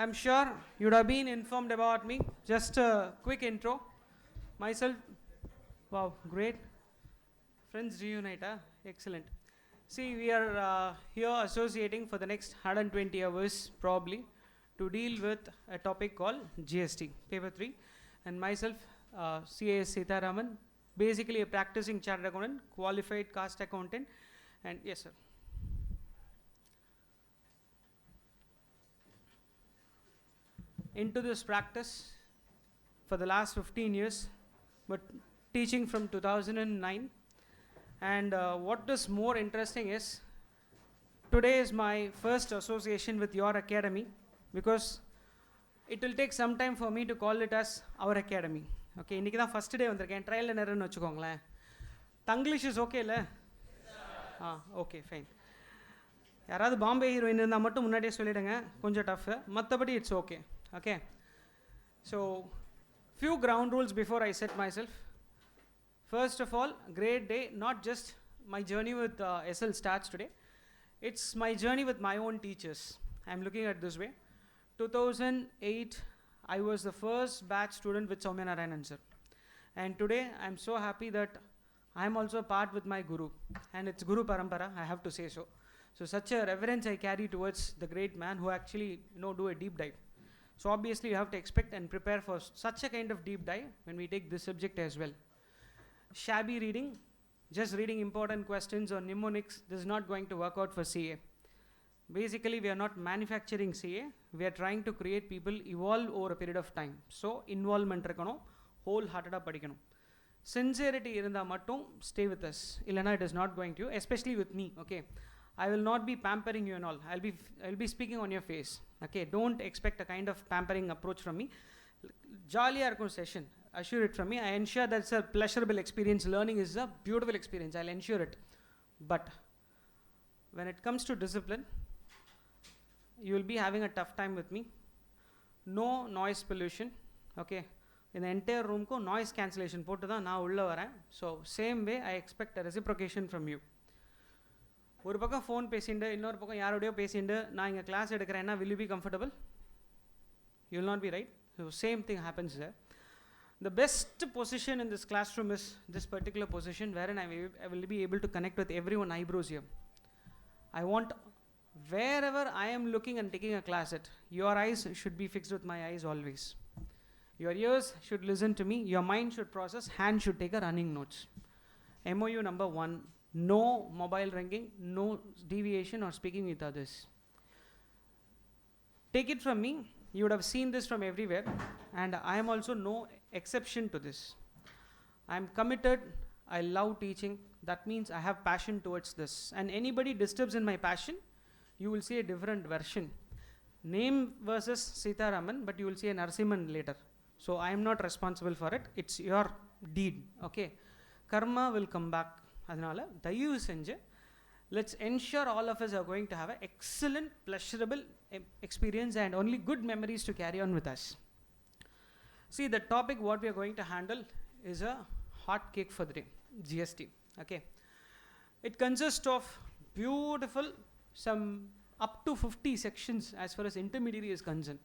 I'm sure you'd have been informed about me. Just a quick intro. Myself, wow, great. Friends reunite, huh? Excellent. See, we are here associating for the next 120 hours probably to deal with a topic called GST, paper 3. And myself, CA Seetharaman, basically a practicing chartered accountant, qualified cost accountant. And yes, sir. Into this practice for the last 15 years, but teaching from 2009. And what is more interesting is, today is my first association with your academy, because it will take some time for me to call it as our academy. Okay, இன்னைக்கு தான் first day வந்திருக்கேன், trial and எரர்னு வச்சுக்கோங்களேன். Tanglish is okay இல்லை? Okay fine. யாராவது Bombay heroine இருந்தால் மட்டும் முன்னாடியே சொல்லிவிடுங்க, கொஞ்சம் டஃப்பு. மற்றபடி it's okay. Okay, so few ground rules before I set myself. First of all, great day. Not just my journey with SL starts today, it's my journey with my own teachers. I'm looking at this way. 2008 I was the first batch student with Soumya Narayanan sir, and today I'm so happy that I'm also part with my guru, and it's Guru Parampara, I have to say so. So such a reverence I carry towards the great man who actually do a deep dive. So obviously you have to expect and prepare for such a kind of deep dive when we take this subject as well. Shabby reading, just reading important questions or mnemonics, this is not going to work out for CA. Basically we are not manufacturing CA, we are trying to create people evolve over a period of time. So involvement irukano, wholehearted padikano. Sincerity irundha mattum stay with us, illana it is not going to, especially with me. Okay, I will not be pampering you and all. I'll be speaking on your face. Okay, don't expect a kind of pampering approach from me. Jolly arko session, assure it from me. I ensure that it's a pleasurable experience. Learning is a beautiful experience, I'll ensure it. But when it comes to discipline, you will be having a tough time with me. No noise pollution. Okay, in the entire room ko noise cancellation போட்டு தான் நான் உள்ள வரேன். So same way I expect a reciprocation from you. ஒரு பக்கம் phone பேசிட்டு இன்னொரு பக்கம் யாரோடையோ பேசிட்டு நான் இங்கே class எடுக்கிறேன்னா will you be comfortable? You will not be, right? So same thing happens there. The best position in this classroom is this particular position wherein I will be able to connect with everyone eyebrows here. I want wherever I am looking and taking a class at, your eyes should be fixed with my eyes always. Your ears should listen to me, your mind should process, hand should take a running notes. MOU number 1, no mobile ringing, no deviation or speaking with others. Take it from me, you would have seen this from everywhere, and I am also no exception to this. I am committed, I love teaching, that means I have passion towards this, and anybody disturbs in my passion, you will see a different version. Name versus Seetharaman, but you will see a Narasimhan later. So I am not responsible for it, it's your deed. Okay, karma will come back. அதனால் தயவு செஞ்சு let's ensure all of us are going to have an excellent pleasurable experience and only good memories to carry on with us. See, the topic what we are going to handle is a hot cake for the day, GST. Okay, it consists of beautiful some up to 50 sections as far as intermediary is concerned.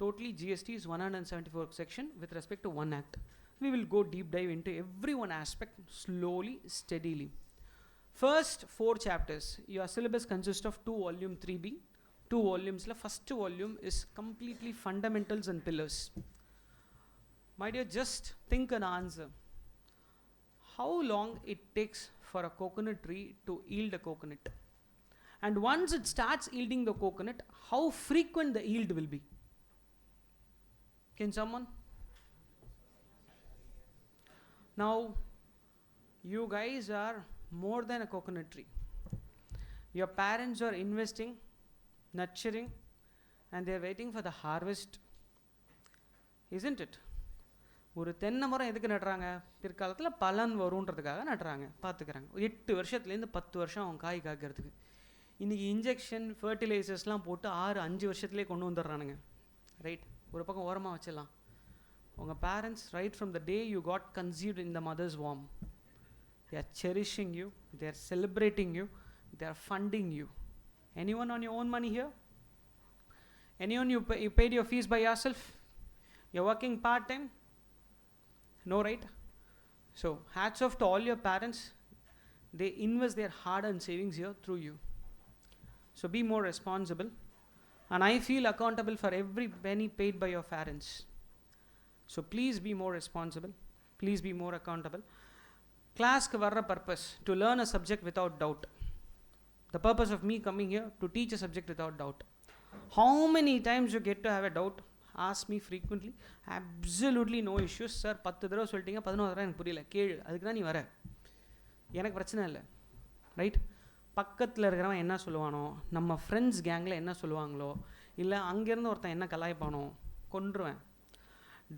Totally GST is 174 section with respect to one act. We will go deep dive into every one aspect slowly, steadily. First 4 chapters. Your syllabus consists of 2 volume 3B. 2 volumes. The first volume is completely fundamentals and pillars. My dear, just think an answer. How long it takes for a coconut tree to yield a coconut? And once it starts yielding the coconut, how frequent the yield will be? Can someone? Now, you guys are more than a coconut tree. Your parents are investing, nurturing, and they are waiting for the harvest. Isn't it? ஒரு தென்னை மரம் எதுக்கு நட்டுறாங்க? பிற்காலத்தில் பலன் வருன்றதுக்காக நட்டுறாங்க, பார்த்துக்கிறாங்க. 8 வருஷத்துலேருந்து 10 வருஷம் அவங்க காய் காய்க்கிறதுக்கு. இன்றைக்கி இன்ஜெக்ஷன் ஃபர்டிலைசர்ஸ்லாம் போட்டு 5 வருஷத்துலேயே கொண்டு வந்துடுறானுங்க, ரைட்? ஒரு பக்கம் ஓரமாக வச்சிடலாம். உங்கள் parents, right from the day you got conceived in the mother's womb, they are cherishing you, they are celebrating you, they are funding you. Anyone on your own money here? Anyone you paid your fees by yourself? You're working part-time? No, right? So hats off to all your parents. They invest their hard-earned savings here through you. So be more responsible. And I feel accountable for every penny paid by your parents. So please be more responsible. Please be more accountable. Class ku varra purpose, to learn a subject without doubt. The purpose of me coming here, to teach a subject without doubt. How many times you get to have a doubt? Ask me frequently. Absolutely no issues. Sir, 10 தடவை சொல்லிட்டீங்க, 11 தடவை எனக்கு புரியல, கேளு, அதுக்கு தான் நீ வர. எனக்கு பிரச்சனை இல்லை, ரைட்? பக்கத்தில் இருக்கிறவன் என்ன சொல்லுவானோ, நம்ம ஃப்ரெண்ட்ஸ் கேங்கில் என்ன சொல்லுவாங்களோ, இல்லை அங்கேருந்து ஒருத்தன் என்ன கலாய்ப்பானோ, கொன்றுவேன்.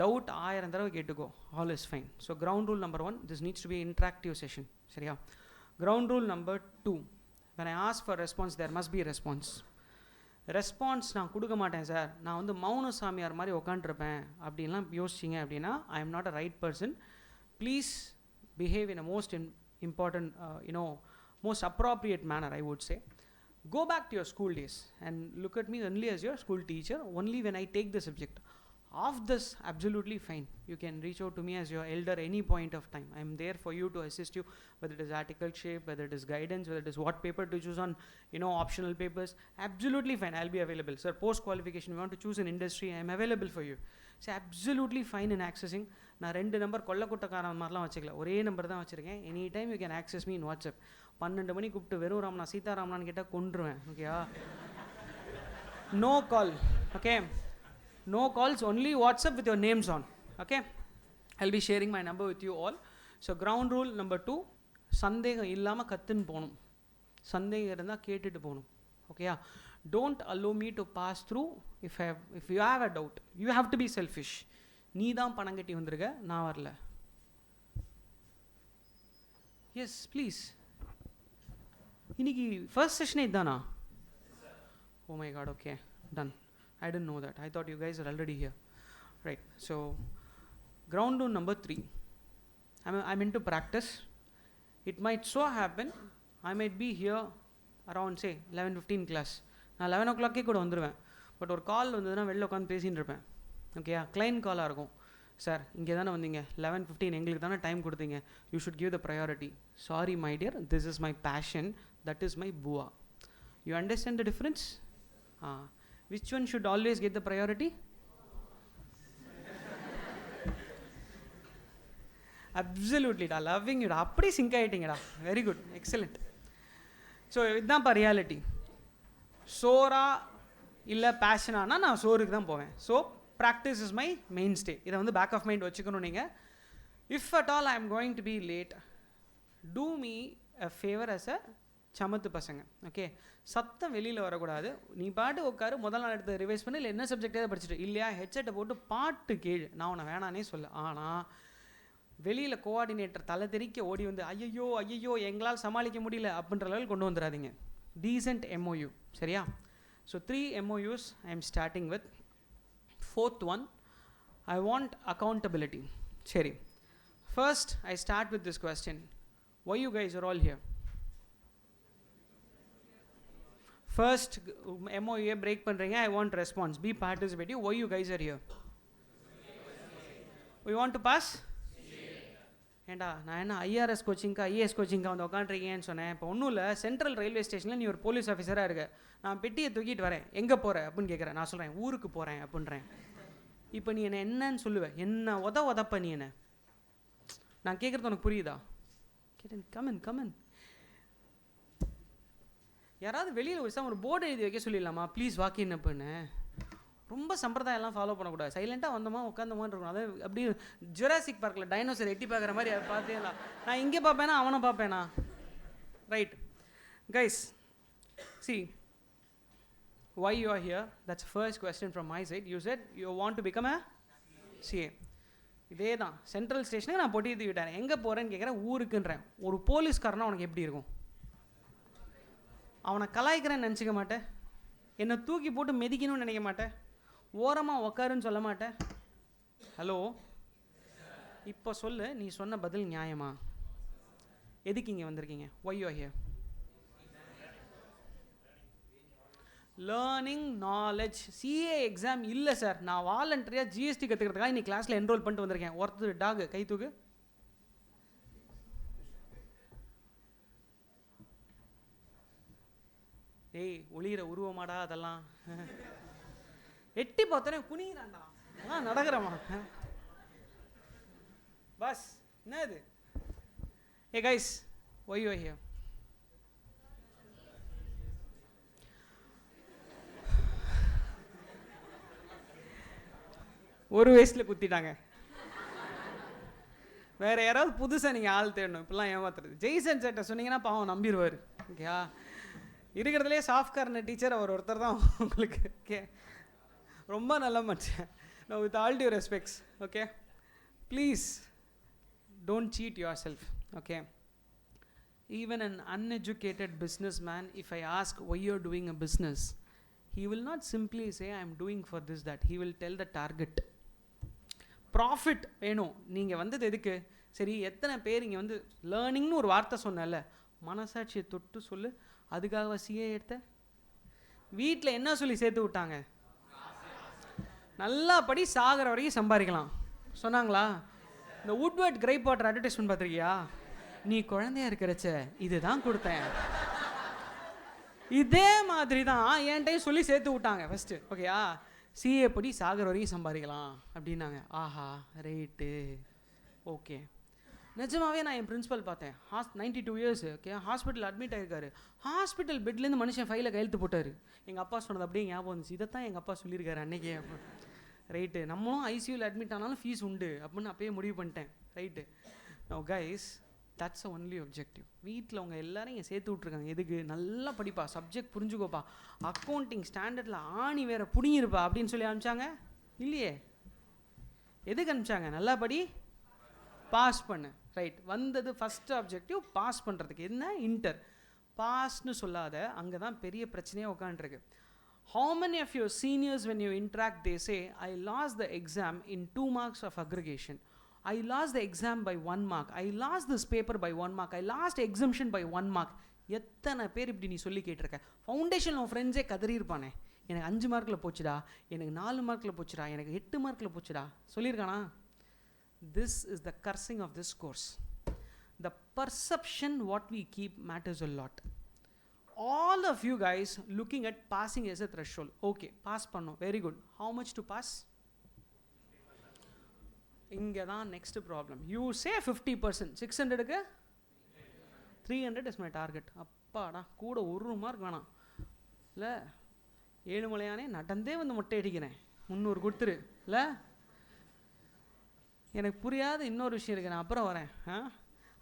டவுட் 1000 தடவை கேட்டுக்கோ, all is fine. So ground rule number 1, this needs to be interactive session, சரியா? Ground rule number 2, when I ask for response, there must be a response. Response நான் கொடுக்க மாட்டேன் சார், நான் வந்து மௌன சாமியார் மாதிரி உட்காந்துருப்பேன் அப்படின்லாம் யோசிச்சிங்க அப்படின்னா, ஐ am not a right person. Please behave in a most important, most appropriate manner, I would say. Go back to your school days and look at me only as your school teacher, only when I take the subject. Off this, absolutely fine. You can reach out to me as your elder any point of time. I am there for you to assist you, whether it is article shape, whether it is guidance, whether it is what paper to choose on, optional papers. Absolutely fine. I'll be available. Sir, post qualification, you want to choose an industry, I am available for you. So absolutely fine in accessing. நான் 2 number கொல்லக்கூட்டக்காரன் மாதிரிலாம் வச்சுக்கல, ஒரே number தான் வச்சுருக்கேன். Any time you can access me in WhatsApp. 12 மணி கூப்பிட்டு வெறும் ராமனா சீதாராமனான்னு கேட்டால் கொன்றுவேன், ஓகேயா? No call, okay? No calls, only WhatsApp with your names on, okay? I'll be sharing my number with you all. So ground rule number 2, சந்தேகம் இல்லாமல் கற்றுன்னு போகணும். சந்தேகம் இருந்தால் கேட்டுட்டு போகணும், ஓகேயா? Don't allow me to pass through if you have a doubt. You have to be selfish. நீ தான் பணம் கட்டி வந்திருக்க, நான் வரல. Yes, please. இன்னைக்கு ஃபர்ஸ்ட் செஷனே இதுதானா? Oh my God, okay, done. I didn't know that. I thought you guys are already here. Right. So, ground rule number 3. I'm into practice. It might so happen I might be here around, say, 11:15 class. நான் 11 o'clock கூட வந்துடுவேன். But ஒரு கால் வந்ததுன்னா வெளில உட்காந்து பேசின்னு இருப்பேன், ஓகேயா? கிளைண்ட் காலாக இருக்கும். சார், இங்கே தானே வந்தீங்க, 11:15 எங்களுக்கு தானே டைம் கொடுத்தீங்க, you should give the priority. Sorry my dear, this is my passion, that is my புவா. You understand the difference? Which one should always get the priority? Absolutely, da, loving you, da, appadi sync ஆயிட்டீங்கடா. Very good, excellent. So இதுதான் இப்போ reality. சோரா இல்லை பேஷனானா நான் சோருக்கு தான் போவேன். So practice is my main stay. இதை வந்து பேக் ஆஃப் மைண்ட் வச்சுக்கணும் நீங்கள். If at all I am going to be late, do me a favour as a சமத்து பசங்க, ஓகே? சத்தம் வெளியில் வரக்கூடாது. நீ பாட்டு உட்காரு, முதல் நாள் எடுத்து ரிவைஸ் பண்ணி, இல்லை என்ன சப்ஜெக்டாக படிச்சுட்டு இல்லையா, ஹெட்செட்டை போட்டு பாட்டு கேளு. நான் உன்னை வேணானே சொல்ல. ஆனால் வெளியில் கோஆர்டினேட்டர் தலை தெறிக்க ஓடி வந்து ஐயோ எங்களால் சமாளிக்க முடியல அப்படின்ற லெவல் கொண்டு வந்துடாதீங்க. டீசென்ட் MOU, சரியா? So 3 MOUs I am starting with. 4th one, I want accountability. சரி, first I start with this question. why you guys are all here? First MOU break பண்றீங்க, I want response, be participative. Why you guys are here? We want to pass. ஏண்டா நான் என்ன IRS கோச்சிங்க்கா IAS கோச்சிங்க்கா வந்து உட்காந்துருக்கேன்னு சொன்னேன். இப்போ ஒன்றும் இல்லை, central railway ஸ்டேஷனில் நீ ஒரு போலீஸ் ஆஃபீஸராக இருக்க, நான் பெட்டியை தூக்கிட்டு வரேன், எங்கே போகிற அப்படின்னு கேட்குறேன். நான் சொல்கிறேன் ஊருக்கு போகிறேன் அப்படின்றேன். இப்போ நீ என்ன என்னன்னு சொல்லுவேன், என்ன உதப்ப நீ என்ன? நான் கேட்குறது உனக்கு புரியுதா? கேட்டேன், கமன். யாராவது வெளியில் ஒரு போர்டு எழுதி வைக்க சொல்லிடலாமா, ப்ளீஸ் வாக்கின் அப்படின்னு? ரொம்ப சம்பிரதாயம்லாம் ஃபாலோ பண்ணக்கூடாது. சைலண்ட்டாக வந்தோமா உட்காந்தோமான்னு இருக்கணும். அது அப்படி ஜுராசிக் பார்க்கில் டைனோசர் எட்டி பார்க்குற மாதிரி அதை பார்த்தேன். நான் இங்கே பார்ப்பேனா அவனை பார்ப்பேனா? Right guys, see why you are here, that's the first question from my side. You said you want to become a CA. இதே தான், சென்ட்ரல் ஸ்டேஷனுக்கு நான் பொட்டி விட்டேன், எங்கே போகிறேன்னு கேட்குறேன், ஊருக்குன்றேன். ஒரு போலீஸ்காரனா உனக்கு எப்படி இருக்கும்? அவனை கலாய்க்கிறேன்னு நினச்சிக்க மாட்டேன், என்னை தூக்கி போட்டு மிதிக்கணும்னு நினைக்க மாட்டேன், ஓரமாக உக்காருன்னு சொல்ல மாட்டேன். ஹலோ, இப்போ சொல்லு, நீ சொன்ன பதில் நியாயமா? எதுக்கு இங்கே வந்திருக்கீங்க? why you are here? Learning knowledge. CA exam இல்லை சார், நான் வாலண்டரியாக ஜிஎஸ்டி கற்றுக்கிறதுக்காக இன்னைக்கு கிளாஸில் என்ரோல் பண்ணிட்டு வந்திருக்கேன். ஒருத்தர் டாக் கை தூக்கு. ஏய் ஒளிகிற உருவமாடா அதெல்லாம். எட்டி பார்த்தோன்னே குனிகிறான்டா. நடக்கிறமா பஸ் என்ன இது? ஏ கைஸ் ஒய் ஒய் ஹியர். ஒரு வயசில் குத்திட்டாங்க. வேறு யாராவது புதுசாக நீங்கள் ஆள் தேடணும். இப்படிலாம் ஏமாத்துறது. ஜெய்சன் சேட்டை சொன்னீங்கன்னா பாவம் நம்பிடுவார். ஓகேயா? இருக்கிறதுலே சாஃப்ட் கார்னர் டீச்சர் அவர் ஒருத்தர் தான் உங்களுக்கு. ஓகே, ரொம்ப நல்ல மனுஷன். நான் with all due respects. Okay, please don't cheat your self. Okay, even an uneducated businessman, if I ask why you're doing a business, he will not simply say I am doing for this that. He will tell the target. Profit வேணும். நீங்கள் வந்தது எதுக்கு? சரி, எத்தனை பேர் இங்கே வந்து லேர்னிங்னு ஒரு வார்த்தை சொன்னல, மனசாட்சியை தொட்டு சொல்லு. அதுக்காக சிஏ எடுத்த? வீட்டில் என்ன சொல்லி சேர்த்து விட்டாங்க? நல்லா படி, சாகிற வரைக்கும் சம்பாதிக்கலாம் சொன்னாங்களா? இந்த வுட்வர்ட் கிரைப் வாட்டர் அட்வர்டைஸ்மெண்ட் பார்த்துருக்கியா? நீ குழந்தையா இருக்கிறச்ச இதுதான் கொடுத்தேன். இதே மாதிரி தான் என்கிட்டையும் சொல்லி சேர்த்து விட்டாங்க ஃபஸ்ட்டு. ஓகேயா? சிஏ படி சாகர வரைக்கும் சம்பாதிக்கலாம் அப்படின்னாங்க. ஆஹா ரைட்டு ஓகே. நிஜமாவே நான் என் பிரின்ஸிபல் பார்த்தேன். 92 இயர்ஸ். ஓகே, ஹாஸ்பிட்டல் அட்மிட் ஆகிருக்காரு. ஹாஸ்பிட்டல் பெட்லேருந்து மனுஷன் ஃபைலை கையெழுத்து போட்டார். எங்கள் அப்பா சொன்னது அப்படியே ஞாபகம் வந்துச்சு. இதைத்தான் எங்கள் அப்பா சொல்லியிருக்காரு அன்றைக்கே. ரைட்டு, நம்மளும் ஐசியூவில் அட்மிட் ஆனாலும் ஃபீஸ் உண்டு அப்படின்னு அப்பயே முடிவு பண்ணிட்டேன். Right. No guys, that's only objective. வீட்டில் அவங்க எல்லாரும் இங்கே சேர்த்து விட்ருக்காங்க. எதுக்கு? நல்லா படிப்பா, சப்ஜெக்ட் புரிஞ்சுக்கோப்பா, அக்கௌண்டிங் ஸ்டாண்டர்டில் ஆணி வேறு புடிங்கிருப்பா அப்படின்னு சொல்லி அனுப்பிச்சாங்க இல்லையே? எதுக்கு அனுப்பிச்சாங்க? நல்லா படி, பாஸ் பண்ணு. ரைட், வந்தது ஃபஸ்ட்டு ஆப்ஜெக்டிவ் பாஸ் பண்ணுறதுக்கு. என்ன? இன்டர். பாஸ்ன்னு சொல்லாத, அங்கே தான் பெரிய பிரச்சனையாக உட்காந்துருக்கு. How many of your seniors when you interact they say I lost the exam in 2 marks of aggregation, I lost the exam by 1 mark, I lost this paper by 1 mark, I lost exemption by 1 mark? எத்தனை பேர் இப்படி நீ சொல்லி கேட்டிருக்க? Foundation உன் ஃப்ரெண்ட்ஸே கதறியிருப்பானே, எனக்கு 5 மார்க்கில் போச்சுடா, எனக்கு 4 மார்க்கில் போச்சுடா, எனக்கு 8 மார்க்கில் போச்சுடா சொல்லியிருக்கானா? This is the cursing of this course. The perception what we keep matters a lot. All of you guys looking at passing as a threshold. Okay, pass பண்ணோம், very good. How much to pass? இங்கே தான் next problem. You say 50%. 600க்கு 300 is my target. அப்பாடா, கூட 1 mark வேணாம் இல்லை? ஏழுமலையானே நடந்தே வந்து மொட்டை அடிக்கிறேன், 300 கொடுத்துரு இல்லை? எனக்கு புரியாத இன்னொரு விஷயம் இருக்குது, நான் அப்புறம் வரேன்.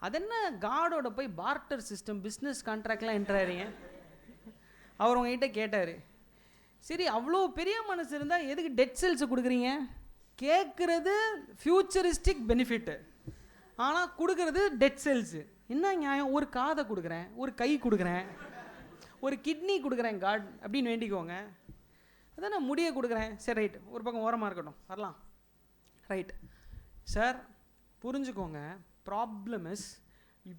அது என்ன காடோட போய் பார்ட்டர் சிஸ்டம், பிஸ்னஸ் கான்ட்ராக்ட்லாம் என்ட்ராறீங்க? அவர் உங்ககிட்ட கேட்டார், சரி அவ்வளோ பெரிய மனசு இருந்தால் எதுக்கு டெட் செல்ஸை கொடுக்குறீங்க? கேட்குறது ஃப்யூச்சரிஸ்டிக் பெனிஃபிட்டு, ஆனால் கொடுக்குறது டெட் செல்ஸு. என்ன நியாயம்? ஒரு காதை கொடுக்குறேன், ஒரு கை கொடுக்குறேன், ஒரு கிட்னி கொடுக்குறேன் காட் அப்படின்னு வேண்டிக்கோங்க. அதான் நான் முடிய கொடுக்குறேன். சரி ரைட், ஒரு பக்கம் ஓரமாக இருக்கட்டும், வரலாம். ரைட் சார், புரிஞ்சுக்கோங்க. Problem is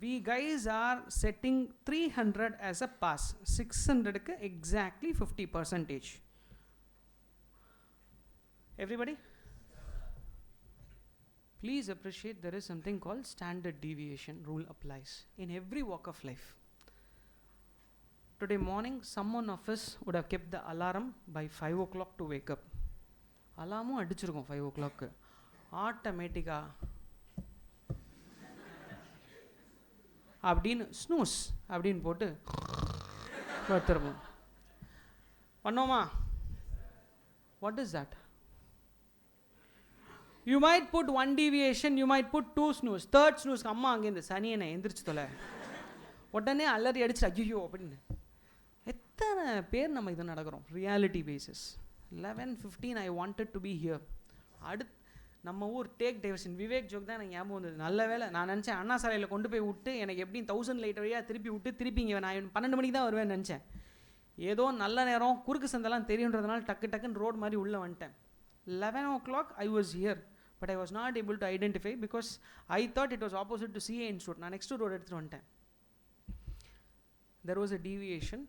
we guys are setting 300 as a pass, 600க்கு exactly 50%. Everybody please appreciate there is something called standard deviation rule applies in every walk of life. Today morning someone of us would have kept the alarm by 5 o'clock to wake up. அலாமும் அடிச்சிருக்கோம் 5 o'clock. ஆட்டோமேட்டிக்காக அப்படின்னு snooze அப்படின்னு போட்டு படுத்துருப்போம். பண்ணோமா? What is that? You might put 1 deviation, you might put 2 snooze, 3rd snooze அம்மா அங்கே இந்த சனியனை எந்திரிச்சு தொலை, உடனே அலறி அடிச்சு ஐயோ அப்படின்னு. எத்தனை பேர் நம்ம இது நடக்கிறோம்? Reality basis. 11:15 I wanted to be here. அடுத்து நம்ம ஊர் டேக் டைவர்ஷன் விவேக் ஜோக் தான் எனக்கு ஞாபகம் வந்தது. நல்ல வேலை, நான் நினச்சேன் அண்ணா சாலையில் கொண்டு போய் விட்டு எனக்கு எப்படியும் 1000 லைட் வழியாக திருப்பி விட்டு திருப்பி இங்கே நான் 12 மணிக்கு தான் வருவேன்னு நினச்சேன். ஏதோ நல்ல நேரம், குறுக்கு சந்தெல்லாம் தெரியுன்றதுனால டக்குன்னு ரோடு மாதிரி உள்ளே வந்துட்டேன். 11 o'clock I was here, but I was not able to identify because I thought it was opposite to CA Institute. நான் நெக்ஸ்ட் ரோடு எடுத்துகிட்டு வந்துட்டேன். There was a deviation.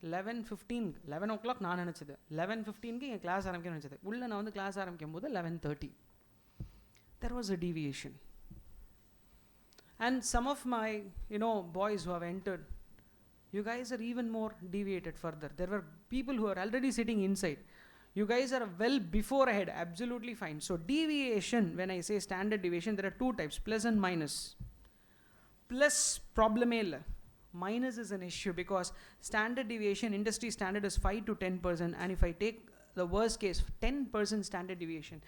11:15 11 o'clock நான் நினச்சது 11:15 என் கிளாஸ் ஆரம்பிக்க நினச்சது உள்ளே நான் வந்து கிளாஸ் ஆரம்பிக்கும் போது 11:30. There was a deviation. And some of my boys who have entered, you guys are even more deviated further. There were people who are already sitting inside. You guys are well before ahead, absolutely fine. So deviation, when I say standard deviation, there are two types, plus and minus. Plus problem illa, minus is an issue because standard deviation, industry standard is 5 to 10%, and if I take the worst case 10% standard deviation,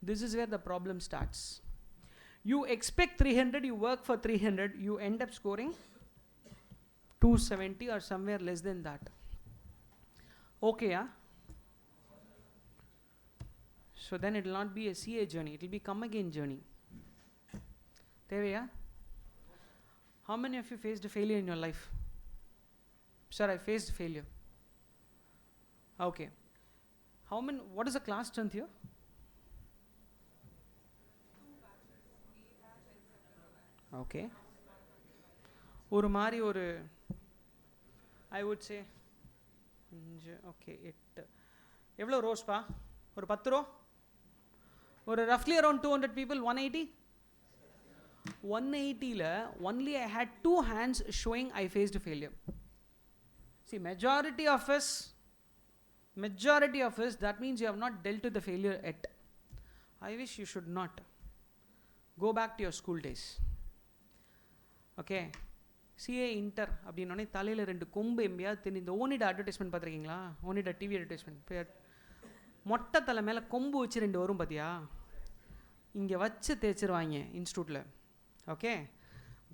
this is where the problem starts. You expect 300, you work for 300, you end up scoring 270 or somewhere less than that. Okay, yeah? So then it will not be a CA journey, it will be come again journey. Deveya, how many of you faced a failure in your life? Sir, I faced failure. Okay. How many, what is the class strength here? Okay. ஒரு மாதிரி ஒரு I would say okay 8 எவ்வளோ ரோஸ்பா ஒரு 10 row ஒரு roughly around 200 people 180ல only I had 2 hands showing I faced failure. See, majority of us, that means you have not dealt with the failure yet. I wish you should not. Go back to your school days. Okay. CA Inter அப்படின்னோடனே தலையில் 2 கொம்பு எம்பியாவது தெரியும். இந்த Onida advertisement பார்த்துருக்கீங்களா? Onida TV advertisement மொட்டை தலை மேலே கொம்பு வச்சு 2 வரும் பார்த்தியா? இங்கே வச்சு தேய்ச்சிருவாங்க இன்ஸ்டியூட்டில். Okay,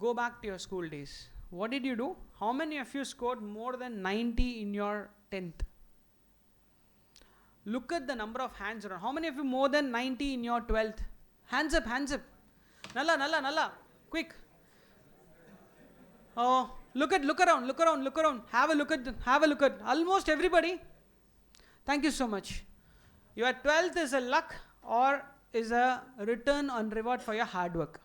go back to your school days. What did you do? How many of you scored more than 90 in your 10th? Look at the number of hands around. How many of you more than 90 in your 12th? Hands up, hands up. Nalla, quick. Oh, look around. Have a look at almost everybody. Thank you so much. Your 12th is a luck or is a return on reward for your hard work?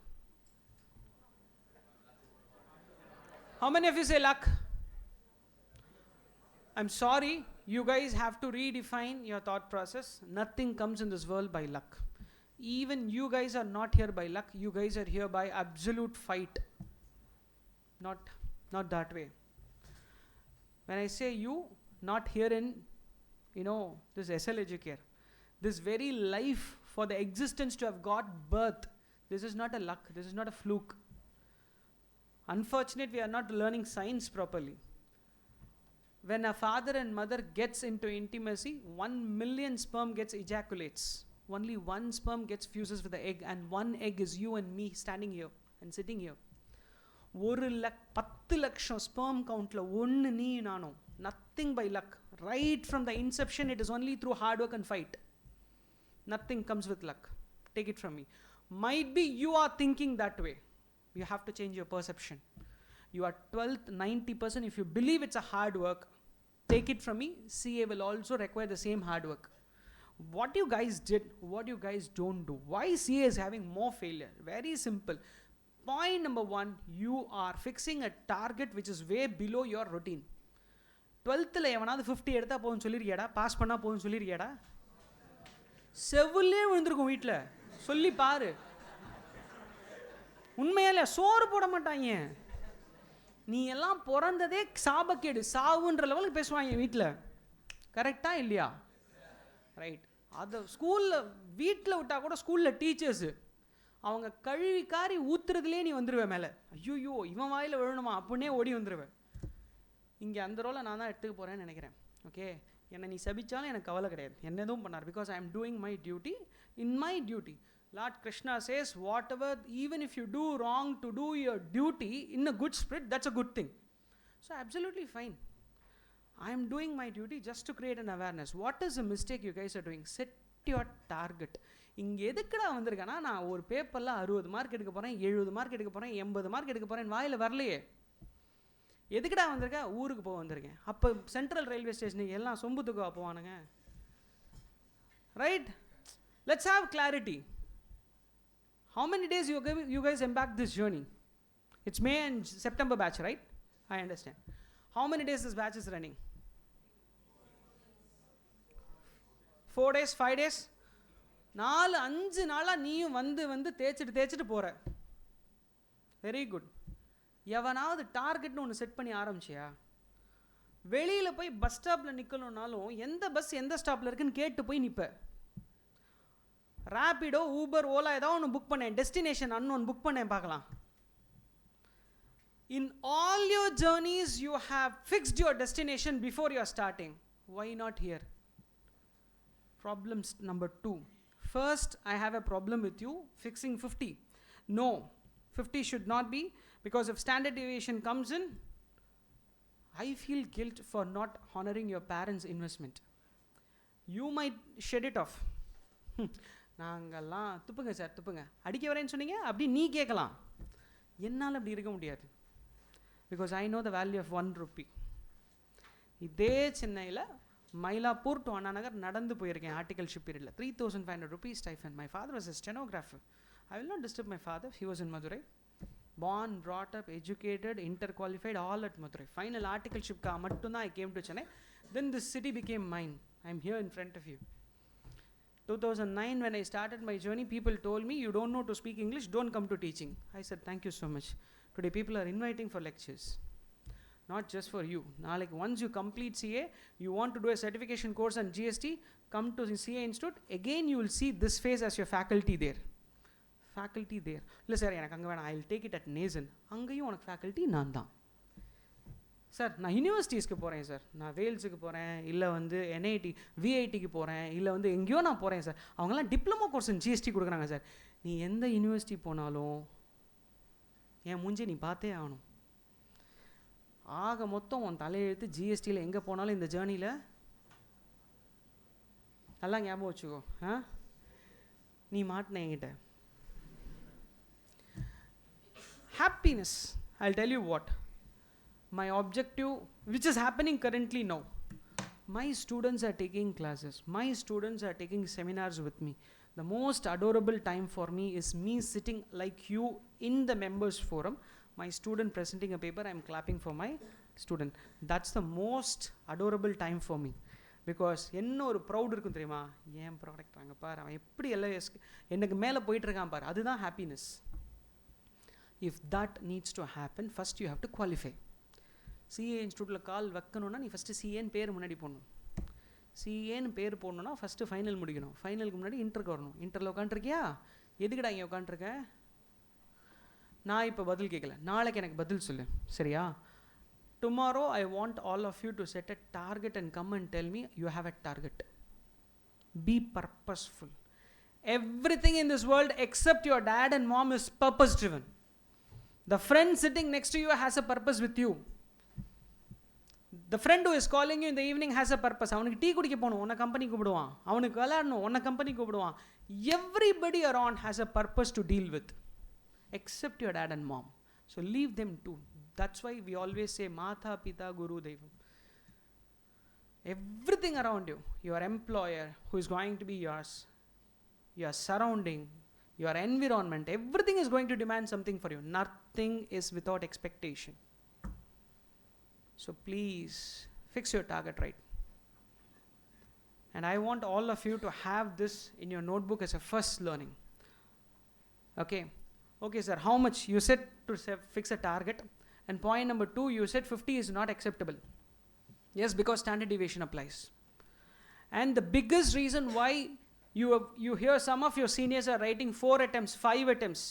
How many of you say luck? I'm sorry, you guys have to redefine your thought process. Nothing comes in this world by luck. Even you guys are not here by luck. You guys are here by absolute fight. Not that way. When I say you, not here in this SL Educare, this very life for the existence to have got birth, this is not a luck, this is not a fluke. Unfortunately, we are not learning science properly. When a father and mother gets into intimacy, 1 million sperm gets ejaculates. Only 1 sperm gets fuses with the egg, and 1 egg is you and me standing here and sitting here. 10 lakham sperm countla onnu nee naano, nothing by luck. Right from the inception, it is only through hard work and fight. Nothing comes with luck. Take it from me. Might be you are thinking that way. You have to change your perception. You are 12th, 90%. If you believe it's a hard work, take it from me, CA will also require the same hard work. What you guys did, what you guys don't do. Why CA is having more failure? Very simple. Point number 1, you are fixing a target which is way below your routine. 12th la evanadu 50 edutha povum solliriyada, pass panna povum solliriyada? செவுலே விழுந்திருக்கும் வீட்டில், சொல்லி பாரு. உண்மையால சோறு போட மாட்டாங்க. நீ எல்லாம் பிறந்ததே சாபக்கேடு, சாவுன்ற லெவலுக்கு பேசுவாங்க வீட்டில். கரெக்டா இல்லையா? ரைட். அதை ஸ்கூலில் வீட்டில் விட்டால் கூட ஸ்கூலில் டீச்சர்ஸு அவங்க கழுவி காரி ஊத்துறதுலேயே நீ வந்துடுவேன் மேலே. ஐயோ இவன் வாயில் விழணுமா அப்படின்னே ஓடி வந்துடுவேன். இங்கே அந்த ரோலை நான் தான் எடுத்துக்க போகிறேன்னு நினைக்கிறேன். ஓகே, என்னை நீ சபிச்சாலும் எனக்கு கவலை கிடையாது, என்ன எதுவும் பண்ணார். Because I am doing my duty. In my duty, Lord Krishna says, whatever, even if you do wrong to do your duty in a good spirit, that's a good thing. So absolutely fine. I am doing my duty just to create an awareness. What is the mistake you guys are doing? Set your target. இங்கே எதுக்குடா வந்திருக்கேன்னா, நான் ஒரு பேப்பரில் 60 mark எடுக்க போகிறேன், 70 mark எடுக்க போகிறேன், 80 mark எடுக்க போகிறேன், வாயில் வரலையே. எதுக்குடா வந்திருக்கேன்? ஊருக்கு போக வந்திருக்கேன். அப்போ சென்ட்ரல் ரயில்வே ஸ்டேஷனுக்கு எல்லாம் சொம்புத்துக்கு போவானுங்க. Right? Let's have clarity. How many days you guys embarked this journey? It's May and September batch, right? I understand. How many days this batch is running? 4 days 5 days 4-5 நாளாக நீயும் வந்து தேய்ச்சிட்டு போகிற. Very good. எவனாவது டார்கெட்னு ஒன்று set பண்ணி ஆரம்பிச்சியா? வெளியில் போய் பஸ் ஸ்டாப்பில் நிற்கணுன்னாலும் எந்த பஸ் எந்த ஸ்டாப்பில் இருக்குன்னு கேட்டு போய் நிற்ப. ரேப்பிடோ ஊபர் ஓலா ஏதாவது ஒன்று புக் பண்ணேன், டெஸ்டினேஷன் அன்னோன் புக் பண்ணேன் பார்க்கலாம். In all your journeys you have fixed your destination before you are starting. Why not here? Problems number 2. First, I have a problem with you fixing 50. No, 50 should not be, because if standard deviation comes in, I feel guilt for not honoring your parents' investment. You might shed it off. நாங்கள்லாம் துப்புங்க sir துப்புங்க, அடிக்க வரேன்னு சொன்னீங்க அப்படி நீ கேட்கலாம். என்னால் அப்படி இருக்க முடியாது. Because I know the value of 1 rupee. இதே சென்னையில் மயிலாப்பூர் டு அண்ணா நகர் நடந்து போயிருக்கேன் ஆர்டிகல்ஷிப் பீரியடில். 3,500 rupees stipend. My father was a stenographer. I will not disturb my father. He was in Madurai. Born, brought up, educated, interqualified, all at Madurai. Final articleship ka mattum I came to Chennai. Then this city became mine. I am here in front of you. 2009 when I started my journey, people told me, you don't know to speak English, don't come to teaching. I said, thank you so much. Today people are inviting for lectures. Not just for you. Now, like once you complete CA, you want to do a certification course on GST, come to the CA Institute. Again, you will see this phase as your faculty there. Faculty there. இல்லை sir எனக்கு அங்கே வேணாம், I will take it at நேசன். அங்கேயும் உனக்கு faculty நான் தான். Sir நான் யூனிவர்சிட்டிஸ்க்கு போகிறேன் சார், நான் வேல்ஸுக்கு போகிறேன், இல்லை வந்து என்ஐடி விஐடிக்கு போகிறேன், இல்லை வந்து எங்கேயோ நான் போகிறேன் சார், அவங்களாம் டிப்ளமோ கோர்ஸ் ஜிஎஸ்டி கொடுக்குறாங்க சார். நீ எந்த யூனிவர்சிட்டி போனாலும் என் மூஞ்சி நீ பார்த்தே ஆகணும். ஆக மொத்தம் உன் தலையெழுத்து ஜிஎஸ்டியில் எங்கே போனாலும் இந்த ஜேர்னியில் நல்லா ஞாபகம் வச்சுக்கோ. நீ மாட்டின என்கிட்ட. Happiness, I'll tell you what. My objective, which is happening currently now. My students are taking classes. My students are taking seminars with me. The most adorable time for me is me sitting like you in the members forum. My student presenting a paper, I'm clapping for my student. That's the most adorable time for me. Because என்ன ஒரு proud இருக்கும் தெரியுமா, ஏன் product வாங்க பாரு, அவன் எப்படி எல்லாம் எனக்கு மேலே போயிட்டு இருக்கான் பாரு, அதுதான் happiness. If that needs to happen, first you have to qualify. CA இன்ஸ்டியூட்டில் கால் வைக்கணுன்னா நீ ஃபஸ்ட்டு சிஏன்னு பேர் முன்னாடி போடணும். சிஏன்னு பேர் போடணுன்னா ஃபஸ்ட்டு ஃபைனல் முடிக்கணும். ஃபைனலுக்கு முன்னாடி இன்டருக்கு வரணும். இன்டரில் உட்காந்துருக்கியா, எதுக்குடா இங்கே உட்காந்துருக்க, நான் இப்போ பதில் கேட்கல, நாளைக்கு எனக்கு பதில் சொல்லு சரியா. Tomorrow I want all of you to set a target and come and tell me you have a target. Be purposeful. Everything in this world except your dad and mom is purpose driven. The friend sitting next to you has a purpose with you. The friend who is calling you in the evening has a purpose. அவனுக்கு tea குடிக்க போகணும், உன்னை company கூப்பிடுவான். அவனுக்கு விளையாடணும், உன்னை company கூப்பிடுவான். Everybody around has a purpose to deal with except your dad and mom. So leave them too. That's why we always say Mata Pita Guru Devam. Everything around you, your employer who is going to be yours, your surrounding, your environment, everything is going to demand something for you. Nothing is without expectation. So please fix your target right. And I want all of you to have this in your notebook as a first learning. Okay sir, how much? You said to fix a target. And point number 2, you said 50 is not acceptable. Yes, because standard deviation applies. And the biggest reason why you hear some of your seniors are writing 4 attempts, 5 attempts.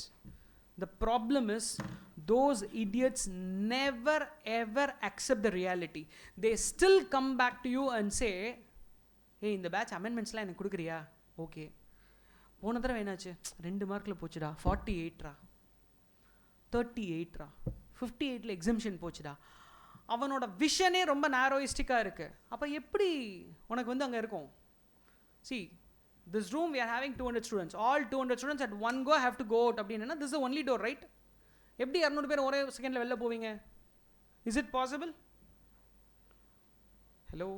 The problem is those idiots never ever accept the reality. They still come back to you and say, hey, இந்த batch அமெண்ட்மெண்ட்ஸ்லாம் எனக்கு கொடுக்குறியா? Okay, போன தடவை என்னாச்சு, 2 மார்க்கில் போச்சுடா, 48ரா, 38ரா, 58ல் exemption போச்சுடா. அவனோட விஷனே ரொம்ப நேரோயிஸ்டிக்காக இருக்குது. அப்போ எப்படி உனக்கு வந்து அங்கே இருக்கும்? See, this room we are having 200 students. All 200 students at one go have to go out. அப்படின்னா this is the only door, right? எப்படி 200 பேர் ஒரே செகண்டில் வெளில போவீங்க? Is it possible? Hello?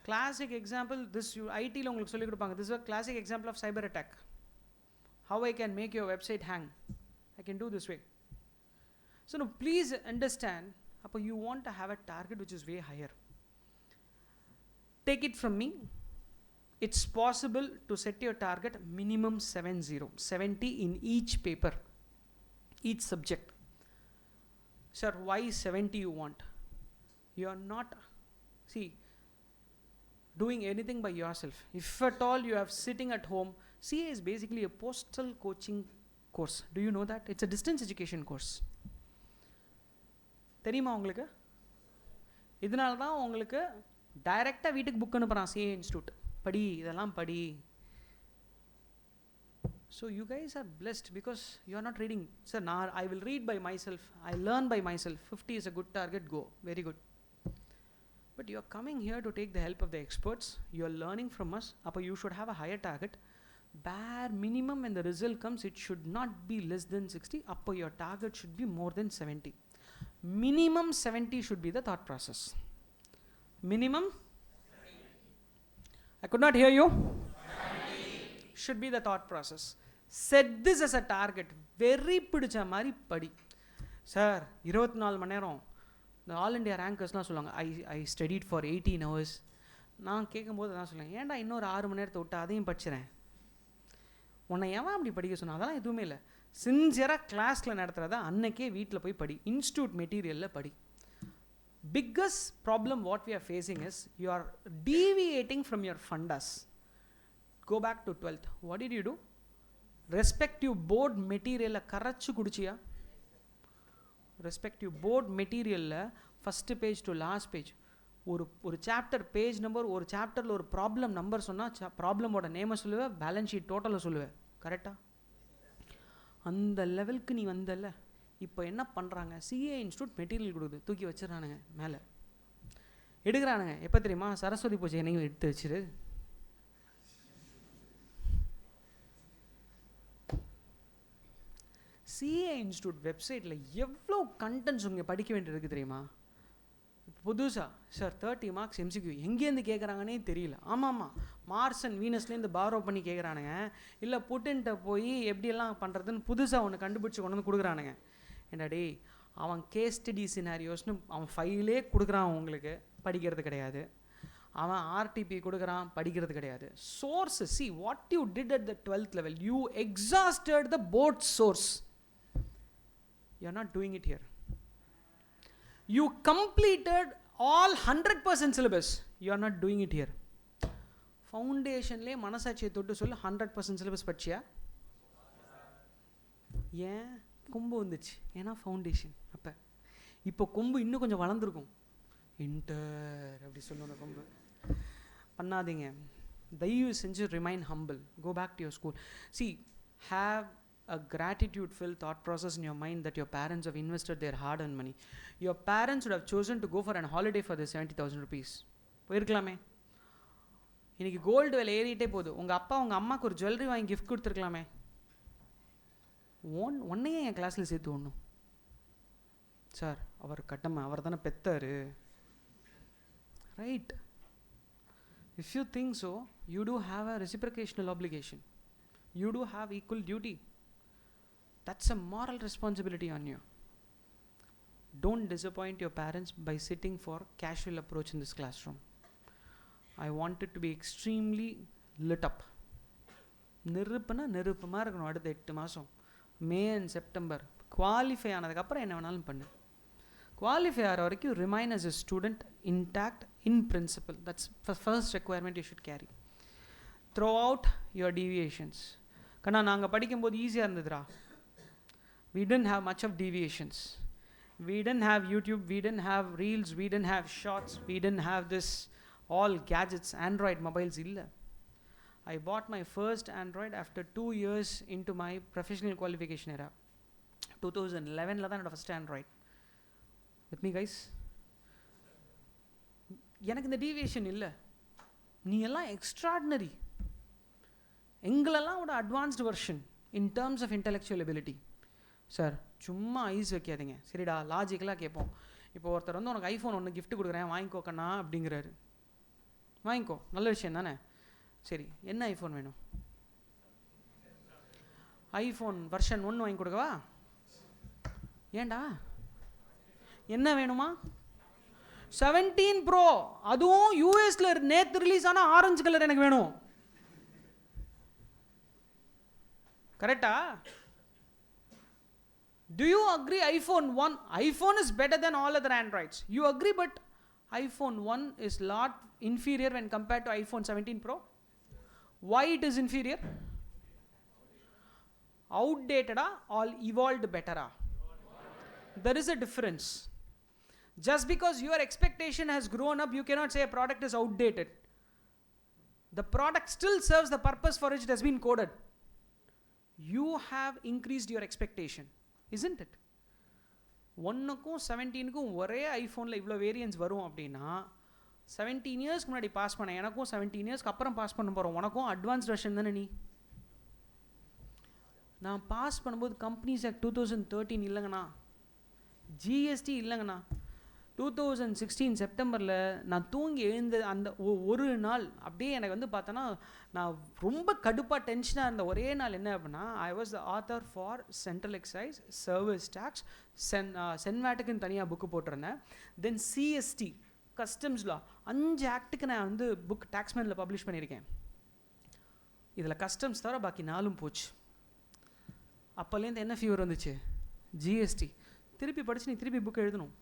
Classic example, this IT-ல உங்களுக்கு சொல்லி கொடுப்பாங்க. This is a classic example of cyber attack. How I can make your website hang. I can do this way. So now please understand, அப்போ you want to have a target which is way higher. Take it from me. it's possible to set your target minimum 70 in each paper, each subject. Sir, why 70 you want? You are not, doing anything by yourself. If at all you are sitting at home, CA is basically a postal coaching course. Do you know that? It's a distance education course. தெரியுமா உங்களுக்கு? இதனால தான் உங்களுக்கு டைரெக்டாக வீட்டுக்கு book அனுப்புகிறான் CA institute. படி, இதெல்லாம் படி. So you guys are blessed because you are not reading. Sir, now I will read by myself. I learn by myself. 50 is a good target. Go. Very good. But you are coming here to take the help of the experts. You are learning from us. Appa you should have a higher target. Bare minimum when the result comes, it should not be less than 60. Appa your target should be more than 70. Minimum 70 should be the thought process. Minimum? I could not hear you. Should be the thought process. Set this as a target. Very பிடிச்ச மாதிரி படி. Sir 24 மணி நேரம் இந்த all India ரேங்கர்ஸ்லாம் சொல்லுவாங்க, ஐ studied for 18 hours. நான் கேட்கும்போது தான் சொல்லுவேன், ஏன்டா இன்னொரு 6 மணி நேரத்தை விட்டு அதையும் படிச்சிடறேன். உன்னை ஏன் அப்படி படிக்க சொன்னால் அதெல்லாம் எதுவுமே இல்லை. சின்சியராக கிளாஸில் நடத்துகிறத அன்னைக்கே வீட்டில் போய் படி, இன்ஸ்டியூட் மெட்டீரியலில் படி. biggest problem what we are facing is you are deviating from your fundas. Go back to 12th. What did you do? Respective board material கரைச்சு குடிச்சியா? Respective board material first page to last page ஒரு chapter page number, ஒரு சாப்டரில் ஒரு problem number சொன்னால் ப்ராப்ளமோட நேமை சொல்லுவேன், balance sheet டோட்டலை சொல்லுவேன். கரெக்டாக? அந்த லெவலுக்கு நீ வந்தல்ல. இப்போ என்ன பண்ணுறாங்க, சிஏ இன்ஸ்டியூட் மெட்டீரியல் கொடுக்குது, தூக்கி வச்சிடறானுங்க மேலே, எடுக்கிறானுங்க. எப்போ தெரியுமா? சரஸ்வதி பூஜை என்னையும் எடுத்து வச்சிரு. சிஏ இன்ஸ்டியூட் வெப்சைட்டில் எவ்வளோ கண்டென்ட்ஸ் உங்கள் படிக்க வேண்டியது தெரியுமா? புதுசாக சார் 30 மார்க்ஸ் எம்சிக்யூ எங்கேருந்து கேட்குறாங்கன்னே தெரியல. ஆமாம், மார்ஸ் அண்ட் வீனஸ்லேருந்து பாரோ பண்ணி கேட்குறானுங்க, இல்லை புட்டின்ட்ட போய் எப்படியெல்லாம் பண்ணுறதுன்னு புதுசாக ஒன்று கண்டுபிடிச்சி கொண்டு வந்து கொடுக்குறானுங்க. என்னடே, அவன் கேஸ் ஸ்டடி சினாரியோஸ்னு அவன் ஃபைலே கொடுக்குறான், உங்களுக்கு படிக்கிறது கிடையாது. அவன் ஆர்டிபி கொடுக்குறான், படிக்கிறது கிடையாது. Source, see what you did at the 12th level, you exhausted the board source. You are not doing it here. You completed all 100% syllabus. You are not doing it here. ஃபவுண்டேஷன்லேயே மனசாட்சியை தொட்டு சொல்லு, 100% syllabus படிச்சியா? ஏன் கொம்பு வந்துச்சு? ஏன்னா foundation. அப்போ இப்போ கொம்பு இன்னும் கொஞ்சம் வளர்ந்துருக்கும். இன்டர் அப்படி சொல்லணும். கொம்பு பண்ணாதீங்க, தயவு செஞ்சு remain humble. Go back to your school. See, have a gratitude filled thought process in your mind that your parents have invested their hard earned money. Your parents would have chosen to go for an holiday for the 70,000 rupees. போயிருக்கலாமே. இன்னைக்கு gold விலை ஏறிட்டே போகுது. உங்கள் அப்பா உங்கள் அம்மாவுக்கு ஒரு jewellery வாங்கி கிஃப்ட் கொடுத்துருக்கலாமே. ஒன்னையே என் கிளாஸில் சேர்த்து ஒன்றும். சார் அவர் கட்டமா, அவர் தானே பெத்தார். Right. If you think so, you do have a reciprocational application. You do have equal duty. That's a moral responsibility on you. Don't disappoint your parents by sitting for casual approach in this classroom. I want it to be extremely lit up. நெருப்பமாக இருக்கணும். அடுத்த 8 மாதம், May and September. Qualify ஆனதுக்கப்புறம் என்ன வேணாலும் பண்ணு. Qualify ஆகிற வரைக்கும் remain as a student intact in principle. That's the first requirement you should carry. Throw out your deviations. கண்ணா, நாங்கள் படிக்கும்போது ஈஸியாக இருந்ததுடா. We didn't have much of deviations. We didn't have YouTube, we didn't have reels, we didn't have shorts, we didn't have this all gadgets, Android mobiles illa. I bought my first Android after 2 years into my professional qualification era. 2011 la dhaan first Android. With me guys? எனக்கு இந்த deviation இல்லை. நீ எல்லாம் extraordinary. எங்களெல்லாம் ஒரு advanced version in terms of intellectual ability. Sir சும்மா ice வைக்காதீங்க. சரிடா, லாஜிக்கலாக கேட்போம். இப்போ ஒருத்தர் வந்து உனக்கு ஐஃபோன் ஒன்று கிஃப்ட் கொடுக்குறேன், வாங்கிக்கோ கண்ணா அப்படிங்கிறாரு. வாங்கிக்கோ, நல்ல விஷயம் தானே. சரி, என்ன ஐஃபோன் வேணும்? ஐஃபோன் வெர்ஷன் 1 வாங்கி கொடுக்கவா? ஏண்டா, என்ன வேணுமா? 17 Pro, அதுவும் யூஎஸில் நேற்று ரிலீஸ் ஆனால் ஆரஞ்சு கலர் எனக்கு வேணும். Correcta? Do you agree iPhone is better than all other Androids? You agree, but iPhone 1 is lot inferior when compared to iPhone 17 Pro. Why it is inferior? Outdated or evolved better? There is a difference. Just because your expectation has grown up, you cannot say a product is outdated. The product still serves the purpose for which it has been coded. You have increased your expectation, isn't it? 1க்கும் 17க்கும் ஒரே ஐஃபோனில் இவ்வளோ variance வரும் அப்படின்னா 17 இயர்ஸ்க்கு முன்னாடி pass பண்ண எனக்கும் 17 இயர்ஸ்க்கு அப்புறம் பாஸ் பண்ண போகிறோம் உனக்கும் அட்வான்ஸ் வெர்ஷன் தானே. நான் பாஸ் பண்ணும்போது கம்பெனிஸ் ஆக்ட் 2013 இல்லைங்கண்ணா, ஜிஎஸ்டி இல்லைங்கண்ணா. 2016 செப்டம்பரில் நான் தூங்கி எழுந்த அந்த ஒரு நாள் அப்படியே எனக்கு வந்து பார்த்தோன்னா நான் ரொம்ப கடுப்பாக டென்ஷனாக இருந்த ஒரே நாள் என்ன அப்படின்னா, I was the author for central excise, service tax, சென்வேட்டுக்குன்னு தனியாக புக்கு போட்டிருந்தேன். தென் சிஎஸ்டி, கஸ்டம்ஸ் லா, 5 ஆக்டுக்கு நான் வந்து புக் டாக்ஸ்மேனில் பப்ளிஷ் பண்ணியிருக்கேன். இதில் கஸ்டம்ஸ் தவிர பாக்கி 4ம் போச்சு. அப்போலேருந்து என்ன ஃபீவர் வந்துச்சு? ஜிஎஸ்டி. திருப்பி படித்து நீ திருப்பி புக் எழுதணும்.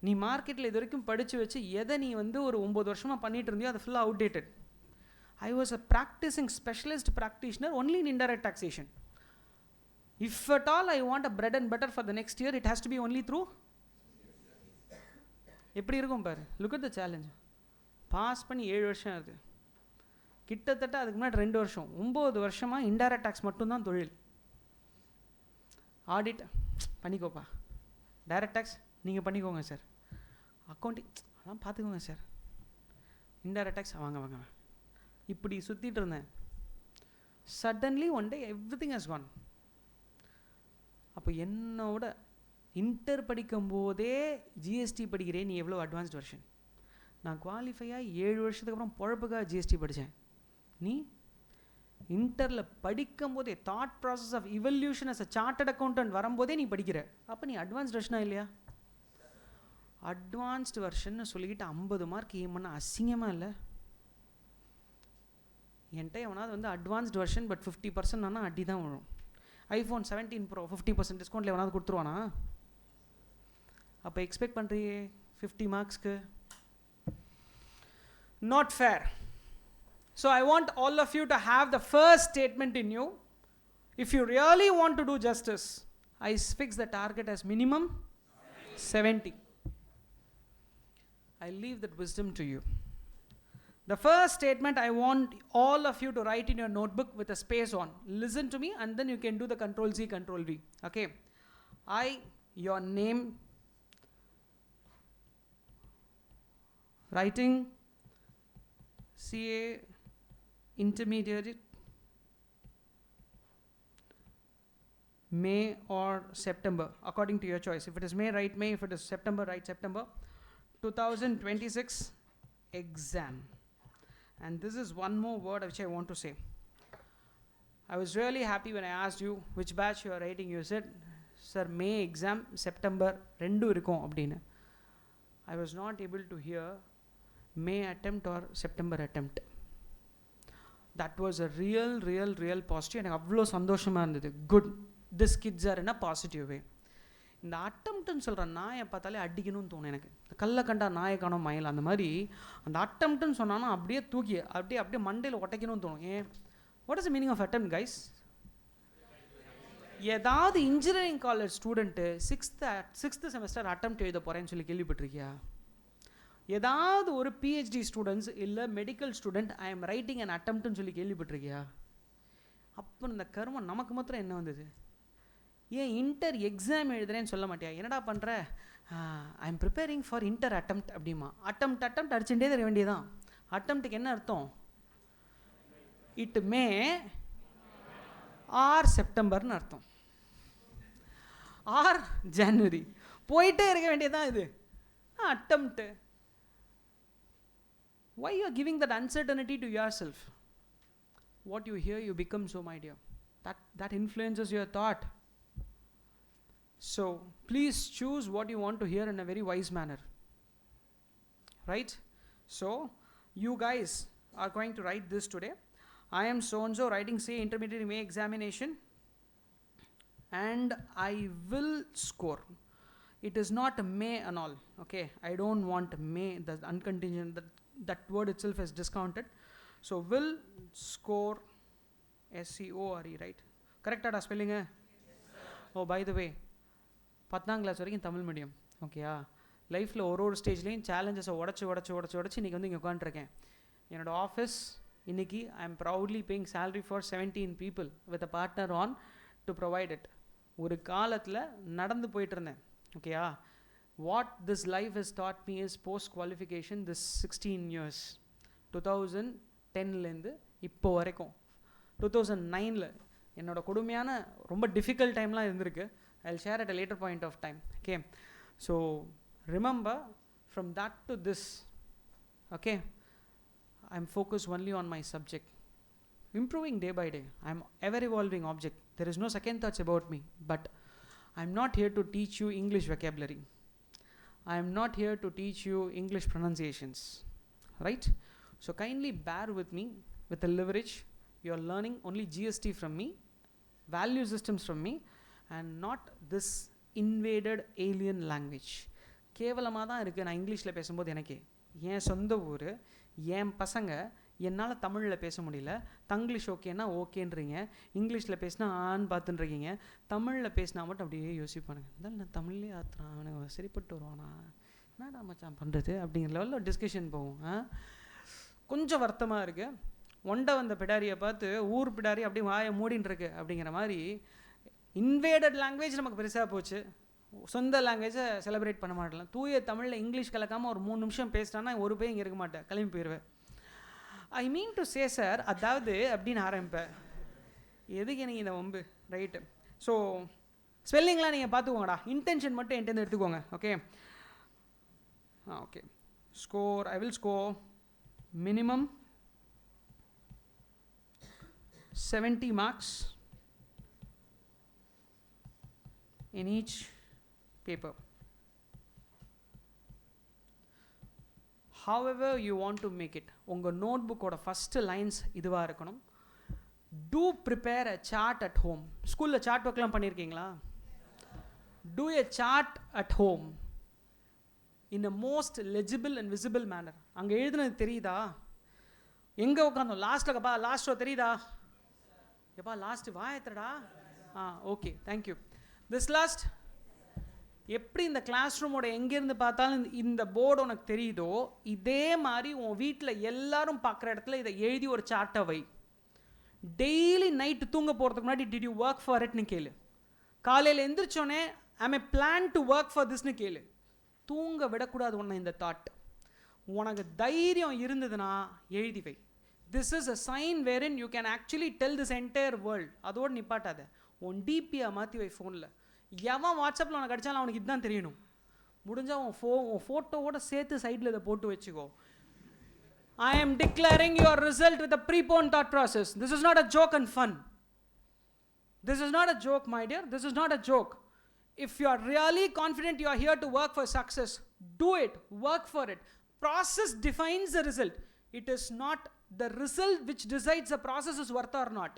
நீ மார்க்கெட்டில் இது வரைக்கும் படித்து வச்சு எதை நீ வந்து ஒரு 9 வருஷமாக பண்ணிகிட்டு இருந்தியோ அது ஃபுல்லாக outdated. I was a practising specialist practitioner only in indirect taxation. If at all I want a bread and butter for the next year, it has to be only through. எப்படி இருக்கும் பாரு, look at the challenge. Pass பண்ணி 7 வருஷம் ஆகுது, கிட்டத்தட்ட அதுக்கு முன்னாடி 2 வருஷம், 9 வருஷமாக இன்டைரக்ட் டாக்ஸ் மட்டும்தான் தொழில். ஆடிட் பண்ணிக்கோப்பா, டைரக்ட் டாக்ஸ் நீங்கள் பண்ணிக்கோங்க சார், அக்கௌண்டிங் அதெல்லாம் பார்த்துக்கோங்க சார், இன்டைரக்ட் டாக்ஸ் வாங்க வாங்க. இப்படி சுற்றிட்டு இருந்தேன். Suddenly one day everything has gone. அப்போ என்னோட இன்டர் படிக்கும் போதே ஜிஎஸ்டி படிக்கிறேன், நீ எவ்வளோ அட்வான்ஸ்ட் வெர்ஷன். நான் குவாலிஃபையாக 7 வருஷத்துக்கு அப்புறம் பொழப்புக்காக ஜிஎஸ்டி படித்தேன். நீ இன்டரில் படிக்கும் போதே thought process of evolution as a chartered accountant வரும்போதே நீ படிக்கிற. அப்போ நீ அட்வான்ஸ்ட் வெர்ஷனா இல்லையா? அட்வான்ஸ்டு வெர்ஷன் சொல்லிக்கிட்டு 50 மார்க் ஏம் பண்ண அசிங்கமாக இல்லை? என்கிட்ட எவனாவது வந்து அட்வான்ஸ்டு வெர்ஷன் பட் 50% ஆனால் அடி தான் வரும். ஐஃபோன் 17 ப்ரோ 50% டிஸ்கவுண்ட்டில் எவனாவது கொடுத்துருவானா? அப்போ எக்ஸ்பெக்ட் பண்ணுறியே 50 மார்க்ஸ்க்கு? Not fair. So I want all of you to have the first statement in you. If you really want to do justice, I fix the target as minimum 70. I leave that wisdom to you. The first statement I want all of you to write in your notebook with a space on. Listen to me and then you can do the Control Z, Control V. Okay. I, your name, writing, CA, intermediate, May or September, according to your choice. If it is May, write May. If it is September, write September. 2026 exam. And this is one more word which I want to say. I was really happy when I asked you which batch you are writing. You said, sir, May exam, September, rendu irukum appadina. I was not able to hear May attempt or September attempt. That was a real positive. எனக்கு அவ்வளோ சந்தோஷமாக இருந்தது. Good, this kids are in a positive way. இந்த அட்டம்ப்ட்னு சொல்கிற நாயை பார்த்தாலே அடிக்கணும்னு தோணும் எனக்கு. இந்த கல்லை கண்டா நாயை காணும் மயில், அந்த மாதிரி அந்த அட்டம்ப்ட்னு சொன்னாலும் அப்படியே தூக்கி அப்படியே மண்டையில் ஒட்டைக்கணும்னு தோணும். ஏன்? What is the meaning of attempt guys? ஏதாவது engineering college student 6th semester attempt எழுத போகிறேன்னு சொல்லி கேள்விப்பட்டிருக்கியா? ஏதாவது ஒரு பிஹெச்டி ஸ்டூடெண்ட்ஸ் இல்லை medical student I am writing and அட்டம்ப்ட்னு சொல்லி கேள்விப்பட்டிருக்கியா? அப்போ இந்த கர்மம் நமக்கு மாத்திரம் என்ன வந்தது? ஏன் இன்டர் எக்ஸாம் எழுதுறேன்னு சொல்ல மாட்டியா? என்னடா பண்ணுற? I am preparing for inter attempt அப்படிமா. அட்டம்ப்ட் அடிச்சுட்டே தர வேண்டியதான். அட்டம்ப்ட்டுக்கு என்ன அர்த்தம்? இட் மே ஆர் செப்டம்பர்னு அர்த்தம், ஆர் ஜனவரி, போயிட்டே இருக்க வேண்டியதான். இது attempt. Why you are giving that uncertainty to yourself? What you hear, you become so, my dear. That influences your thought. So please choose what you want to hear in a very wise manner. Right? So you guys are going to write this today. I am so and so writing say intermediate May examination and I will score. It is not may and all. Okay, I don't want may, the uncontingent, that word itself is discounted. So will score SCORE, right? Correct ah spelling? Oh, by the way, 10th class வரைக்கும் Tamil medium. ஓகேயா, லைஃப்பில் ஒரு ஸ்டேஜ்லேயும் சேலஞ்சஸை உடச்சி இன்றைக்கி வந்து இங்கே உட்காந்துருக்கேன். என்னோடய ஆஃபீஸ் இன்றைக்கி I am proudly paying salary for 17 people with a partner on to provide it. ஒரு காலத்தில் நடந்து போயிட்டு இருந்தேன். ஓகேயா, what this life is dot me is post qualification this 16 years, 2010லேருந்து இப்போ வரைக்கும் 2009 என்னோட கொடுமையான ரொம்ப டிஃபிகல்ட் டைம்லாம் இருந்திருக்கு. I'll share at a later point of time. Okay, so remember, from that to this, okay, I'm focused only on my subject, improving day by day. I'm ever evolving object. There is no second thoughts about me. But I'm not here to teach you English vocabulary. I am not here to teach you English pronunciations, right? So kindly bear with me with the leverage. You are learning only GST from me, value systems from me, and not this invaded alien language. கேவலமாக தான் இருக்குது. நான் இங்கிலீஷில் பேசும்போது எனக்கு என் சொந்த ஊர், என் பசங்க, என்னால் தமிழில் பேச முடியல. தங்கிலீஷ் ஓகேன்னா ஓகேன்றீங்க, இங்கிலீஷில் பேசினா ஆன்னு பார்த்துட்டுருக்கீங்க, தமிழில் பேசினா மட்டும் அப்படியே யோசிப்பானுங்க. இருந்தாலும் நான் தமிழ்லேயே ஆத்துறான், அவனுக்கு சரிப்பட்டு வருவானா, என்னடா மச்சான் பண்ணுறது அப்படிங்கிற லெவலில் டிஸ்கஷன் போகும். கொஞ்சம் வருத்தமாக இருக்குது. ஒண்டை வந்த பிடாரியை பார்த்து ஊர் பிடாரி அப்படியே வாயை மூடின்னு இருக்கு அப்படிங்கிற மாதிரி இன்வேடட் லாங்குவேஜ் நமக்கு பெருசாக போச்சு. சொந்த லாங்குவேஜை செலிப்ரேட் பண்ண மாட்டலாம். தூய தமிழில் இங்கிலீஷ் கலக்காமல் ஒரு 3 நிமிஷம் பேசிட்டான்னா ஒரு போய் இங்கே இருக்க மாட்டேன், கிளம்பி போயிடுவேன். ஐ மீன் டு சே சார், அதாவது அப்படின்னு ஆரம்பிப்பேன். எதுக்கு எனக்கு இந்த வம்பு, ரைட்டு? ஸோ ஸ்பெல்லிங்லாம் நீங்கள் பார்த்துக்கோங்கடா, இன்டென்ஷன் மட்டும் என்கிட்ட எடுத்துக்கோங்க. Okay okay. Score, I will score minimum 70 marks in each paper. However you want to make it. உங்கள் நோட்புக்கோட ஃபஸ்ட்டு லைன்ஸ் இதுவாக இருக்கணும். Do prepare a chart at home. ஸ்கூலில் சார்ட் ஒர்க்லாம் பண்ணியிருக்கீங்களா? Do a chart at home in a most legible and visible manner. அங்கே எழுதுனது தெரியுதா? எங்கே உட்காந்தோம் லாஸ்ட்டில்? கப்பா லாஸ்ட் ரோ தெரியுதா? எப்பா லாஸ்ட்டு வாயத்துடா. Okay, thank you. திஸ் லாஸ்ட் எப்படி இந்த கிளாஸ் ரூமோட எங்கேருந்து பார்த்தாலும் இந்த போர்டு உனக்கு தெரியுதோ, இதே மாதிரி உன் வீட்டில் எல்லாரும் பார்க்குற இடத்துல இதை எழுதி ஒரு சார்ட்டை வை. டெய்லி நைட்டு தூங்க போகிறதுக்கு முன்னாடி டிட் யூ ஒர்க் ஃபார் இட்னு கேளு. காலையில் எந்திரிச்சோன்னே I plan to work for திஸ்னு கேளு. தூங்க விடக்கூடாது உன்னை இந்த தாட். உனக்கு தைரியம் இருந்ததுன்னா எழுதி வை. This is a sign wherein you can actually tell this entire world. அதோடு நிப்பாட்டாத, உன் டிபியை மாற்றி வை ஃபோனில். எவன் வாட்ஸ்அப்பில் உனக்கு அடித்தாலும் அவனுக்கு இதுதான் தெரியணும். முடிஞ்சால் உன் ஃபோட்டோவோட சேர்த்து சைடில் இதை போட்டு வச்சுக்கோ. I am declaring your result with a preponed thought process. This is not a joke and fun. This is not a joke, my dear. This is not a joke. If you are really confident you are here to work for success, do it. Work for it. Process defines the result. It is not the result which decides the process is worth or not.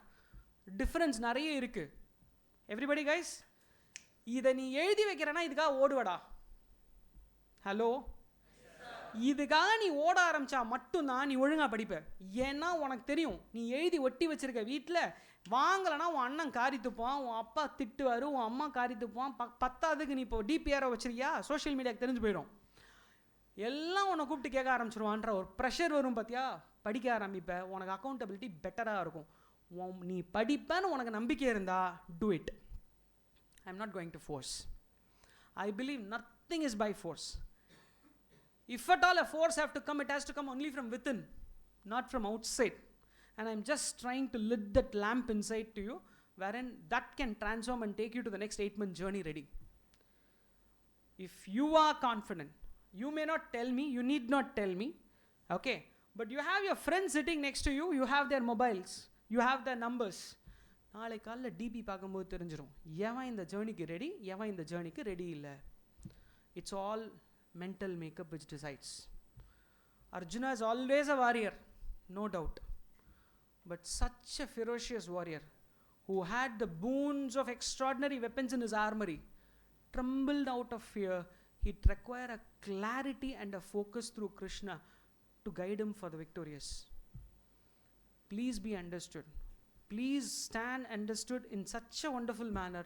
Difference நிறைய இருக்கு. Everybody guys, இதை நீ எழுதி வைக்கிறனா இதுக்காக ஓடுவடா. Hello, இதுக்காக நீ ஓட ஆரம்பிச்சா மட்டும்தான் நீ ஒழுங்காக படிப்ப. ஏன்னா உனக்கு தெரியும், நீ எழுதி ஒட்டி வச்சிருக்க வீட்டில் வாங்கலைன்னா உன் அண்ணன் காரி துப்பான், உன் அப்பா திட்டுவார், உன் அம்மா காரி துப்பான். பத்தாவதுக்கு நீ இப்போ டிபிஆரை வச்சிருக்கியா, சோஷியல் மீடியாவுக்கு தெரிஞ்சு போயிடும். எல்லாம் உன்னை கூப்பிட்டு கேட்க ஆரம்பிச்சிருவான்ற ஒரு ப்ரெஷர் வரும். பார்த்தியா, படிக்க ஆரம்பிப்ப, உனக்கு அக்கௌண்டபிலிட்டி பெட்டராக இருக்கும். நீ படிப்பேன்னு உனக்கு நம்பிக்கை இருந்தா do it. I am not going to force. I believe nothing is by force. If at all a force have to come, it has to come only from within, not from outside. And I'm just trying to lit that lamp inside to you, wherein that can transform and take you to the next 8-month journey ready. If you are confident, you may not tell me, you need not tell me, okay? But you have your friends sitting next to you, you have their mobiles, you have their numbers. நாளை காலையில் DP பார்க்கும்போது தெரிஞ்சிடும் எவன் இந்த ஜேர்னிக்கு ready, எவன் இந்த ஜேர்னிக்கு ready இல்லை. It's all mental makeup which decides. Arjuna is always a warrior, no doubt. But such a ferocious warrior who had the boons of extraordinary weapons in his armory trembled out of fear. He'd require a clarity and a focus through Krishna to guide him for the victorious. Please be understood. Please stand understood in such a wonderful manner.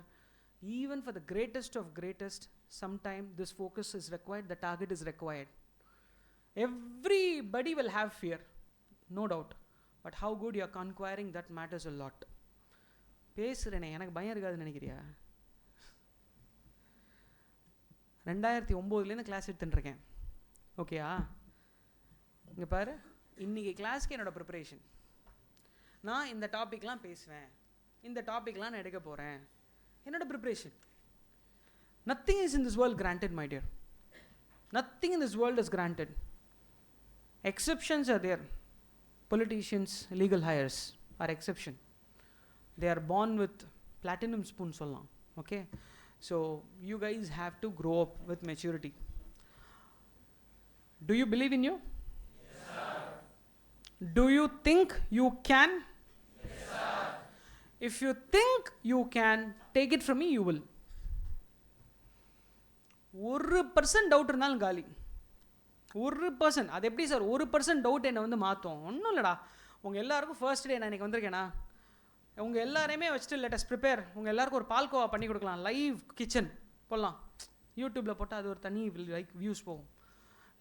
Even for the greatest of greatest, sometime this focus is required, the target is required. Everybody will have fear, no doubt. But how good you are conquering, that matters a lot. பேசுகிறேனே, எனக்கு பயம் இருக்காதுன்னு நினைக்கிறியா? 2009 class எடுத்துட்டுருக்கேன். ஓகேயா? இங்கே பாரு, இன்றைக்கி கிளாஸ்க்கு என்னோடய ப்ரிப்பரேஷன். நான் இந்த டாப்பிக்லாம் பேசுவேன், இந்த டாப்பிக்லாம் நான் எடுக்க போகிறேன், என்னோடய preparation. Nothing is in this world granted, my dear. Nothing in this world is granted. Exceptions are there. Politicians, legal hires are exception. They are born with platinum spoon sollam. Okay, so you guys have to grow up with maturity. Do you believe in you? Yes, sir. Do you think you can? Yes, sir. If you think you can, take it from me, you will. 1% doubt இருந்தாலும் காலி. 1%. அது எப்படி sir 1% doubt என்னை வந்து மாற்றும்? ஒன்றும் இல்லைடா, உங்கள் எல்லாருக்கும் ஃபர்ஸ்ட் டே நான் இன்றைக்கி வந்திருக்கேனா, உங்கள் எல்லாரையுமே வச்சுட்டு லெட் அஸ் ப்ரிப்பேர். உங்கள் எல்லாருக்கும் ஒரு பால்கோவா பண்ணி கொடுக்கலாம், லைவ் கிச்சன் போடலாம், யூடியூப்பில் போட்டால் அது ஒரு தனி லைக் வியூஸ் போகும்.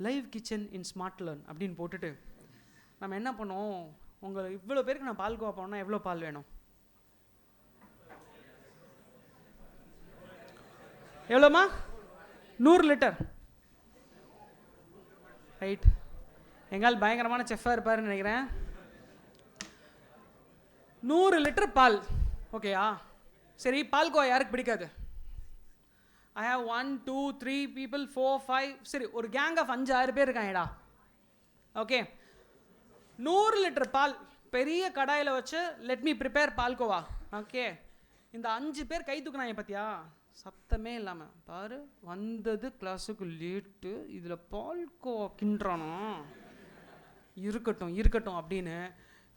லைவ் கிச்சன் இன் ஸ்மார்ட் லேர்ன் அப்படின்னு போட்டுட்டு நம்ம என்ன பண்ணுவோம், உங்கள் இவ்வளோ பேருக்கு நான் பால்கோவா பண்ணால் எவ்வளோ பால் வேணும்? எவ்வளோமா? 100 லிட்டர். ரைட், எங்கால் பயங்கரமான செஃப்பாக இருப்பாருன்னு நினைக்கிறேன். 100 லிட்டர் பால். ஓகேயா? சரி, பால்கோவா யாருக்கு பிடிக்காது? ஐ ஹாவ் 1 2 3 பீப்புள் 4 5, சரி ஒரு கேங் ஆஃப் 5-6 பேர் இருக்காங்கடா. ஓகே, 100 லிட்டர் பால் பெரிய கடாயில் வச்சு let me prepare palkova. Okay, இந்த 5 பேர் கை தூக்குனாங்க பார்த்தியா, சத்தமே இல்லாமல். பாரு, வந்தது கிளாஸுக்கு லேட்டு, இதில் பால்கோவா கிண்டுறானோ, இருக்கட்டும் இருக்கட்டும் அப்படின்னு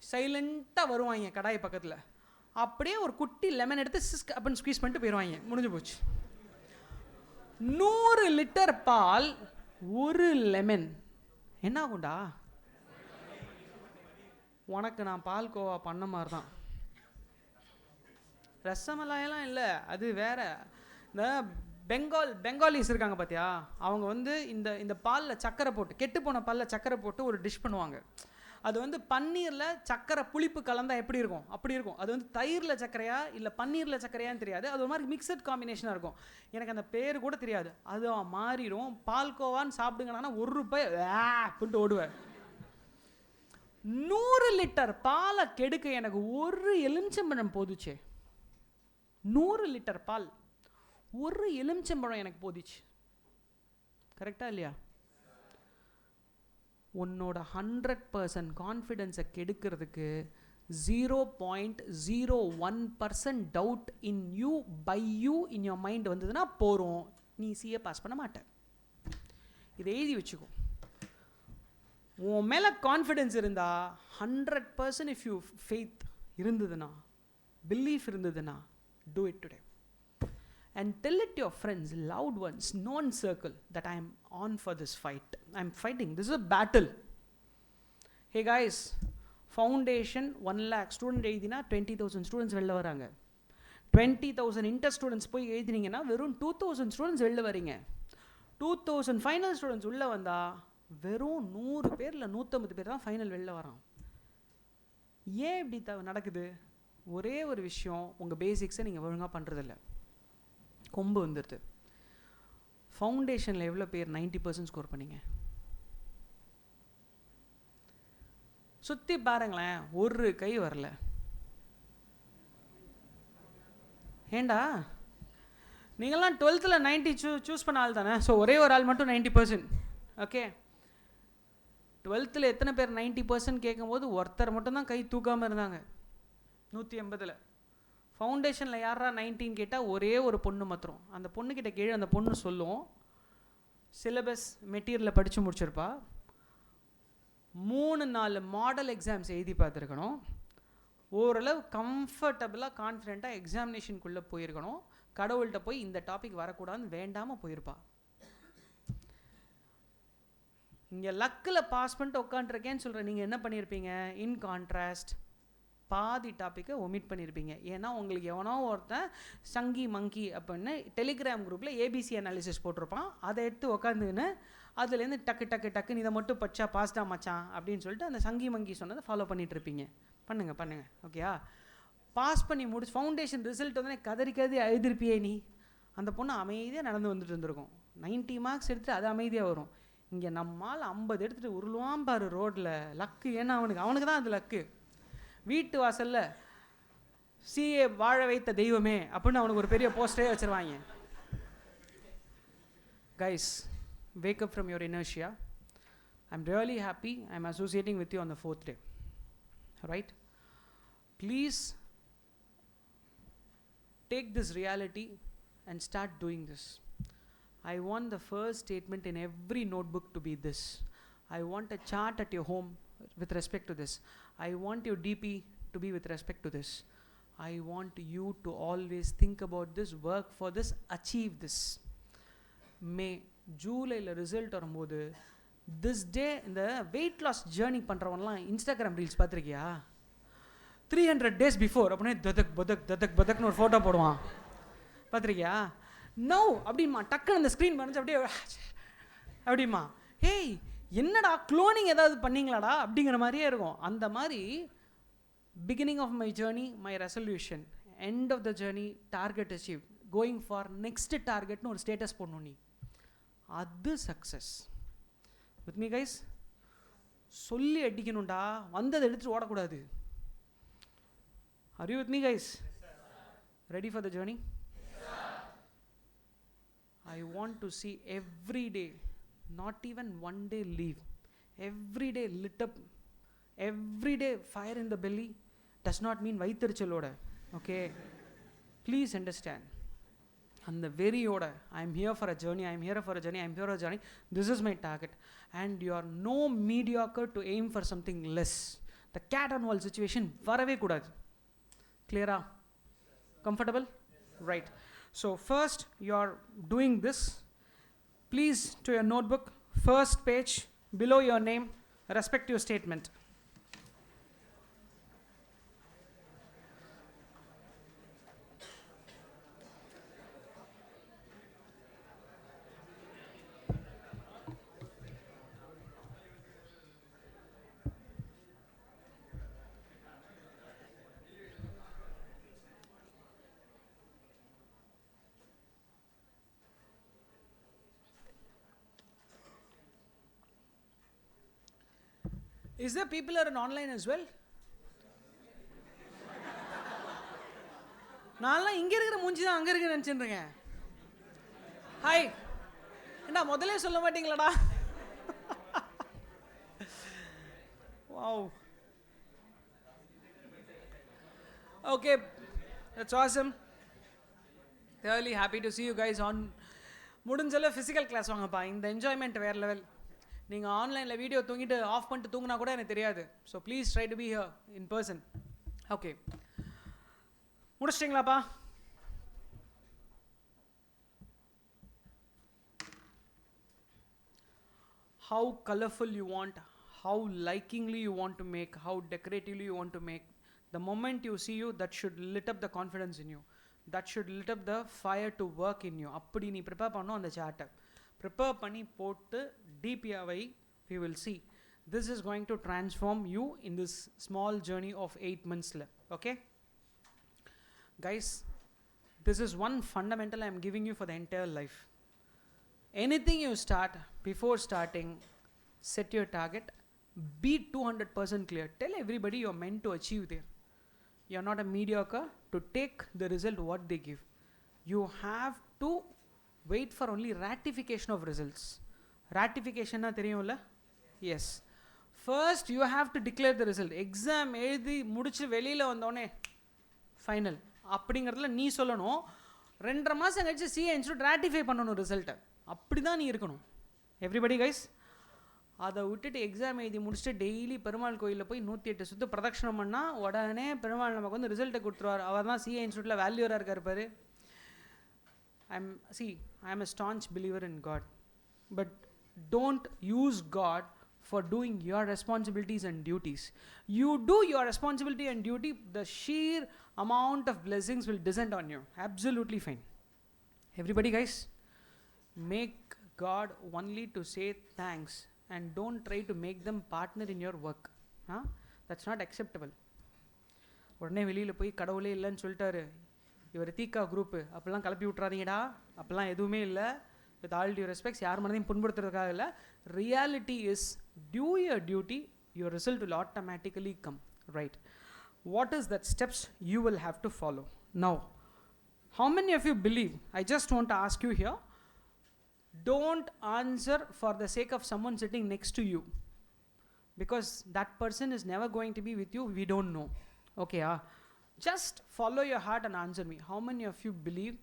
சைலண்ட்டாக வருவாங்க கடாய் பக்கத்தில். அப்படியே ஒரு குட்டி லெமன் எடுத்து சிஸ்க் அப்படின்னு ஸ்குவீஸ் பண்ணிட்டு போயிடுவாங்க, முடிஞ்சு போச்சு. 100 லிட்டர் பால், ஒரு லெமன், என்ன ஆகும்டா? உனக்கு நான் பால்கோவா பண்ண மாதிரி தான். ரசமலாயெல்லாம் இல்லை, அது வேற. இந்த பெங்காலிஸ் இருக்காங்க பார்த்தியா, அவங்க வந்து இந்த பாலில் சக்கரை போட்டு, கெட்டு போன பாலில் சக்கரை போட்டு ஒரு டிஷ் பண்ணுவாங்க. அது வந்து பன்னீரில் சக்கரை புளிப்பு கலந்தால் எப்படி இருக்கும் அப்படி இருக்கும். அது வந்து தயிரில் சக்கரையா இல்லை பன்னீரில் சக்கரையான்னு தெரியாது, அது ஒரு மாதிரி மிக்சட் காம்பினேஷனாக இருக்கும். எனக்கு அந்த பேர் கூட தெரியாது. அது மாறிடும். பால்கோவான்னு சாப்பிடுங்கன்னா ₹1 அப்படின்ட்டு ஓடுவேன். 100 லிட்டர் பாலை கெடுக்க எனக்கு ஒரு எலுமிச்சம்பழம் போதுச்சே. 100 லிட்டர் பால், ஒரு எலுமிச்சம்பழம் எனக்கு போதிச்சு. கரெக்டா இல்லையா? உன்னோட 100% கான்ஃபிடென்ஸை கெடுக்கிறதுக்கு 0.01% doubt in you by you in your mind வந்ததுன்னா போகிறோம், நீ சிஏ பாஸ் பண்ண மாட்டேன். இதை எழுதி வச்சுக்கோ. உன் மேலே கான்ஃபிடென்ஸ் இருந்தால் 100%, இஃப் யூ ஃபெய்த் இருந்ததுன்னா, பிலீஃப் இருந்ததுன்னா, do it today and tell it to your friends, loved ones, known circle that I am on for this fight. I am fighting, this is a battle. Hey guys, foundation 1 lakh student எழுதினா 20,000 students வெளில வராங்க. 20,000 inter students போய் எழுதினீங்கன்னா வெறும் 2,000 students வெளில வரீங்க. 2,000 final students உள்ளே வந்தால் வெறும் 100 பேரில் 150 பேர் தான் ஃபைனல் வெளில வரான். ஏன் இப்படி நடக்குது? ஒரே ஒரு விஷயம், உங்கள் பேசிக்ஸை நீங்கள் ஒழுங்காக பண்ணுறதில்ல, கொம்பு வந்துடுது. ஃபவுண்டேஷனில் எவ்வளோ பேர் 90% ஸ்கோர் பண்ணிங்க? சுற்றி பாருங்களேன், ஒரு கை வரல. ஏண்டா நீங்கள்லாம் 12th 90 சூஸ் பண்ண ஆள் தானே. ஸோ ஒரே ஒரு ஆள் மட்டும் 90%. ஓகே, 12th எத்தனை பேர் 90% கேட்கும்போது ஒருத்தர் மட்டும்தான் கை தூக்காமல் இருந்தாங்க 180. ஃபவுண்டேஷனில் யாரா 19 கேட்டால் ஒரே ஒரு பொண்ணு மாத்திரம். அந்த பொண்ணுக்கிட்ட கீழே அந்த பொண்ணு சொல்லும், சிலபஸ் மெட்டீரியலில் படித்து முடிச்சிருப்பா, 3-4 மாடல் எக்ஸாம்ஸ் எழுதி பார்த்துருக்கணும், ஓரளவு கம்ஃபர்டபுளாக கான்ஃபிடென்ட்டாக எக்ஸாமினேஷனுக்குள்ளே போயிருக்கணும். கடவுள்கிட்ட போய் இந்த டாபிக் வரக்கூடாதுன்னு வேண்டாமல் போயிருப்பா. இங்கே லக்கில் பாஸ் பண்ணிட்டு உட்காண்ட்ருக்கேன்னு சொல்கிறேன். நீங்கள் என்ன பண்ணியிருப்பீங்க? இன் கான்ட்ராஸ்ட் பாதி டாப்பிக்கை ஒமிட் பண்ணியிருப்பீங்க. ஏன்னா உங்களுக்கு எவனோ ஒருத்தன் சங்கி மங்கி அப்படின்னு டெலிகிராம் குரூப்பில் ஏபிசி அனாலிசிஸ் போட்டிருப்பான். அதை எடுத்து உட்காந்துன்னு அதுலேருந்து டக்கு டக்கு டக்குன்னு இதை மட்டும் பச்சா பாஸ்டா மச்சான் அப்படின்னு சொல்லிட்டு அந்த சங்கி மங்கி சொன்னதை ஃபாலோ பண்ணிகிட்டு இருப்பீங்க. பண்ணுங்கள் ஓகேயா? பாஸ் பண்ணி முடிச்சு ஃபவுண்டேஷன் ரிசல்ட் வந்து கதறி எழுதிருப்பியே நீ. அந்த பொண்ணு அமைதியாக நடந்து வந்துட்டு இருந்திருக்கும். 90 மார்க்ஸ் எடுத்துகிட்டு அது அமைதியாக வரும். இங்கே நம்மால் 50 எடுத்துகிட்டு உருளுவான் பாரு ரோட்டில். லக்கு. ஏன்னா அவனுக்கு தான் அது லக்கு. வீட்டு வாசலில் சிஏ வாழ வைத்த தெய்வமே அப்படின்னு அவனுக்கு ஒரு பெரிய போஸ்டரே வச்சுருவாங்க. Guys, wake up from your inertia. I'm really happy I'm associating with you on the 4th day. Right? Please take this reality and start doing this. I want the first statement in every notebook to be this. I want a chart at your home with respect to this. I want your DP to be with respect to this. I want you to always think about this, work for this, achieve this. May ஜூலையில் result வரும்போது this day இந்த weight loss journey பண்ணுறவன்லாம் Instagram reels பார்த்துருக்கியா? 300 days before அப்படின்னே ததக் பதக்னு ஒரு photo போடுவான். பார்த்துருக்கியா? No அப்படிமா டக்குன்னு அந்த ஸ்க்ரீன் மறைஞ்சு அப்படியே அப்படிமா ஹேய் என்னடா க்ளோனிங் ஏதாவது பண்ணிங்களாடா அப்படிங்கிற மாதிரியே இருக்கும். அந்த மாதிரி beginning of my journey, my resolution, end of the journey, target achieve, going for next டார்கெட்னு ஒரு ஸ்டேட்டஸ் போடணும். நீ அது சக்ஸஸ். With me guys? சொல்லி அடிக்கணும்டா, வந்ததை எடுத்துட்டு ஓடக்கூடாது. Are you with me guys? Ready for the journey? I want to see every day, not even one day leave, every day lit up, every day fire in the belly does not mean vaithirichaloda. Okay, please understand. And the very order, I am here for a journey, I am here for a journey, I am here for a journey, this is my target. And you are no mediocre to aim for something less. The cat and wall situation varave kudadu. Clear? Comfortable? Right. So first you are doing this. Please, to your notebook, first page, below your name, respect your statement. Is there people are online as well? நான்லாம் இங்கே இருக்கிற மூஞ்சி தான் அங்கே இருக்க நினச்சிட்டுருக்கேன். Hi, என்ன முதல்ல சொல்ல மாட்டீங்களாடா? Wow. Okay, that's awesome. Really happy to see you guys on. முடிஞ்சல ஃபிசிக்கல் கிளாஸ் வாங்கப்பா. இந்த என்ஜாய்மெண்ட் வேறு லெவல். நீங்கள் ஆன்லைனில் வீடியோ தூங்கிட்டு ஆஃப் பண்ணிட்டு தூங்கினா கூட எனக்கு தெரியாது. So please try to be here in person. Okay, முடிச்சிட்டிங்களாப்பா? How colorful you want, how likingly you want to make, how decoratively you want to make. The moment you see you, that should lit up the confidence in you. That should lit up the fire to work in you. அப்படி நீ prepare பண்ணணும். அந்த சார்ட்டை prepare பண்ணி போட்டு DPI we will see. This is going to transform you in this small journey of 8 months. Okay? Guys, this is one fundamental I am giving you for the entire life. Anything you start, before starting, set your target, be 200% clear. Tell everybody you're meant to achieve there. You're not a mediocre to take the result what they give. You have to wait for only ratification of results. Ratification na theriyumla? Yes. First you have to declare the result. Exam எழுதி முடிச்சு வெளியில் வந்தோடனே final அப்படிங்கிறதுல நீ சொல்லணும். 2.5 மாதம் கழிச்சு CA institute ratify பண்ணணும் ரிசல்ட்டை. அப்படி தான் நீ இருக்கணும். எவ்ரிபடி கைஸ், அதை விட்டுட்டு எக்ஸாம் எழுதி முடிச்சுட்டு டெய்லி பெருமாள் கோயிலில் போய் 108 சுற்று பிரதட்சணம் பண்ணால் உடனே பெருமாள் நமக்கு வந்து ரிசல்ட்டை கொடுத்துருவார். அவர் தான் சிஏ இன்ஸ்டியூட்டில் வேல்யூராக இருக்கார் பாரு. I am a staunch believer in God, but don't use God for doing your responsibilities and duties. You do your responsibility and duty, the sheer amount of blessings will descend on you. Absolutely fine. Everybody guys, make God only to say thanks and don't try to make them partner in your work. That's not acceptable. உடனே வெளியில் போய் கடவுளே இல்லைன்னு சொல்லிட்டாரு, இவர் தீக்கா group அப்போல்லாம் கிளப்பி விட்றாதீங்கடா, அப்போல்லாம் எதுவுமே இல்லை. வித் ஆல் டியூ ரெஸ்பெக்ட்ஸ், யார் மனதையும் புண்படுத்துறதுக்காக இல்லை. Reality is do your duty, your result will automatically come, right? What is that steps you will have to follow? Now, how many of you believe, I just want to ask you here, don't answer for the sake of someone sitting next to you, because that person is never going to be with you, we don't know. Okay, just follow your heart and answer me. How many of you believe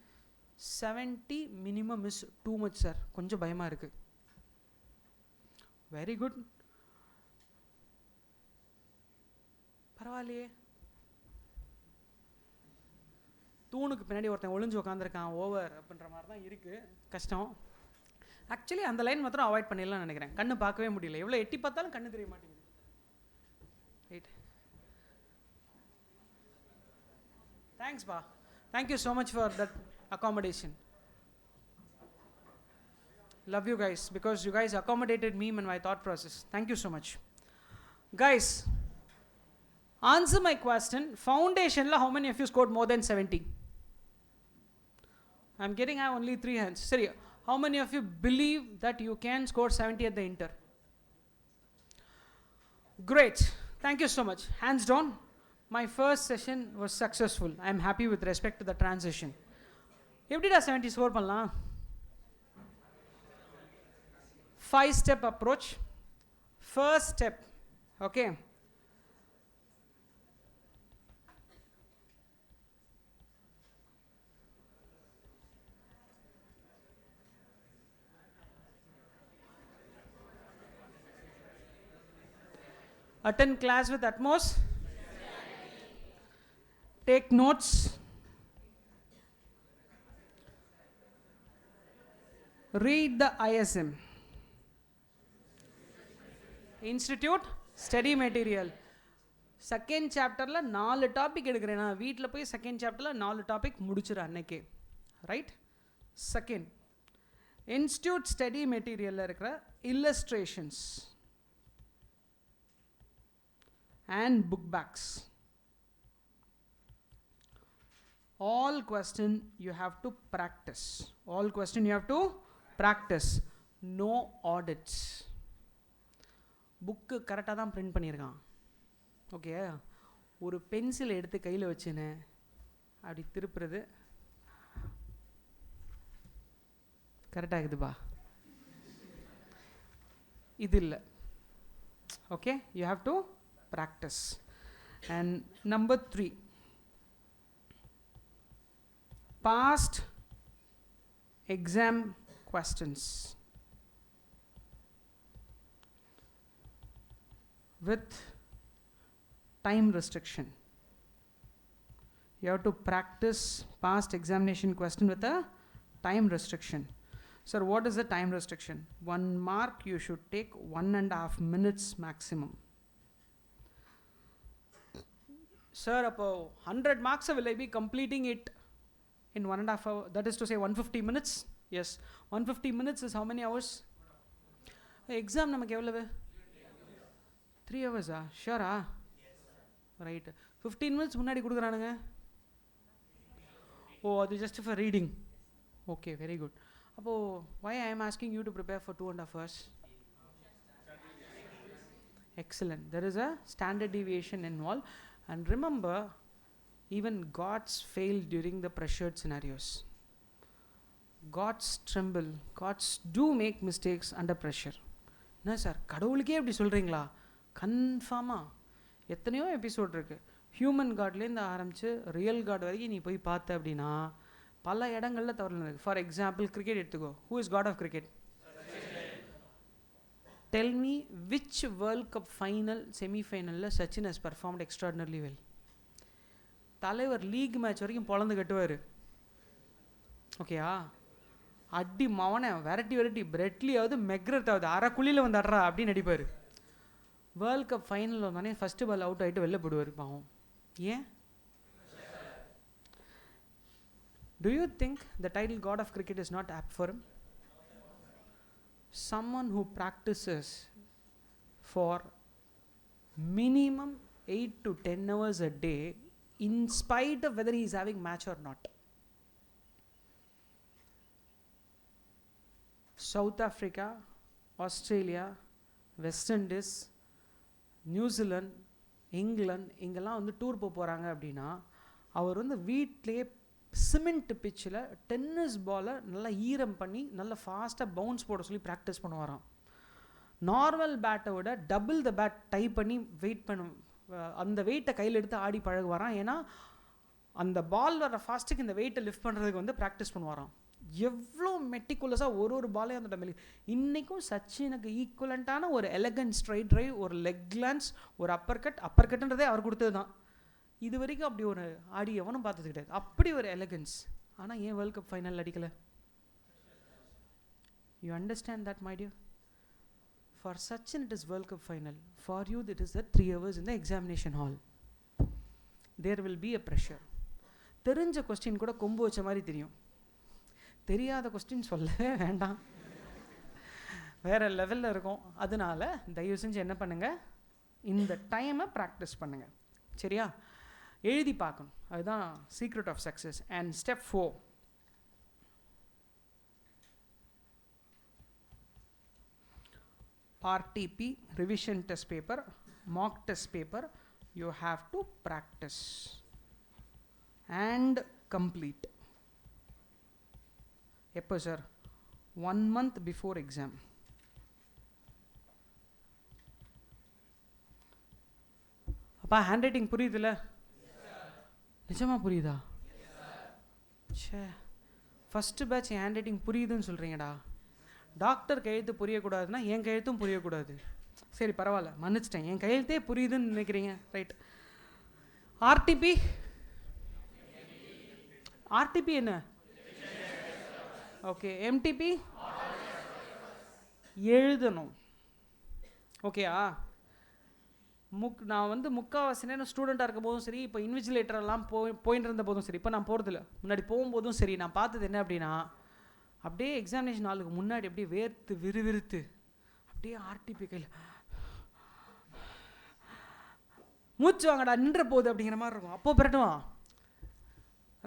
70 minimum is too much sir? கொஞ்சம் பயமா இருக்கு. Very good. பரவாயில்லையே, தூணுக்கு பின்னாடி ஒருத்தன் ஒளிஞ்சு உட்காந்துருக்கான் over அப்படின்ற மாதிரி தான் இருக்குது. கஷ்டம். ஆக்சுவலி அந்த லைன் மாத்திரம் அவாய்ட் பண்ணிடலாம்னு நினைக்கிறேன். கண்ணு பார்க்கவே முடியல, எவ்வளோ எட்டி பார்த்தாலும் கண்ணு தெரிய மாட்டேங்குது. ரைட், தேங்க்ஸ் பா, thank you so much for that accommodation. Love you guys because you guys accommodated me in my thought process. Thank you so much. Guys, answer my question. Foundation la how many of you scored more than 70? I'm getting only 3 hands. Sorry, how many of you believe that you can score 70 at the inter? Great, thank you so much. Hands down, my first session was successful. I'm happy with respect to the transition. எப்படிடா 70 score பண்ணலாம்? 5 step approach. First step, okay, attend class with utmost, take notes, read the ISM, Institute Study Material. Second சாப்டரில் 4 topic எடுக்கிறேன் நான். வீட்டில் போய் second சாப்டரில் 4 topic முடிச்சிடும் அன்னைக்கே. ரைட், செகண்ட் இன்ஸ்டியூட் ஸ்டடி மெட்டீரியலில் இருக்கிற illustrations and book backs, all question you have to practice. All question you have to practice. No audits. Book கரெக்டாக தான் பிரிண்ட் பண்ணியிருக்கான். ஓகே, ஒரு பென்சில் எடுத்து கையில் வச்சுன்னு அப்படி திருப்புறது கரெக்டாக இருக்குதுப்பா, இது இல்லை. Okay, you have to practice. And number 3, past exam questions with time restriction. You have to practice past examination question with a time restriction. Sir, what is the time restriction? 1 mark you should take 1.5 minutes maximum. Sir, அப்போ 100 marks will I be completing it in 1.5 hours? That is to say 150 minutes? Yes, 150 minutes is how many hours? Exam நமக்கு எவ்வளவு? 3 hours ah? Sure ah? Right, 15 minutes முன்னாடி கொடுக்குறானுங்க. Oh, அது just for reading. Okay, very good. அப்போ why I am asking you to prepare for 2.5 hours? Excellent, there is a standard deviation involved. And remember, even gods fail during the pressured scenarios. Gods tremble, gods do make mistakes under pressure. என்ன sir, கடவுளுக்கே எப்படி சொல்கிறீங்களா? கன்ஃபார்மாக எத்தனையோ episode இருக்குது. Human காட்லேருந்து ஆரம்பித்து real God வரைக்கும் நீ போய் பார்த்த அப்படின்னா பல இடங்களில் தவறு இருக்குது. ஃபார் எக்ஸாம்பிள், கிரிக்கெட் எடுத்துக்கோ. Who is God of cricket? Tell me which world cup final செமிஃபைனலில் Sachin has performed extraordinarily well. தலைவர் லீக் மேட்ச் வரைக்கும் பொழந்து கட்டுவார். ஓகேயா, அடி மவனை விரட்டி பிரெட்லியாவது மெக்ரத்தாவது அரைக்குழியில் வந்து அட்றா அப்படின்னு அடிப்பார். வேர்ல்ட் கப் ஃபைனல் வந்தானே ஃபஸ்ட்டு பால் அவுட் ஆகிட்டு வெளில போடுவார் பாவம். ஏன்? Do you think the title God of cricket is not apt for him? Someone who practices for minimum 8 to 10 hours a day in spite of whether he is having match or not. South Africa, Australia, West Indies, New Zealand, England இங்கெல்லாம் வந்து tour போகிறாங்க அப்படின்னா அவர் வந்து வீட்டிலேயே cement பிச்சில் tennis பாலை நல்லா ஈரம் பண்ணி நல்லா ஃபாஸ்ட்டாக பவுன்ஸ் போட சொல்லி ப்ராக்டிஸ் பண்ணுவாராம். நார்மல் பேட்டை விட டபுள் த பேட் டைப் பண்ணி வெயிட் பண்ண அந்த வெயிட்டை கையில் எடுத்து ஆடி பழகுவாராம். ஏன்னா அந்த பால் வர ஃபாஸ்ட்டுக்கு இந்த வெயிட்டை லிஃப்ட் பண்ணுறதுக்கு வந்து ப்ராக்டிஸ் பண்ணுவாராம். எவ்வளோ மெட்டிகுலஸாக ஒரு பாலையும் அந்த டைமில். இன்றைக்கும் சச்சினுக்கு ஈக்குவலண்ட்டான ஒரு எலகன்ட் ஸ்ட்ரைட் ட்ரைவ், ஒரு லெக் கிளான்ஸ், ஒரு அப்பர் கட்டுன்றதே அவர் கொடுத்தது தான். இது வரைக்கும் அப்படி ஒரு ஆடி எவனும் பார்த்தது கிடையாது. அப்படி ஒரு எலகன்ஸ். ஆனால் ஏன் வேர்ல்ட் கப் ஃபைனல் அடிக்கலை? You understand that my dear? For Sachin it is world cup final. For you it is the 3 hours in the examination hall. There will be a pressure. தெரிஞ்ச கொஸ்டின் கூட கொம்பு வச்ச மாதிரி தெரியும். தெரியாத கொஸ்டின் சொல்லவே வேண்டாம், வேறு லெவலில் இருக்கும். அதனால தயவு செஞ்சு என்ன பண்ணுங்கள், இந்த டைமை ப்ராக்டிஸ் பண்ணுங்கள். சரியா? எழுதி பார்க்கணும். அதுதான் secret of success. And step 4, RTP, revision test paper, mock test paper, you have to practice and complete. எப்போ சார்? 1 month before exam. அப்பா ஹேண்ட் ரைட்டிங் புரியுதுல்ல? நிஜமாக புரியுதா? சே, ஃபஸ்ட்டு பேட்ச் என் ஹேண்ட் ரைட்டிங் புரியுதுன்னு சொல்கிறீங்கடா. டாக்டர் கையெழுத்து புரியக்கூடாதுன்னா என் கையெழுத்தும் புரியக்கூடாது. சரி பரவாயில்ல, மன்னிச்சிட்டேன். என் கையெழுத்தே புரியுதுன்னு நினைக்கிறீங்க, ரைட். ஆர்டிபி, ஆர்டிபி என்ன? Okay. MTB எழுதணும். ஓகேயா? நான் வந்து முக்கால்வாசி நேரம் ஸ்டூடெண்ட்டாக இருக்கும் போதும் சரி, இப்போ இன்விஜிலேட்டரெல்லாம் போயின்னு இருந்த போதும் சரி, இப்போ நான் போகிறதில்ல, முன்னாடி போகும்போதும் சரி, நான் பார்த்தது என்ன அப்படின்னா, அப்படியே எக்ஸாமினேஷன் ஆளுக்கு முன்னாடி அப்படியே வேர்த்து விறுவிறுத்து அப்படியே ஆர்டிபி கையில் மூச்சு வாங்கடா நின்ற போகுது அப்படிங்கிற மாதிரி இருக்கும். அப்போது பிரட்டுவான்,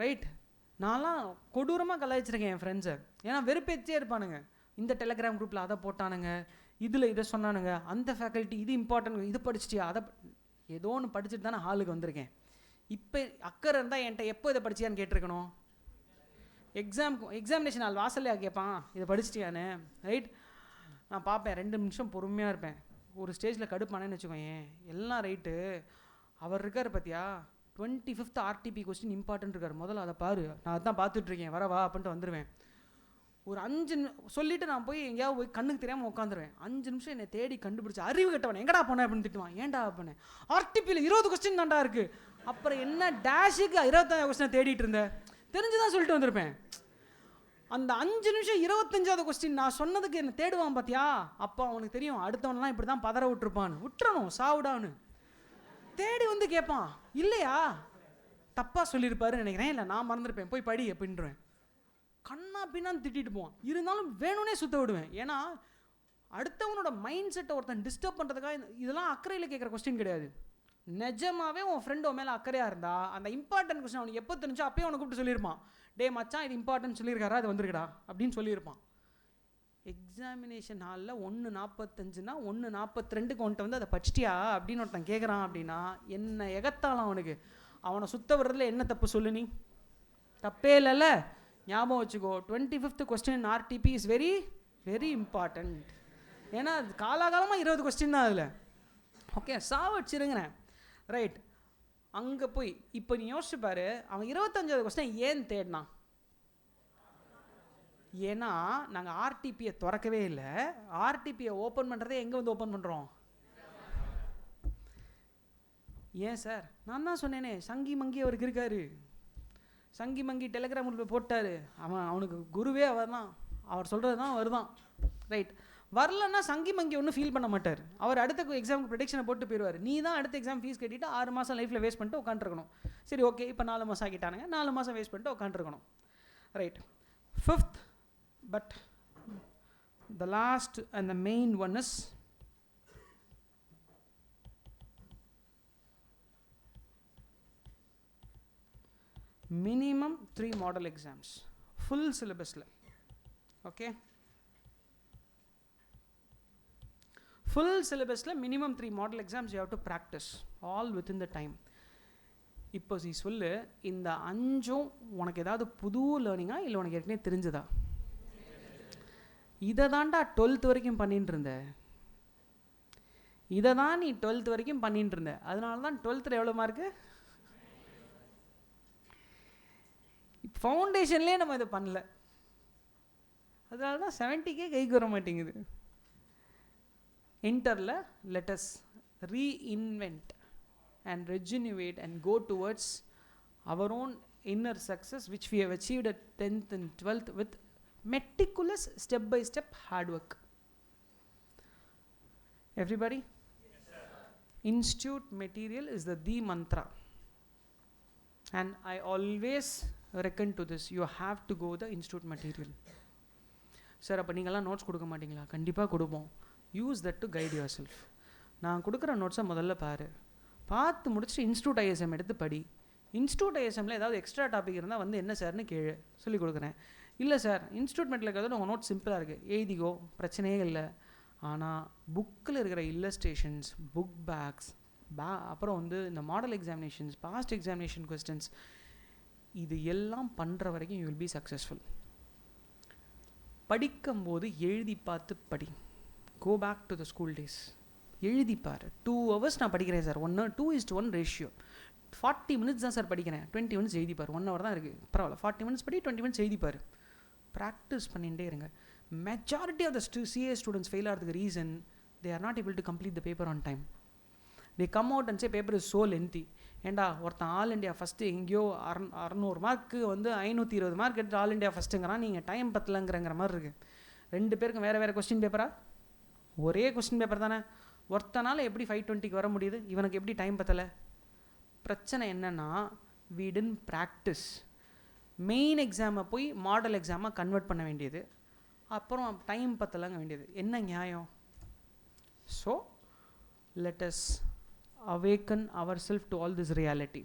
ரைட். நான்லாம் கொடூரமாக கலாய்ச்சிருக்கேன் என் ஃப்ரெண்ட்ஸை. ஏன்னா வெறுப்பேச்சே இருப்பானுங்க. இந்த டெலகிராம் குரூப்பில் அதை போட்டானுங்க, இதில் இதை சொன்னானுங்க, அந்த ஃபேக்கல்ட்டி இது இம்பார்ட்டன்ட், இது படிச்சிட்டியா, அதை ஏதோ ஒன்று படிச்சுட்டு தானே ஹாலுக்கு வந்திருக்கேன். இப்போ அக்கறை இருந்தால் என்கிட்ட எப்போ இதை படிச்சியான்னு கேட்டிருக்கணும். எக்ஸாமினேஷன் நாள் வாசல்லையா கேட்பான், இதை படிச்சிட்டியான்னு, ரைட். நான் பார்ப்பேன், 2 நிமிஷம் பொறுமையாக இருப்பேன். ஒரு ஸ்டேஜில் கடுப்பானேன்னு வச்சுக்கோங்க, எல்லாம் ரைட்டு, அவர் இருக்கார் பார்த்தியா, 25th RTP கொஸ்டின் இம்பார்ட்டன்ட் இருக்கார், முதல்ல அதை பாரு, நான் அதான் பார்த்துட்ருக்கேன், வரவா அப்படின்ட்டு வந்துடுவேன். ஒரு 5 சொல்லிவிட்டு நான் போய் எங்கேயாவது போய் கண்ணுக்கு தெரியாமல் உட்காந்துருவேன். 5 நிமிஷம் என்னை தேடி கண்டுபிடிச்சி அறிவு கட்டவன் எங்கடா போனேன் அப்படின்னு திட்டுவான். ஏன்டா பண்ணேன்? RTPயில் 20 கொஸ்டின் தான்டா இருக்குது. அப்புறம் என்ன டேஷுக்கு 25 கொஸ்டின் தேடிட்டு இருந்தேன், தெரிஞ்சுதான் சொல்லிட்டு வந்திருப்பேன். அந்த 5 நிமிஷம் 25வது கொஸ்டின் நான் சொன்னதுக்கு என்ன தேடுவான் பார்த்தியா, அப்போ அவனுக்கு தெரியும் அடுத்தவனெலாம் இப்படி தான் பதற விட்டுருப்பான்னு. விட்டுறணும் சாவுடான்னு தேடி வந்து கேட்பான். இல்லையா தப்பாக சொல்லியிருப்பாருன்னு நினைக்கிறேன், இல்லை நான் மறந்துருப்பேன், போய் படி அப்படின்றேன். கண்ணா பின்னான்னு திட்டிட்டு போவான். இருந்தாலும் வேணும்னே சுத்த விடுவேன். ஏன்னா அடுத்தவனோட மைண்ட் செட்டை ஒருத்தன் டிஸ்டர்ப் பண்ணுறதுக்காக. இதெல்லாம் அக்கறையில் கேட்குற கொஸ்டின் கிடையாது. நிஜமாவே உன் ஃப்ரெண்டு உன் மேலே அக்கறையாக இருந்தால் அந்த இம்பார்ட்டன்ட் கொஸ்டின் அவனுக்கு எப்போ தெரிஞ்சோ அப்போயே அவனை கூப்பிட்டு சொல்லியிருப்பான். டே மச்சான் இது இம்பார்ட்டன்ட் சொல்லியிருக்காரா, அது வந்துருக்கடா அப்படின்னு சொல்லியிருப்பான். எக்ஸாமினேஷன் ஹாலில் 1:45னா 1:42க்கு வந்துட்டு வந்து அதை படிச்சிட்டியா அப்படின்னு ஒருத்தன் கேட்குறான் அப்படின்னா என்ன எகத்தாலும் அவனுக்கு. அவனை சுத்த விடுறதுல என்ன தப்பு சொல்லு? நீ தப்பே இல்லைல்ல. ஞாபகம் வச்சுக்கோ, 25th question RTP is very very important. ஏன்னா அது காலாகாலமாக 20 கொஸ்டின் தான் அதில். ஓகே, சாவடிச்சிருங்கிறேன், ரைட். அங்கே போய் இப்போ நீ யோசிச்சு பாரு, அவன் 25வது கொஸ்டின் ஏன் தேடினான்? ஏன்னா நாங்கள் ஆர்டிபியை திறக்கவே இல்லை. ஆர்டிபியை ஓப்பன் பண்ணுறதே எங்கே வந்து ஓப்பன் பண்ணுறோம்? ஏன் சார்? நான் தான் சொன்னேனே, சங்கி மங்கி அவருக்கு இருக்காரு. சங்கி மங்கி டெலிகிராமில் போய் போட்டார். அவனுக்கு குருவே அவர் தான். அவர் சொல்கிறது தான் வருதான். ரைட். வரலன்னா சங்கி மங்கி ஒன்றும் ஃபீல் பண்ண மாட்டார். அவர் அடுத்த எக்ஸாமுக்கு ப்ரெடிக்ஷனை போட்டு போயிடுவார். நீ தான் அடுத்த எக்ஸாம் ஃபீஸ் கட்டிட்டு 6 மாதம் லைஃப்பில் வேஸ்ட் பண்ணிட்டு உட்காந்துருக்கணும். சரி, ஓகே, இப்போ 4 மாதம் ஆக்கிட்டானுங்க, 4 மாதம் வேஸ்ட் பண்ணிட்டு உட்காந்துருக்கணும். Right. 5th, but the last and the main one is minimum 3 model exams, full syllabus la. Okay, full syllabus la minimum 3 model exams you have to practice all within the time. இப்போ நீ சொல்லு, இந்த 5ம் உனக்கு ஏதாவது புது லேர்னிங்கா இல்லை உனக்கு ஏற்கனவே தெரிஞ்சதா? இதை தான்டா 12th வரைக்கும் பண்ணிட்டு இருந்த. இதை தான் நீ 12th வரைக்கும் பண்ணிட்டு இருந்த. அதனால தான் 12th எவ்வளோ மார்க்கு? ஃபவுண்டேஷன்லேயே நம்ம இதை பண்ணல. அதனால தான் 70க்கே கைக்கு வர மாட்டேங்குது. இன்டரில் let us reinvent and regenerate and go towards our own inner success, which we have achieved at 10th and 12th with meticulous step-by-step hard work. Everybody? Yes, sir. Institute material is the mantra. And I always reckon to this, you have to go the institute material. Sir, அப்போ நீங்கள்லாம் notes கொடுக்க மாட்டீங்களா? கண்டிப்பாக கொடுப்போம். Use that to guide your self. நான் கொடுக்குற நோட்ஸை முதல்ல பார்த்து முடிச்சுட்டு இன்ஸ்டியூட் ஐஎஸ்எம் எடுத்து படி. இன்ஸ்டியூட் ஐஎஸ்எம்மில் ஏதாவது எக்ஸ்ட்ரா டாபிக் இருந்தால் வந்து என்ன சார்னு கேளு, சொல்லிக் கொடுக்குறேன். இல்லை சார், இன்ஸ்டியூட் மெட்டில் இருக்கிறது உங்கள் நோட் சிம்பிளாக இருக்குது, எழுதிக்கோ, பிரச்சனையே இல்லை. ஆனால் புக்கில் இருக்கிற இல்லஸ்ட்ரேஷன்ஸ், புக் பேக்ஸ், அப்புறம் வந்து இந்த model examinations, past examination questions, இது எல்லாம் பண்ணுற வரைக்கும் யூ வில் பி சக்ஸஸ்ஃபுல். படிக்கும்போது எழுதி பார்த்து படி. Go back to the school days. எழுதிப்பார். 2 hours நான் படிக்கிறேன் சார், 2:1 ரேஷியோ. 40 minutes தான் சார் படிக்கிறேன், 20 minutes எழுதிப்பார். 1 hour தான் இருக்குது, பரவாயில்ல, 40 minutes படி, 20 minutes எழுதிப்பார். ப்ராக்டிஸ் பண்ணிகிட்டே இருங்க. Majority of the CA students fail ஆகிறதுக்கு reason they are not able to complete the paper on time. They come out and say paper is so lengthy. ஏண்டா, ஒருத்தன் all India first எங்கேயோ 600 mark வந்து 520 mark எடுத்து all India ஃபஸ்ட்டுங்கிறான், நீங்கள் time பத்தலைங்கிற மாதிரி இருக்குது. 2 பேருக்கும் வேறு வேறு கொஸ்டின் பேப்பரா? ஒரே கொஸ்டின் பேப்பர் தானே. ஒருத்தனால எப்படி 520க்கு வர முடியுது? இவனுக்கு எப்படி டைம் பத்தலை? பிரச்சனை என்னென்னா, we didn't practice. மெயின் எக்ஸாமை போய் மாடல் எக்ஸாமாக கன்வெர்ட் பண்ண வேண்டியது, அப்புறம் டைம் பத்தலைங்க வேண்டியது. என்ன நியாயம்? So let us awaken ourselves to all this reality.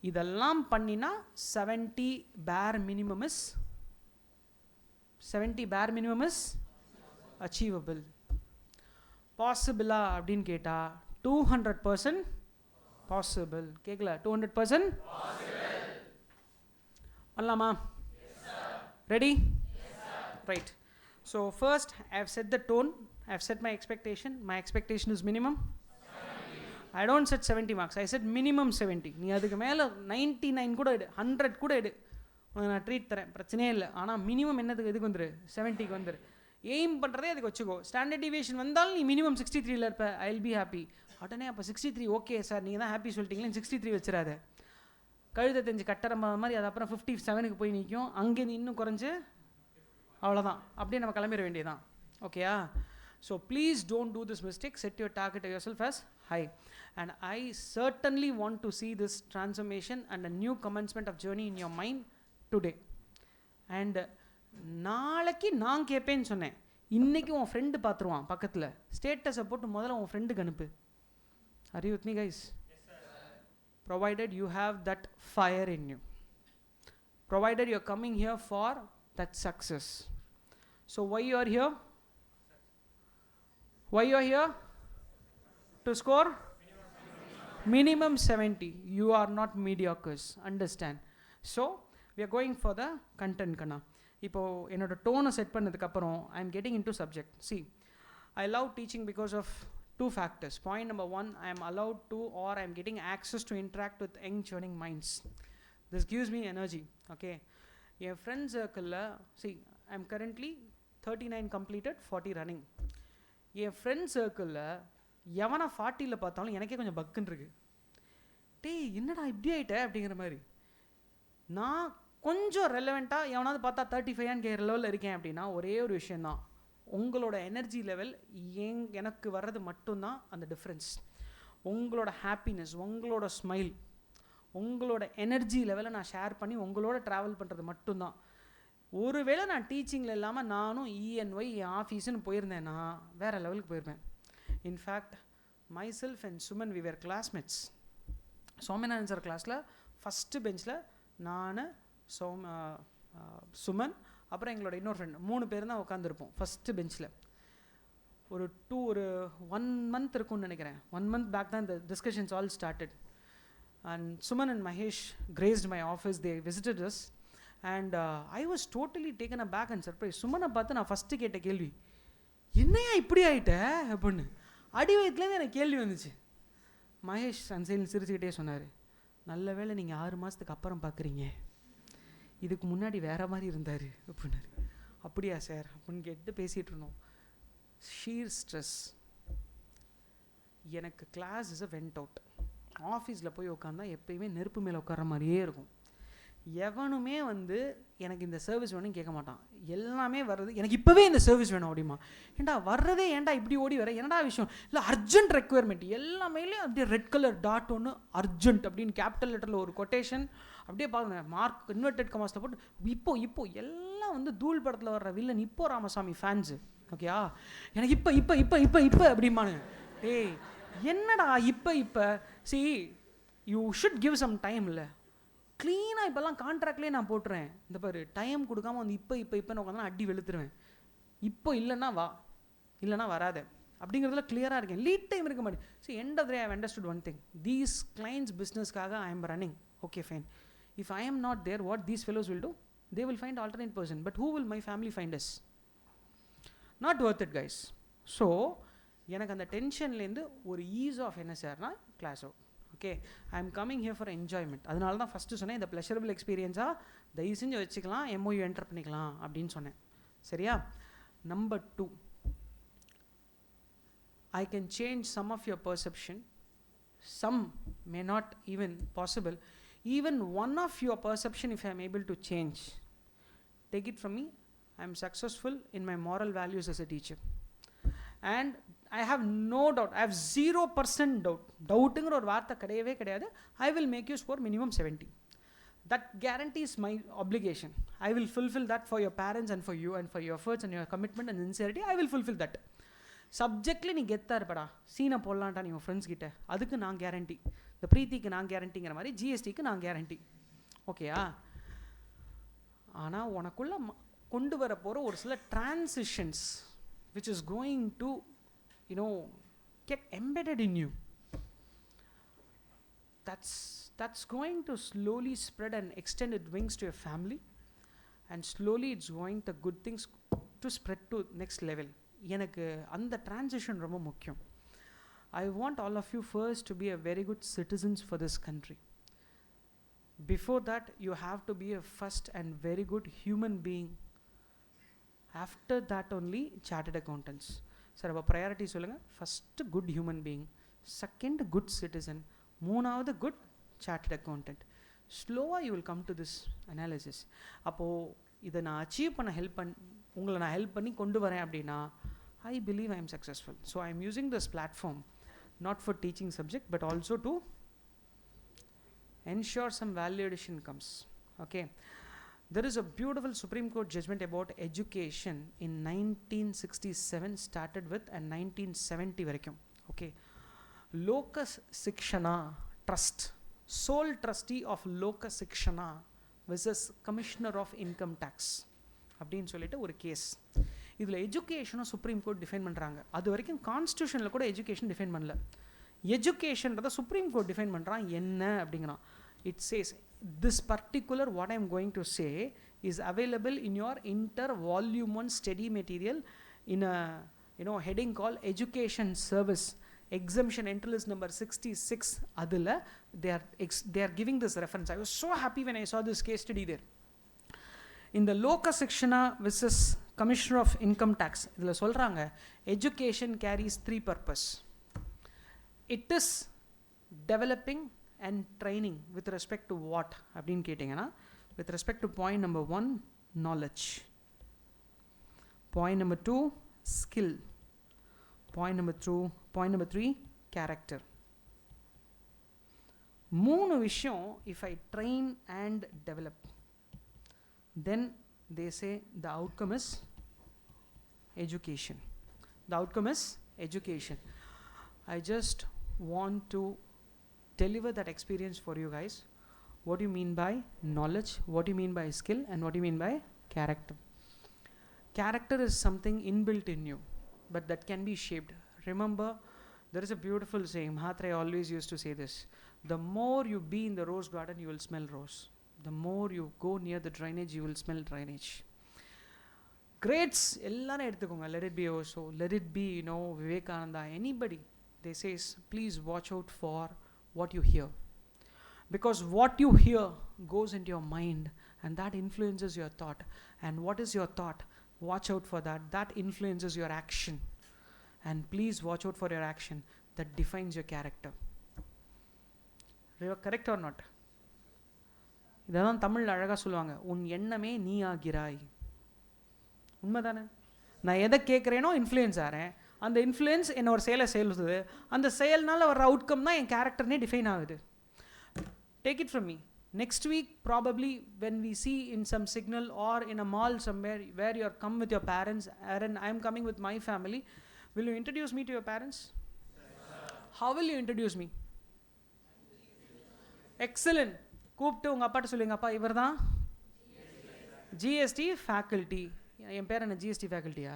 இதெல்லாம் பண்ணினா 70 bare minimum is achievable. பாசிபிளா அப்படின்னு கேட்டால் 200% பாசிபிள். கேட்கல? 200% பண்ணலாமா? Ready? Right. So first I have set the tone, I have set my expectation. My expectation is minimum. I don't set 70 marks, I set minimum 70. நீ அதுக்கு மேலே 99 கூட எடு, 100 கூட எடு, நான் ட்ரீட் தரேன், பிரச்சனையே இல்லை. ஆனால் மினிமம் என்னதுக்கு எதுக்கு வந்துரு? 70க்கு வந்துரு. எய்ம் பண்ணுறதே அதுக்கு வச்சுக்கோ. ஸ்டாண்டர்ட் டிவியேஷன் வந்தாலும் நீ மினிமம் 63ல் இருப்ப, ஐ வில் பி ஹாப்பி. உடனே அப்போ 63 ஓகே சார், நீங்கள் தான் ஹாப்பி சொல்லிட்டீங்களே, 63 வச்சிடாத. கழுதை தெரிஞ்சு கட்டற மாதிரி அது அப்புறம் 57க்கு போய் நிற்கும். அங்கேருந்து இன்னும் குறைஞ்சு அவ்வளோதான், அப்படியே நம்ம கிளம்பிட வேண்டியதான். ஓகேயா? So please don't do this mistake. Set your target your self as high. And I certainly want to see this transformation and a new commencement of journey in your mind today. And நாளைக்கு நான் கேட்பேன்னு சொன்னேன், இன்றைக்கி உன் friend பார்த்துருவான் பக்கத்தில். ஸ்டேட்டஸை போட்டு முதல்ல உன் ஃப்ரெண்டுக்கு அனுப்பு. Are you with me guys? Yes, sir. Provided you have that fire in you. Provided you are coming here for that success. So why you are here? Why you are here? To score? Minimum 70. You are not mediocres. Understand? So we are going for the content kana. இப்போது என்னோடய டோனை set பண்ணதுக்கப்புறம் I am getting in to subject. See, I love teaching because of 2 factors. Point number 1, I am allowed to, or I am getting access to interact with young churning minds. This gives me energy. Okay, N friend சர்க்கிளில் C I am currently 39 completed, 40 running. N friend சர்க்கிளில் எவனை 40ல் பார்த்தாலும் எனக்கே கொஞ்சம் பக்குன்னு இருக்கு. டேய் என்னடா இப்படி ஆகிட்ட அப்படிங்கிற மாதிரி. நான் கொஞ்சம் ரெலவெண்ட்டாக எவனாவது பார்த்தா 35 கேட்குற லெவலில் இருக்கேன் அப்படின்னா ஒரே ஒரு விஷயந்தான், உங்களோட எனர்ஜி லெவல் எனக்கு வர்றது மட்டும்தான் அந்த டிஃப்ரென்ஸ். உங்களோட ஹாப்பினஸ், உங்களோட ஸ்மைல், உங்களோட எனர்ஜி லெவலை நான் ஷேர் பண்ணி உங்களோட ட்ராவல் பண்ணுறது மட்டும்தான். ஒருவேளை நான் டீச்சிங்கில் இல்லாமல் நானும் இஎன்ஒய் என் ஆஃபீஸுன்னு போயிருந்தேன்னா வேறு லெவலுக்கு போயிருப்பேன். In fact myself and Suman we were classmates. Somanathan sir கிளாஸில் ஃபஸ்ட்டு பெஞ்சில் நான், சுமன், அப்புறம் எங்களோட இன்னொரு ஃப்ரெண்ட் 3 பேர் தான் உட்காந்துருப்போம் ஃபஸ்ட்டு பெஞ்சில். ஒரு 1 month இருக்கும்னு நினைக்கிறேன். 1 month பேக் தான் இந்த discussions all started. And Suman and Mahesh graced my office, they visited us. And I was totally taken aback and surprise. சுமனை பார்த்து நான் ஃபஸ்ட்டு கேட்ட கேள்வி, என்னையா இப்படி ஆகிட்ட அப்படின்னு. அடி வயதுலேருந்து எனக்கு கேள்வி வந்துச்சு. மகேஷ் அன்சைல் சிரிச்சுக்கிட்டே சொன்னார், நல்ல வேளை நீங்கள் 6 மாதத்துக்கு அப்புறம் பார்க்குறீங்க, இதுக்கு முன்னாடி வேறு மாதிரி இருந்தார் அப்படின்னாரு. அப்படியா சார் அப்படின்னு கேட்டு பேசிகிட்டு இருந்தோம். Sheer stress. எனக்கு class is a went out. ஆஃபீஸில் போய் உட்காந்தா எப்பயுமே நெருப்பு மேலே உட்கார மாதிரியே இருக்கும். எவனுமே எனக்கு இந்த சர்வீஸ் வேணும்னு கேட்க மாட்டான். எல்லாமே வர்றது எனக்கு இப்போவே இந்த சர்வீஸ் வேணும் அப்படிமா. ஏன்டா வர்றதே ஏன்டா இப்படி ஓடி வர, என்னடா விஷயம், இல்லை அர்ஜென்ட் ரெக்குயர்மெண்ட். எல்லாமேலேயும் அப்படியே ரெட் கலர் டாட் ஒன்று அர்ஜென்ட் அப்படின்னு கேபிட்டல் லெட்டரில் ஒரு கொட்டேஷன் அப்படியே பாருங்க, மார்க் இன்வெர்டட் கமாஸில் போட்டு இப்போ எல்லாம் தூள் படத்தில் வர்ற வில்லன் இப்போ ராமசாமி ஃபேன்ஸு. ஓகேயா, எனக்கு இப்போ அப்படிமானுங்க. டேய் என்னடா இப்போ see you should give some time. இல்லை க்ளீனாக இப்போல்லாம் கான்ட்ராக்ட்லேயே நான் போட்டுறேன், இந்த பாரு டைம் கொடுக்காம இப்போன்னு உட்காந்து அடி வெளுத்துருவேன். இப்போ இல்லைன்னா வா, இல்லைனா வராது அப்படிங்கிறதுல கிளியராக இருக்கேன். லீட் டைம் இருக்க மாட்டேன். So end of the day I have understood one thing, these clients பிஸ்னஸ்க்காக I am running. Okay fine, if I am not there, what these fellows will do, they will find alternate person. But who will my family find us? Not worth it guys. So எனக்கு அந்த டென்ஷன்லேருந்து ஒரு ease of என்ன சார்னா class out. Okay, I am coming here for enjoyment. அதனால தான் first சொன்னேன், இந்த ப்ளஷரபிள் எக்ஸ்பீரியன்ஸாக தயவு செஞ்சு வச்சுக்கலாம், எம்ஓயு என்டர் பண்ணிக்கலாம் அப்படின்னு சொன்னேன். சரியா? Number 2, I can change some of your perception. Some may not even possible. Even one of your perception, if I am able to change, take it from me, I am successful in my moral values as a teacher. And I have no doubt, I have 0% doubt, doubting or vaartha kadayave kadayadu, I will make you score minimum 70. That guarantees my obligation. I will fulfill that for your parents and for you and for your efforts and your commitment and sincerity. I will fulfill that. சப்ஜெக்டில் நீ கெத்தாக இருப்படா, சீனை போடலான்டா நீ உங்கள் friends கிட்ட, அதுக்கு நான் guarantee. இந்த ப்ரீத்திக்கு நான் கேரண்டிங்கிற மாதிரி ஜிஎஸ்டிக்கு நான் கேரண்டி. ஓகேயா? ஆனால் உனக்குள்ளே கொண்டு வர போகிற ஒரு சில transitions which is going to get embedded in you, that's going to slowly spread and extend its wings to your family, and slowly it's going the good things to spread to next level. எனக்கு அந்த transition ரொம்ப முக்கியம். I want all of you first to be a very good citizens for this country. Before that you have to be a first and very good human being. After that only chartered accountants. Sir, our priority சொல்லுங்க. First good human being, second good citizen, மூணாவது good chartered accountant. Slower you will come to this analysis. அப்போ இதை நான் achieve பண்ண உங்களை நான் help பண்ணி கொண்டு வரேன் அப்படின்னா I believe I am successful. So I am using this platform not for teaching subject but also to ensure some value addition comes. Okay, there is a beautiful Supreme Court judgment about education in 1967 started with and 1970 varakum. Okay, Locus Sikshana Trust, sole trustee of Locus Sikshana versus Commissioner of Income Tax அப்படின்னு சொல்லிட்டு ஒரு case. இதில் எஜுகேஷனை supreme court define பண்ணுறாங்க. அது வரைக்கும் கான்ஸ்டியூஷனில் கூட education define பண்ணல. எஜுகேஷன்றதை சுப்ரீம் கோர்ட் டிஃபைன் பண்ணுறான். என்ன அப்படிங்கிறான், it chase this particular what I am going to say is available in your inter volume 1 study material in a heading called education service, exemption entry list number 66. adula they are giving this reference. I was so happy when I saw this case study there. இந்த Lok Shikshana versus commissioner of income tax இதில் சொல்கிறாங்க education carries 3 purpose. It is developing and training with respect to what அப்படின்னு கேட்டிங்கன்னா, with respect to point number 1, knowledge. Point number 2, skill. Point number 3, character. மூணு விஷயம் if I train and develop, then they say the outcome is education. The outcome is education. I just want to deliver that experience for you guys. What do you mean by knowledge? What do you mean by skill? And what do you mean by character? Character is something inbuilt in you, but that can be shaped. Remember, there is a beautiful saying, Mahatria always used to say this: the more you be in the rose garden, you will smell rose. The more you go near the drainage, you will smell drainage. Greats, ellarum edutukonga. Let it be Osho, let it be, Vivekananda, anybody. They say, please watch out for what you hear. Because what you hear goes into your mind, and that influences your thought. And what is your thought? Watch out for that. That influences your action. And please watch out for your action. That defines your character. Correct or not? இதான் தமிழ் அழகாக சொல்லுவாங்க, உன் எண்ணமே நீ ஆகிறாய். உண்மைதானே? நான் எதை கேட்குறேனோ influence ஆகிறேன். அந்த இன்ஃப்ளூயன்ஸ் என்ன ஒரு செயலை செயல்படுது. அந்த செயல்னால வர அவுட்கம் தான் என் கேரக்டர்னே டிஃபைன் ஆகுது. Take it from me. Next week, probably when we see in some signal or in a mall somewhere where you are come with your parents, and I am coming with my family, will you introduce me to your parents? How will you introduce me? Excellent. கூப்பிட்டு உங்கள் அப்பாட்ட சொல்லுங்க, அப்பா இவர் தான் GST faculty. என் பேர் என்ன GST ஃபேக்கல்ட்டியா?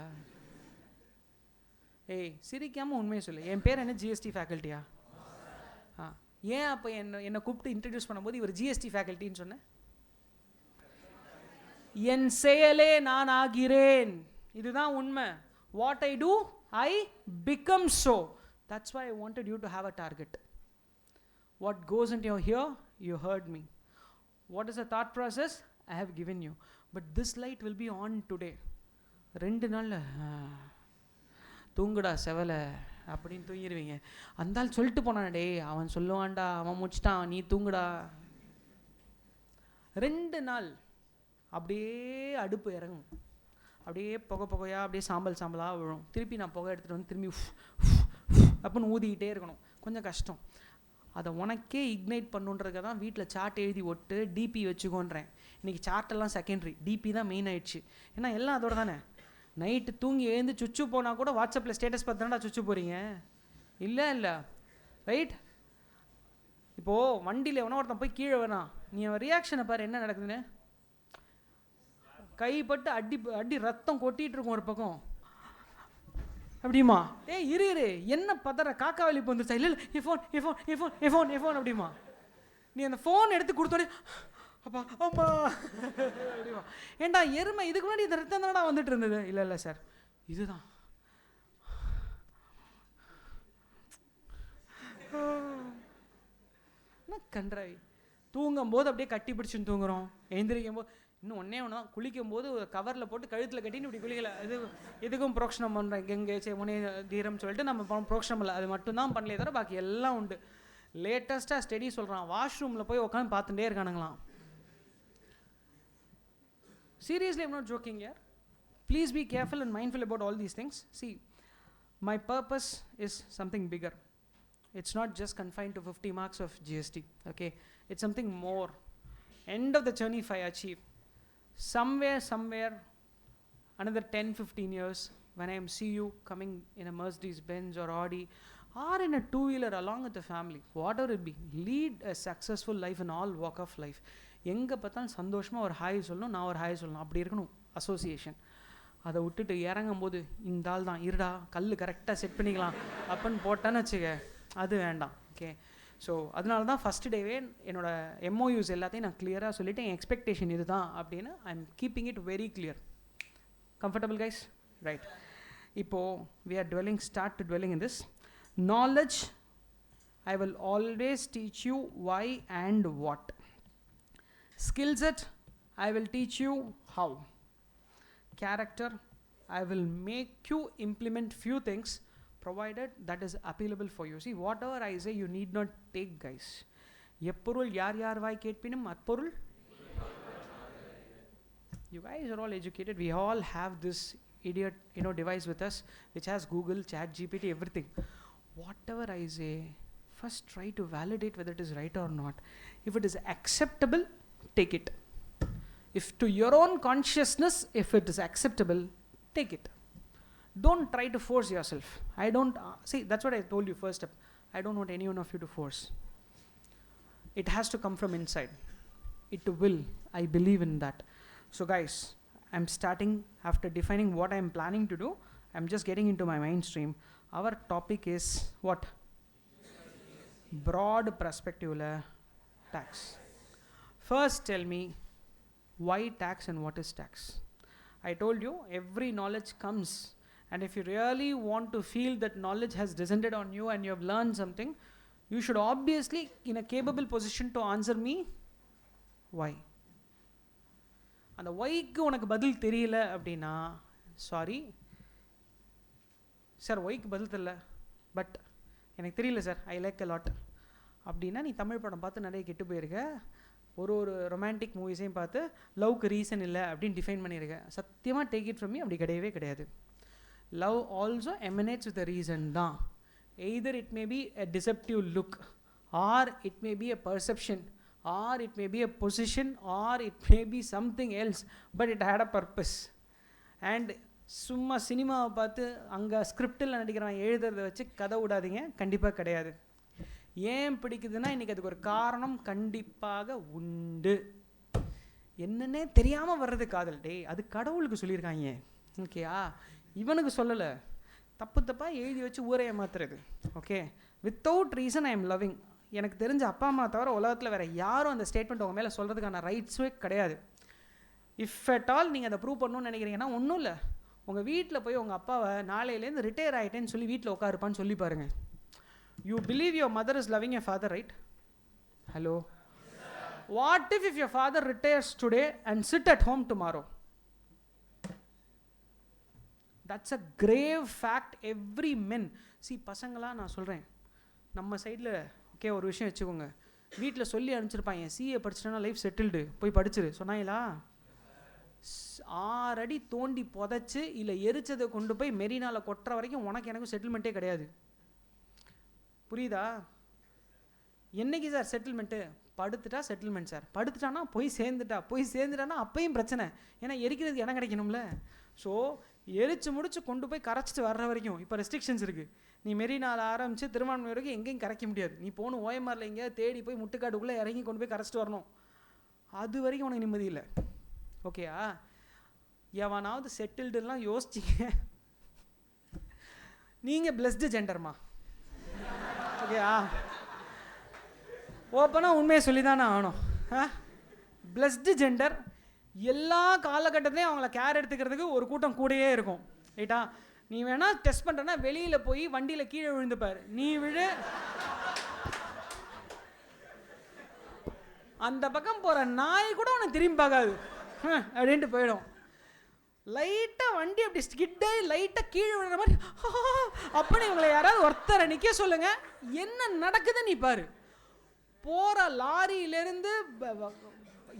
ஏய் சிரிக்காமல் உண்மையை சொல்லு, என் பேர் என்ன ஜிஎஸ்டி ஃபேக்கல்ட்டியா? ஏன் அப்போ என்னை கூப்பிட்டு இன்ட்ரடியூஸ் பண்ணும்போது இவர் ஜிஎஸ்டி ஃபேக்கல்ட்டின்னு சொன்னேன்? என் செயலே நான் ஆகிறேன். இதுதான் உண்மை. What I do, I become so. That's why I wanted you to have a target. What goes in your ear, you heard me. What is the thought process, I have given you. But this light will be on today. 2 நாளில் தூங்குடா செவலை அப்படின்னு தூங்கிடுவீங்க. அந்தால் சொல்லிட்டு போனான், டே அவன் சொல்லுவான்டா, அவன் முடிச்சிட்டான், நீ தூங்குடா. 2 நாள் அப்படியே அடுப்பு இறங்கும், அப்படியே புகையாக அப்படியே சாம்பலாக விழும். திருப்பி நான் புகை எடுத்துகிட்டு வந்து திரும்பி அப்படின்னு ஊதிக்கிட்டே இருக்கணும். கொஞ்சம் கஷ்டம். அதை உனக்கே இக்னைட் பண்ணுன்றதுக்கு தான் வீட்டில் சார்ட் எழுதி ஒட்டு டிபி வச்சுக்கோன்றேன். இன்றைக்கி சார்ட்டெல்லாம் செகண்டரி, டிபி தான் மெயின் ஆயிடுச்சு. ஏன்னா எல்லாம் அதோட தானே. நைட்டு தூங்கி எழுந்து சுச்சு போனால் கூட வாட்ஸ்அப்பில் ஸ்டேட்டஸ் பார்த்தாண்டா சுச்சு போகிறீங்க. இல்லை ரைட். இப்போது வண்டியில் எவனோ ஒருத்தன் போய் கீழே வேணாம், நீ அவன் ரியாக்ஷனை பாரு என்ன நடக்குதுன்னு. கைப்பட்டு அடி ரத்தம் கொட்டிகிட்டு இருக்கும் ஒரு பக்கம். அப்படிமா இரு என்ன பதற, காக்கா வலிப்பு வந்துருச்சா? இல்லை எஃபோன் அப்படிமா. நீ அந்த ஃபோன் எடுத்து கொடுத்தோடனே அப்பா அம்மா அப்படிமா. ஏண்டா எருமை, இதுக்கு முன்னாடி இந்த ரத்தம் தானடா வந்துட்டு இருந்தது. இல்லை சார் இதுதான். என்ன கன்றாய். தூங்கும் போது அப்படியே கட்டி பிடிச்சுன்னு தூங்குறோம். எழுந்திரிக்கும் போது இன்னும் ஒன்றே ஒன்று தான், குளிக்கும் போது கவரில் போட்டு கழுத்தில் கட்டின்னு இப்படி குளிக்கலை. எதுக்கும் புரோக்ஷனம் பண்ணுறேன், கெங்கே முனே தீரம் சொல்லிட்டு நம்ம புரோக்ஷனம் இல்லை, அது மட்டும்தான் பண்ணலையே தவிர பாக்கி எல்லாம் உண்டு. லேட்டஸ்ட்டாக ஸ்டடி சொல்கிறான், வாஷ்ரூமில் போய் உட்காந்து பார்த்துட்டே இருக்கானுங்களாம். Seriously, I'm not joking here. Please be careful and mindful about all these things. See, my purpose is something bigger. It's not just confined to 50 marks of GST. Okay, it's something more. End of the journey, if I achieve somewhere another 10-15 years, when I see you coming in a Mercedes Benz or Audi or in a two-wheeler along with the family, whatever it be, lead a successful life in all walk of life. எங்கே பார்த்தாலும் சந்தோஷமாக ஒரு hi சொல்லணும், நான் ஒரு hi சொல்லணும், அப்படி இருக்கணும் அசோசியேஷன். அதை விட்டுட்டு இறங்கும் போது இந்த ஆள் தான் இருடா, கல் கரெக்டாக செட் பண்ணிக்கலாம் அப்படின்னு போட்டான்னு வச்சுக்க, அது வேண்டாம். ஓகே, ஸோ அதனால தான் ஃபஸ்ட் டேவே என்னோடய எம்ஓயூஸ் எல்லாத்தையும் நான் கிளியராக சொல்லிவிட்டு என் எக்ஸ்பெக்டேஷன் இது தான் அப்படின்னு I am keeping it very clear. Comfortable guys? Right. இப்போது we are start to dwelling in this. Knowledge, I will always teach you why and what. Skill set, I will teach you how. Character, I will make you implement few things provided that is appealable for you. See, whatever I say, you need not take, guys. எப்பொருள் யார் யார் வாய் கேட்பினும் அப்பொருள். You guys are all educated. We all have this idiot, device with us which has Google, Chat, GPT, everything. Whatever I say, first try to validate whether it is right or not. If it is acceptable, take it. If to your own consciousness, if it is acceptable, take it. Don't try to force yourself. I don't see, that's what I told you first step. I don't want any one of you to force. It has to come from inside. It will. I believe in that. So guys, I'm starting after defining what I'm planning to do. I'm just getting into my mainstream. Our topic is what? Broad perspective tax. First tell me why tax and what is tax. I told you every knowledge comes, and if you really want to feel that knowledge has descended on you and you have learned something, you should obviously in a capable position to answer me why. அந்த ஒய்க்கு உனக்கு பதில் தெரியல அப்படின்னா sorry sir, ஒய்க்கு பதில் தெரியல but எனக்கு தெரியல sir, I like a lot அப்படின்னா நீ தமிழ் படம் பார்த்து நிறைய கெட்டு போயிருக்க. ஒரு ரொமான்டிக் மூவிஸையும் பார்த்து லவ்க்கு ரீசன் இல்லை அப்படின்னு டிஃபைன் பண்ணியிருக்க. சத்தியமாக டேக் இட் ஃப்ரம் மீ, அப்படி கிடையவே கிடையாது. Love also emanates with a reason தான். Either it may be a deceptive look, or it may be a perception, or it may be a position, or it may be something else, but it had a purpose. And சும்மா சினிமாவை பார்த்து அங்கே ஸ்கிரிப்டில் நடிக்கிறவன் எழுதுறதை வச்சு கதை விடாதீங்க, கண்டிப்பாக கிடையாது. ஏன் பிடிக்குதுன்னா இன்றைக்கி அதுக்கு ஒரு காரணம் கண்டிப்பாக உண்டு. என்னன்னே தெரியாமல் வர்றது காதல். டே, அது கடவுளுக்கு சொல்லியிருக்காங்க, ஓகேயா, இவனுக்கு சொல்லலை. தப்பு தப்பாக எழுதி வச்சு ஊரை ஏமாத்துறது. Okay, without reason I am loving. எனக்கு தெரிஞ்ச அப்பா அம்மா தவிர உலகத்தில் வேறு யாரும் அந்த ஸ்டேட்மெண்ட் உங்கள் மேலே சொல்கிறதுக்கான ரைட்ஸே கிடையாது. இஃப் அட் ஆல் நீங்கள் அதை ப்ரூவ் பண்ணணும்னு நினைக்கிறீங்கன்னா ஒன்றும் இல்லை, உங்கள் வீட்டில் போய் உங்கள் அப்பாவை நாளையிலேருந்து ரிட்டையர் ஆகிட்டேன்னு சொல்லி வீட்டில் உட்காருப்பான்னு சொல்லி பாருங்கள். You believe your mother is loving your father, right? Hello, what if your father retires today and sit at home tomorrow? That's a grave fact. Every men see, பசங்களாம் நான் சொல்கிறேன், நம்ம சைடில் ஓகே ஒரு விஷயம் வச்சுக்கோங்க, வீட்டில் சொல்லி அனுப்பிச்சிருப்பாங்க, சிஏ படிச்சிட்டோன்னா லைஃப் செட்டில்டு, போய் படிச்சிரு சொன்னாங்களா? 6 அடி தோண்டி புதைச்சி இல்லை எரிச்சதை கொண்டு போய் மெரினாவில் கொட்டுற வரைக்கும் உனக்கு எனக்கும் செட்டில்மெண்ட்டே கிடையாது. புரியுதா? என்னைக்கு சார் செட்டில்மெண்ட்டு? படுத்துட்டா செட்டில்மெண்ட் சார், படுத்துட்டானா போய் சேர்ந்துட்டானா அப்பையும் பிரச்சனை, ஏன்னா எரிக்கிறதுக்கு இடம் கிடைக்கணும்ல. ஸோ எரிச்சு முடிச்சு கொண்டு போய் கரைச்சிட்டு வர்ற வரைக்கும் இப்போ ரெஸ்ட்ரிக்ஷன்ஸ் இருக்குது. நீ மெரினாவில் ஆரம்பித்து திருவண்ணாமலை வரைக்கும் எங்கேயும் கரைக்க முடியாது. நீ போகணும் ஓஎம்ஆரில் எங்கேயாவது தேடி போய் முட்டுக்காட்டுக்குள்ளே இறங்கி கொண்டு போய் கரைச்சிட்டு வரணும். அது வரைக்கும் உனக்கு நிம்மதி இல்லை. ஓகேயா? எவனாவது செட்டில்டுலாம் யோசிச்சிங்க, நீங்கள் பிளஸ்டு ஜெண்டர்மா. ஓகேயா? ஓப்பனாக உண்மையை சொல்லி தானே ஆகணும். பிளஸ்டு ஜெண்டர் எல்லா காலகட்டத்திலையும் அவங்கள கேர் எடுத்துக்கிறதுக்கு ஒரு கூட்டம் கூடயே இருக்கும், ரைட்டா? நீ வேணா டெஸ்ட் பண்ணுறனா வெளியில் போய் வண்டியில் கீழே விழுந்துப்பார், நீ விழு, அந்த பக்கம் போகிற நாய் கூட உனக்கு திரும்பி பார்க்காது அப்படின்ட்டு போயிடும். லைட்டாக வண்டி அப்படி ஸ்கிட்டாகி லைட்டாக கீழே விழுற மாதிரி அப்படி இவங்களை யாராவது ஒருத்தரை நிற்க சொல்லுங்கள், என்ன நடக்குது நீ பாரு. போகிற லாரியிலேருந்து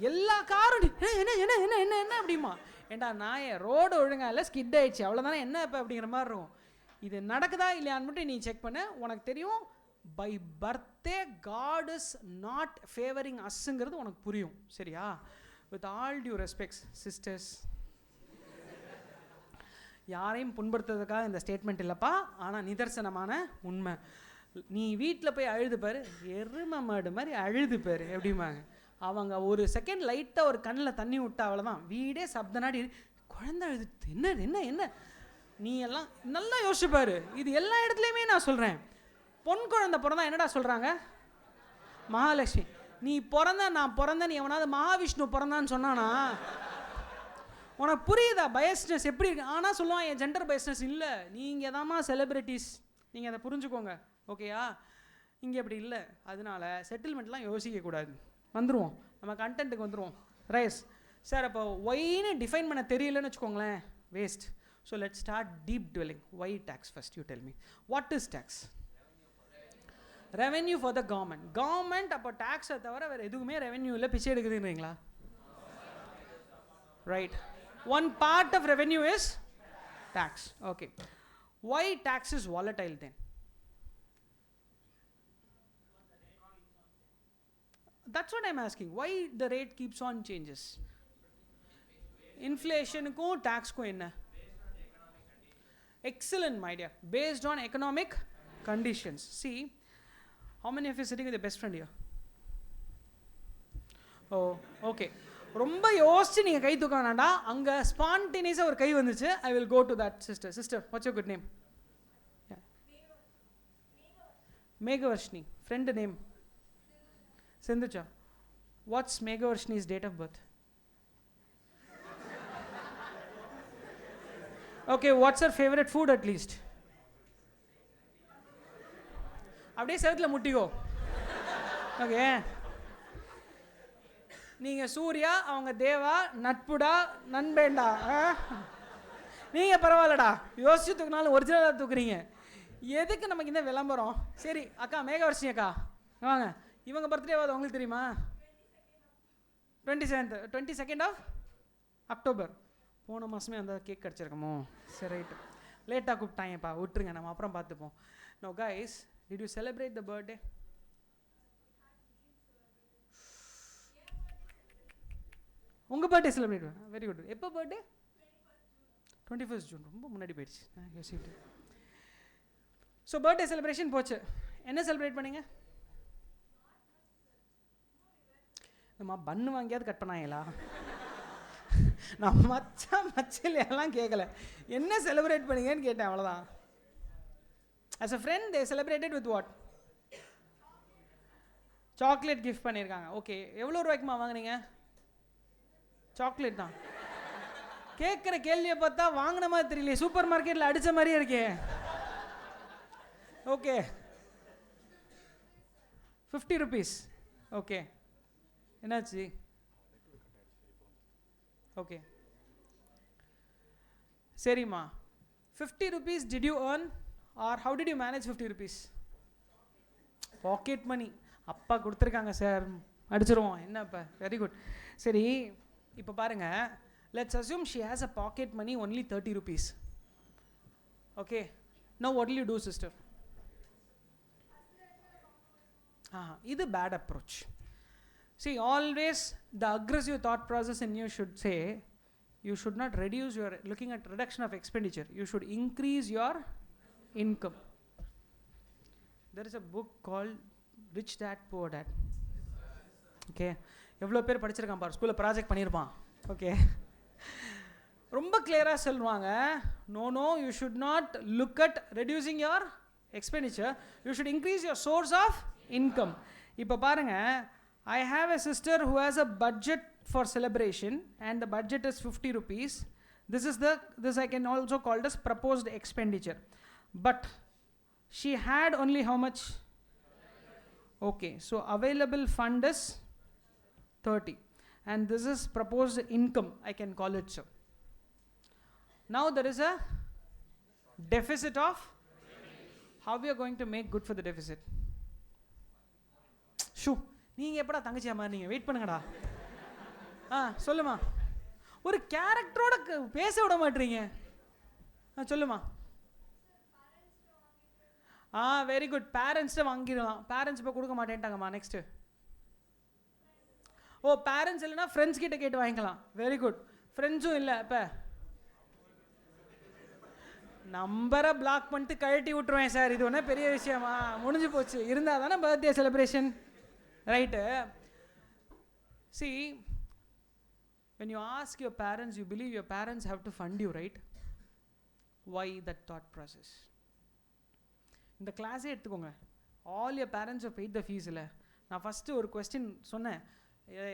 எல்லா காரும் என்ன என்ன என்ன என்ன என்ன அப்படிமா, ஏண்டா நாயே ரோடு ஒழுங்கா இல்லை, ஸ்கிட் ஆயிடுச்சு, அவ்வளோதானே, என்ன இப்போ அப்படிங்கிற மாதிரி இருக்கும். இது நடக்குதா இல்லையான்னு மட்டும் நீ செக் பண்ண, உனக்கு தெரியும். By birth God is not favouring அஸ்ஸுங்கிறது உனக்கு புரியும், சரியா? With all due respects sisters, யாரையும் புண்படுத்துறதுக்காக இந்த ஸ்டேட்மெண்ட் இல்லைப்பா, ஆனால் நிதர்சனமான உண்மை. நீ வீட்டில் போய் அழுது பாரு, எருமை மாடு மாதிரி அழுது பாரு எப்படிமாங்க. அவங்க ஒரு செகண்ட் லைட்டாக ஒரு கண்ணில் தண்ணி விட்டா அவ்வளோதான், வீடே சப்த நாடி குழந்தை அழுது. என்ன என்ன என்ன நீ எல்லாம் நல்லா யோசிச்சுப்பாரு. இது எல்லா இடத்துலையுமே நான் சொல்கிறேன். பொன் குழந்தை பிறந்தா என்னடா சொல்கிறாங்க? மகாலட்சுமி. நீ நான் பிறந்த நீ எவனாவது மகாவிஷ்ணு பிறந்தான்னு சொன்னானா உனக்கு புரியுதா பயஸ்னஸ் எப்படி இருக்கு? ஆனால் சொல்லுவான் என் ஜெண்டர் பயஸ்னஸ் இல்லை, நீங்கள் தான்மா செலிப்ரிட்டிஸ், நீங்கள் அதை புரிஞ்சுக்கோங்க, ஓகேயா? இங்கே அப்படி இல்லை. அதனால செட்டில்மெண்ட்லாம் யோசிக்கக்கூடாது. வந்துடுவோம் நம்ம கண்டென்ட்டுக்கு வந்துடுவோம். ரைஸ் சார் அப்போ ஒய்ன்னு டிஃபைன் பண்ண தெரியலன்னு வச்சுக்கோங்களேன், waste. So let start deep dwelling. Why tax first, you tell me what is tax? Revenue for the government. Government அப்போ டேக்ஸை தவிர வேறு எதுவுமே ரெவென்யூ இல்லை, பிச்சை எடுக்குதுன்றீங்களா? Right. One part of revenue is tax. Okay. Why tax is volatile then? That's what I'm asking. Why the rate keeps on changes? Inflation ko tax ko enna? Excellent, my dear. Based on economic conditions. See, how many of you sitting with your best friend here? Oh, okay. ரொம்ப யோசிச்சு நீங்கள் கை தூக்க வேணாண்டா, அங்கே ஸ்பான்டேனியஸாக ஒரு கை வந்துச்சு. I will go to that sister. Sister, what's your good name? Meghavarshini. Friend name சிந்துச்சா. What's Meghavarshini's date of birth? Okay, what's her favourite food at least? அப்படியே செவத்தில் முட்டிக்கோ. ஓகே, நீங்கள் சூர்யா, அவங்க தேவா, நட்புடா, நண்பேண்டா. நீங்கள் பரவாயில்லடா, யோசிச்சு தூக்கினாலும் ஒரிஜினலாக தூக்குறீங்க. எதுக்கு நமக்கு இந்த விளம்பரம்? சரி அக்கா, மேகவர்ஷினி அக்கா வாங்க. இவங்க பர்த்டே ஆகுது உங்களுக்கு தெரியுமா? 22nd of October. போன மாதமே அந்த கேக் கிடச்சிருக்கமோ? சரி ரைட்டு, லேட்டாக கூப்பிட்டாங்கப்பா, விட்டுருங்க, நம்ம அப்புறம் பார்த்துப்போம். No guys, did you celebrate the birthday? உங்கள் பர்த்டே செலிப்ரேட் பண்ண வெரி குட். எப்போ பர்த்டே? 21st June. ரொம்ப முன்னாடி போயிடுச்சு. யோசிக்கிட்டு. ஸோ பர்த்டே செலிப்ரேஷன் போச்சு. என்ன செலிப்ரேட் பண்ணீங்க? நம்ம பண்ணு வாங்கியாவது கட் பண்ணாங்களா? நான் மச்சில் எல்லாம் கேட்கல, என்ன செலிப்ரேட் பண்ணீங்கன்னு கேட்டேன், அவ்வளோதான். as a friend they celebrated with what? Chocolate gift பண்ணியிருக்காங்க. ஓகே, எவ்வளோ ரூபாய்க்குமா வாங்கினீங்க? சாக்லேட் தான். கேட்குற கேள்வியை பார்த்தா வாங்கின மாதிரி தெரியலையே, சூப்பர் மார்க்கெட்டில் அடித்த மாதிரியே இருக்கே. Okay, 50 rupees. ஓகே, என்னாச்சு? ஓகே சரிம்மா, 50 rupees did you earn or how did you manage 50 rupees? Pocket money அப்பா கொடுத்துருக்காங்க சார், அடிச்சிருவோம். என்ன இப்போ? Very good. சரி, இப்போ பாருங்கள், let's assume she has a pocket money only 30 rupees. Okay, now what will you do, sister? This is bad approach. See, always the aggressive thought process in you should say, you should not reduce your, looking at reduction of expenditure, you should increase your income. There is a book called Rich Dad Poor Dad. Okay, எவ்வளோ பேர் படிச்சிருக்கான் பாரு, ஸ்கூலில் project பண்ணியிருப்பான். Okay, ரொம்ப கிளியராக சொல்லுவாங்க, no you should not look at reducing your expenditure, you should increase your source of income. இப்போ பாருங்கள், I have a sister who has a budget for celebration and the budget is 50 rupees. This I can also call as proposed expenditure. But she had only how much? Okay, so available fund is 30 and this is proposed income, I can call it so. Now there is a deficit of, how we are going to make good for the deficit? Shoe, நீங்கள் எப்படா தங்கச்சியா மாதிரி நீங்கள் wait பண்ணுங்கடா. சொல்லுமா, ஒரு கேரக்டரோட பேச விட மாட்டீங்க. சொல்லுமா. Very good. பேரண்ட்ஸ்ட்டு வாங்கிடலாம். பேரண்ட்ஸ் இப்போ கொடுக்க மாட்டேன்ட்டாங்கம்மா. நெக்ஸ்ட்டு, ஓ பேரண்ட்ஸ் இல்லைனா ஃப்ரெண்ட்ஸ் கிட்ட கேட்டு வாங்கிக்கலாம். Very good. ஃப்ரெண்ட்ஸும் இல்லை, இப்போ நம்பரை பிளாக் பண்ணிட்டு கழட்டி விட்டுருவேன் சார், இது ஒன்றும் பெரிய விஷயமா? முடிஞ்சு போச்சு. இருந்தால் தானே birthday celebration, right? See, when you ask your parents, you believe your parents have to fund you, right? Why that thought process? இந்த கிளாஸே எடுத்துக்கோங்க, all your parents have paid the fees. இல்லை, நான் ஃபஸ்ட்டு ஒரு கொஸ்டின் சொன்னேன்,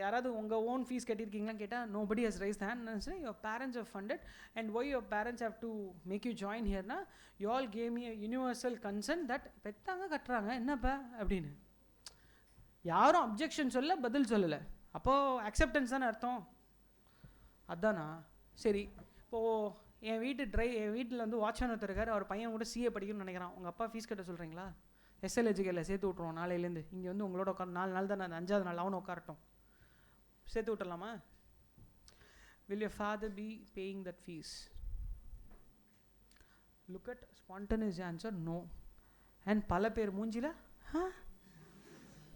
யாராவது உங்கள் own fees கட்டியிருக்கீங்களான்னு கேட்டால் nobody has raised hand. நான் சொன்னேன், your parents have funded and why your parents have to make you join here na, you all gave me a universal consent that பெத்தாங்க கட்டுறாங்க என்னப்பா அப்படின்னு. யாரும் அப்ஜெக்ஷன் சொல்ல, பதில் சொல்லலை. அப்போது அக்செப்டன்ஸ் தானே அர்த்தம். அதானா சரி. இப்போது என் வீட்டில் வந்து வாட்ச்மேன் ஒருத்தர் இருக்கார். அவர் பையன் கூட சிஏ படிக்கணும்னு நினைக்கிறான். உங்கள் அப்பா ஃபீஸ் கட்ட சொல்கிறீங்களா? எஸ்எல்ஹெச்கேல சேர்த்து விட்ருவோம் நாளையிலேருந்து. இங்கே வந்து உங்களோட உட்கார 4 நாள் தான், நான் 5வது நாள் அவனை உட்காரட்டும். சேர்த்து விட்டுடலாமா? Will your father be paying that fees? Look at spontaneous answer, no. And பல பேர் மூஞ்சில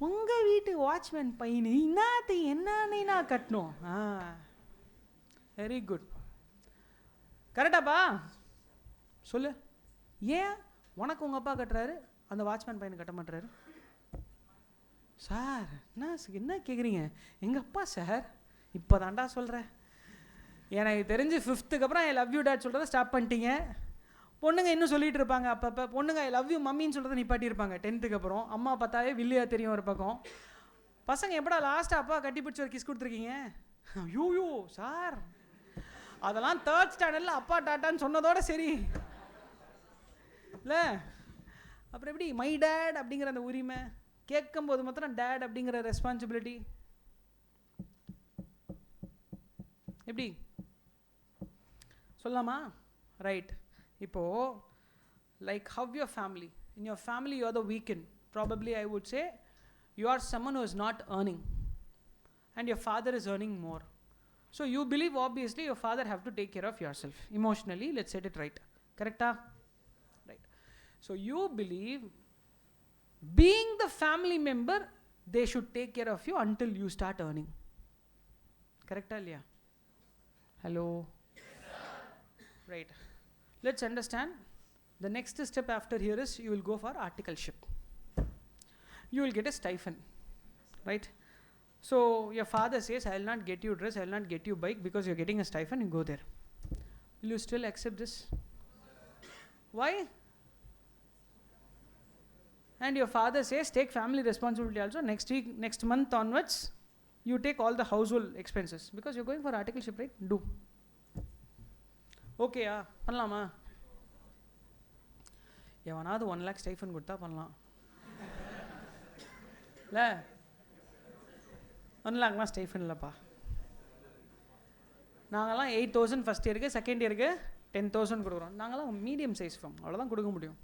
உங்கள் வீட்டு வாட்ச்மேன் பையனு என்னன்னா கட்டணும். Very good. கரெக்டாப்பா? சொல்லு. ஏன் உனக்கு உங்கள் அப்பா கட்டுறாரு, அந்த வாட்ச்மேன் பையனை கட்ட மாட்டுறாரு? சார் என்ன கேட்குறீங்க? எங்கள் அப்பா சார் இப்போ தாண்டா சொல்கிறேன். எனக்கு தெரிஞ்சு 5th அப்புறம் ஐ லவ் யூ டாட் சொல்கிறத ஸ்டாப் பண்ணிட்டீங்க. பொண்ணுங்க இன்னும் சொல்லிகிட்டு இருப்பாங்க. அப்பப்போ பொண்ணுங்க ஐ லவ் யூ மம்மின்னு சொல்கிறத நிப்பாட்டியிருப்பாங்க 10th அப்புறம். அம்மா பார்த்தாவே வில்லியா தெரியும் ஒரு பக்கம். பசங்க எப்படா லாஸ்ட்டாக அப்பா கட்டி பிடிச்சி ஒரு கிஸ் கொடுத்துருக்கீங்க? யூ சார் அதெல்லாம் 3rd ஸ்டாண்டர்டில் அப்பா டாட்டான்னு சொன்னதோட சரி இல்லை. அப்புறம் எப்படி மை டேட் அப்படிங்கிற அந்த உரிமை கேட்கும்போது மாத்திரம் டேட் அப்படிங்கிற ரெஸ்பான்சிபிலிட்டி எப்படி சொல்லலாமா? ரைட். இப்போது like how your family, in your family you are the weekend. Probably I would say you are someone who is not earning and your father is earning more. So you believe obviously your father have to take care of yourself emotionally. Let's set it right. கரெக்டா? Right. So you believe being the family member they should take care of you until you start earning. Correct இல்லையா? Hello? Right. Let's understand. The next step after here is you will go for articleship. You will get a stipend. Right? So your father says, I will not get you dress, I will not get you bike because you are getting a stipend. You go there. Will you still accept this? Why? And your father says take family responsibility also. Next month onwards you take all the household expenses because you're going for articleship, right? Do. Okay பண்ணலாமா? எவனாவது 1 lakh stipend கொடுத்தா பண்ணலாம் இல்லை? 1 lakhனா stipend இல்லைப்பா. நாங்கள்லாம் 8,000 first இயருக்கு, second இயருக்கு 10,000 கொடுக்குறோம். நாங்கள்லாம் மீடியம் சைஸ் ஃபார்ம், அவ்வளோதான் கொடுக்க முடியும்.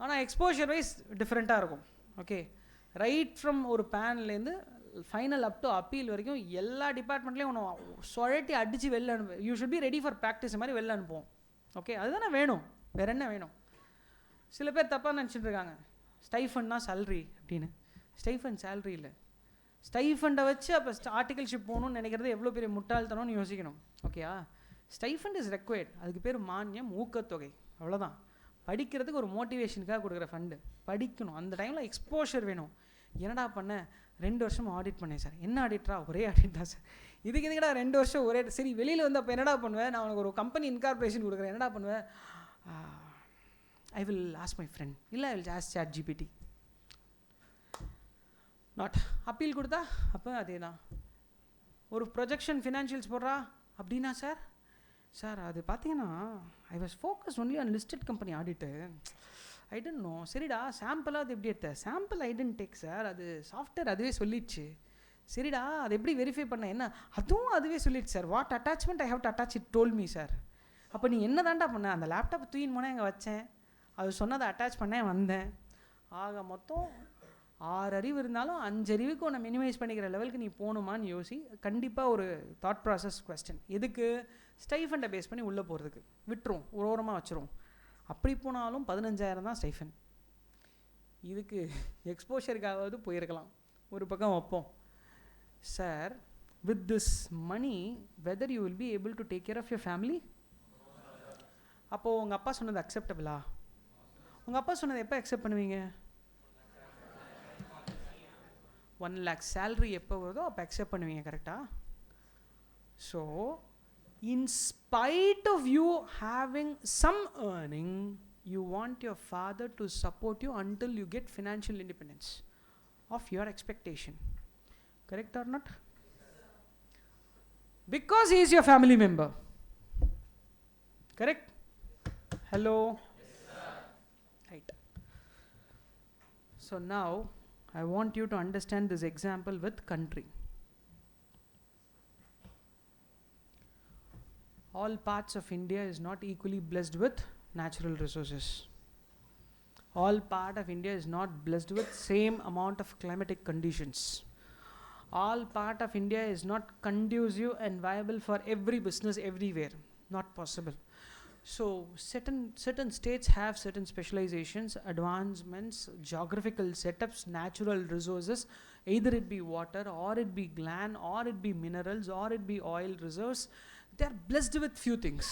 ஆனால் எக்ஸ்போஷர் வைஸ் டிஃப்ரெண்ட்டாக இருக்கும். ஓகே, ரைட் ஃப்ரம் ஒரு பேன்லேருந்து ஃபைனல் அப் டு அப்பீல் வரைக்கும் எல்லா டிபார்ட்மெண்ட்லேயும் ஒன்று சுழட்டி அடித்து வெளில அனுப்பு. You should be ready for practice மாதிரி வெளில அனுப்புவோம். ஓகே, அதுதானே வேணும், வேறு என்ன வேணும்? சில பேர் தப்பாக நினச்சிட்டு இருக்காங்க ஸ்டைஃபன்னா சேல்ரி அப்படின்னு. ஸ்டைஃபன் சேல்ரி இல்லை. ஸ்டைஃபண்டை வச்சு அப்போ ஆர்டிகல்ஷிப் போகணும்னு நினைக்கிறது எவ்வளோ பெரிய முட்டாள்தனம்னு யோசிக்கணும். ஓகேயா? Stipend is required. அதுக்கு பேர் மானியம், ஊக்கத்தொகை, அவ்வளோதான். படிக்கிறதுக்கு ஒரு மோட்டிவேஷனுக்காக கொடுக்குற ஃபண்டு. படிக்கணும். அந்த டைமில் எக்ஸ்போஷர் வேணும். என்னடா பண்ண? 2 வருஷம் ஆடிட் பண்ணேன் சார். என்ன ஆடிட்டரா? ஒரே ஆடிட் தான் சார். இதுக்கு எதுக்கடா 2 வருஷம் ஒரே? சரி, வெளியில் வந்து அப்போ என்னடா பண்ணுவேன்? நான் உனக்கு ஒரு கம்பெனி இன்கார்பரேஷன் கொடுக்குறேன், என்னடா பண்ணுவேன்? I will ask my friend, இல்லை I will ask chat GPT. Not appeal கொடுத்தா அப்போ அதே தான். ஒரு ப்ரொஜெக்ஷன் ஃபினான்ஷியல்ஸ் போடுறா அப்படின்னா சார் அது பார்த்தீங்கன்னா I was focus only on listed company ஆடிட்டு, ஐ டென்ட் நோ. சரிடா, சாம்பிளாக அது எப்படி எடுத்த? சாம்பிள் ஐ டென்ட் டேக் சார், அது சாஃப்ட்வேர் அதுவே சொல்லிடுச்சு. சரிடா, அது எப்படி வெரிஃபை பண்ண? என்ன? அதுவும் அதுவே சொல்லிடுச்சு sir. What attachment I have to attach it told me sir. அப்போ நீ என்ன தாண்டா பண்ண? அந்த லேப்டாப் தூயின் போனால் எங்கே வச்சேன், அது சொன்னதை அட்டாச் பண்ணேன், வந்தேன். ஆக மொத்தம் 6 அறிவு இருந்தாலும் 5 அறிவுக்கு உன்னை மினிமைஸ் பண்ணிக்கிற லெவலுக்கு நீ போகணுமான்னு யோசி. கண்டிப்பாக ஒரு தாட் ப்ராசஸ் கொஸ்டின். எதுக்கு? ஸ்டைஃபண்டை பேஸ் பண்ணி உள்ளே போகிறதுக்கு. விட்டுரும், ஒரு ஓரமாக வச்சுரும். அப்படி போனாலும் 15,000 தான் ஸ்டைஃபன். இதுக்கு எக்ஸ்போஷருக்காவது போயிருக்கலாம். ஒரு பக்கம் வைப்போம். Sir, with this money whether you will be able to take care of your family? அப்போது உங்கள் அப்பா சொன்னது அக்செப்டபிளா? உங்கள் அப்பா சொன்னதை எப்போ அக்செப்ட் பண்ணுவீங்க? 1 lakh சேல்ரி எப்போ வருதோ அப்போ அக்செப்ட் பண்ணுவீங்க. கரெக்டாக? So in spite of you having some earning, you want your father to support you until you get financial independence of your expectation. Correct or not? Because he is your family member. Correct? Hello? Yes, sir. Right. So now I want you to understand this example with country. all parts of India is not equally blessed with natural resources. All part of India is not blessed with same amount of climatic conditions. All part of India is not conducive and viable for every business everywhere. Not possible. So certain states have certain specializations, advancements, geographical setups, natural resources, either it be water or it be land or it be minerals or it be oil reserves. They are blessed with few things.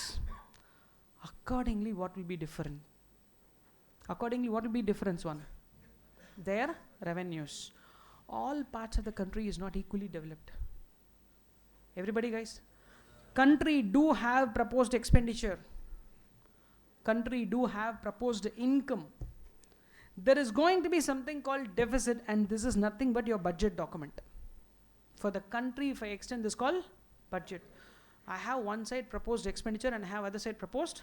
Accordingly, what will be different? Accordingly, what will be difference one? Their revenues. All parts of the country is not equally developed. Everybody guys? Country do have proposed expenditure. Country do have proposed income. There is going to be something called deficit, and this is nothing but your budget document. For the country, if I extend this called budget, I have one side proposed expenditure and I have other side proposed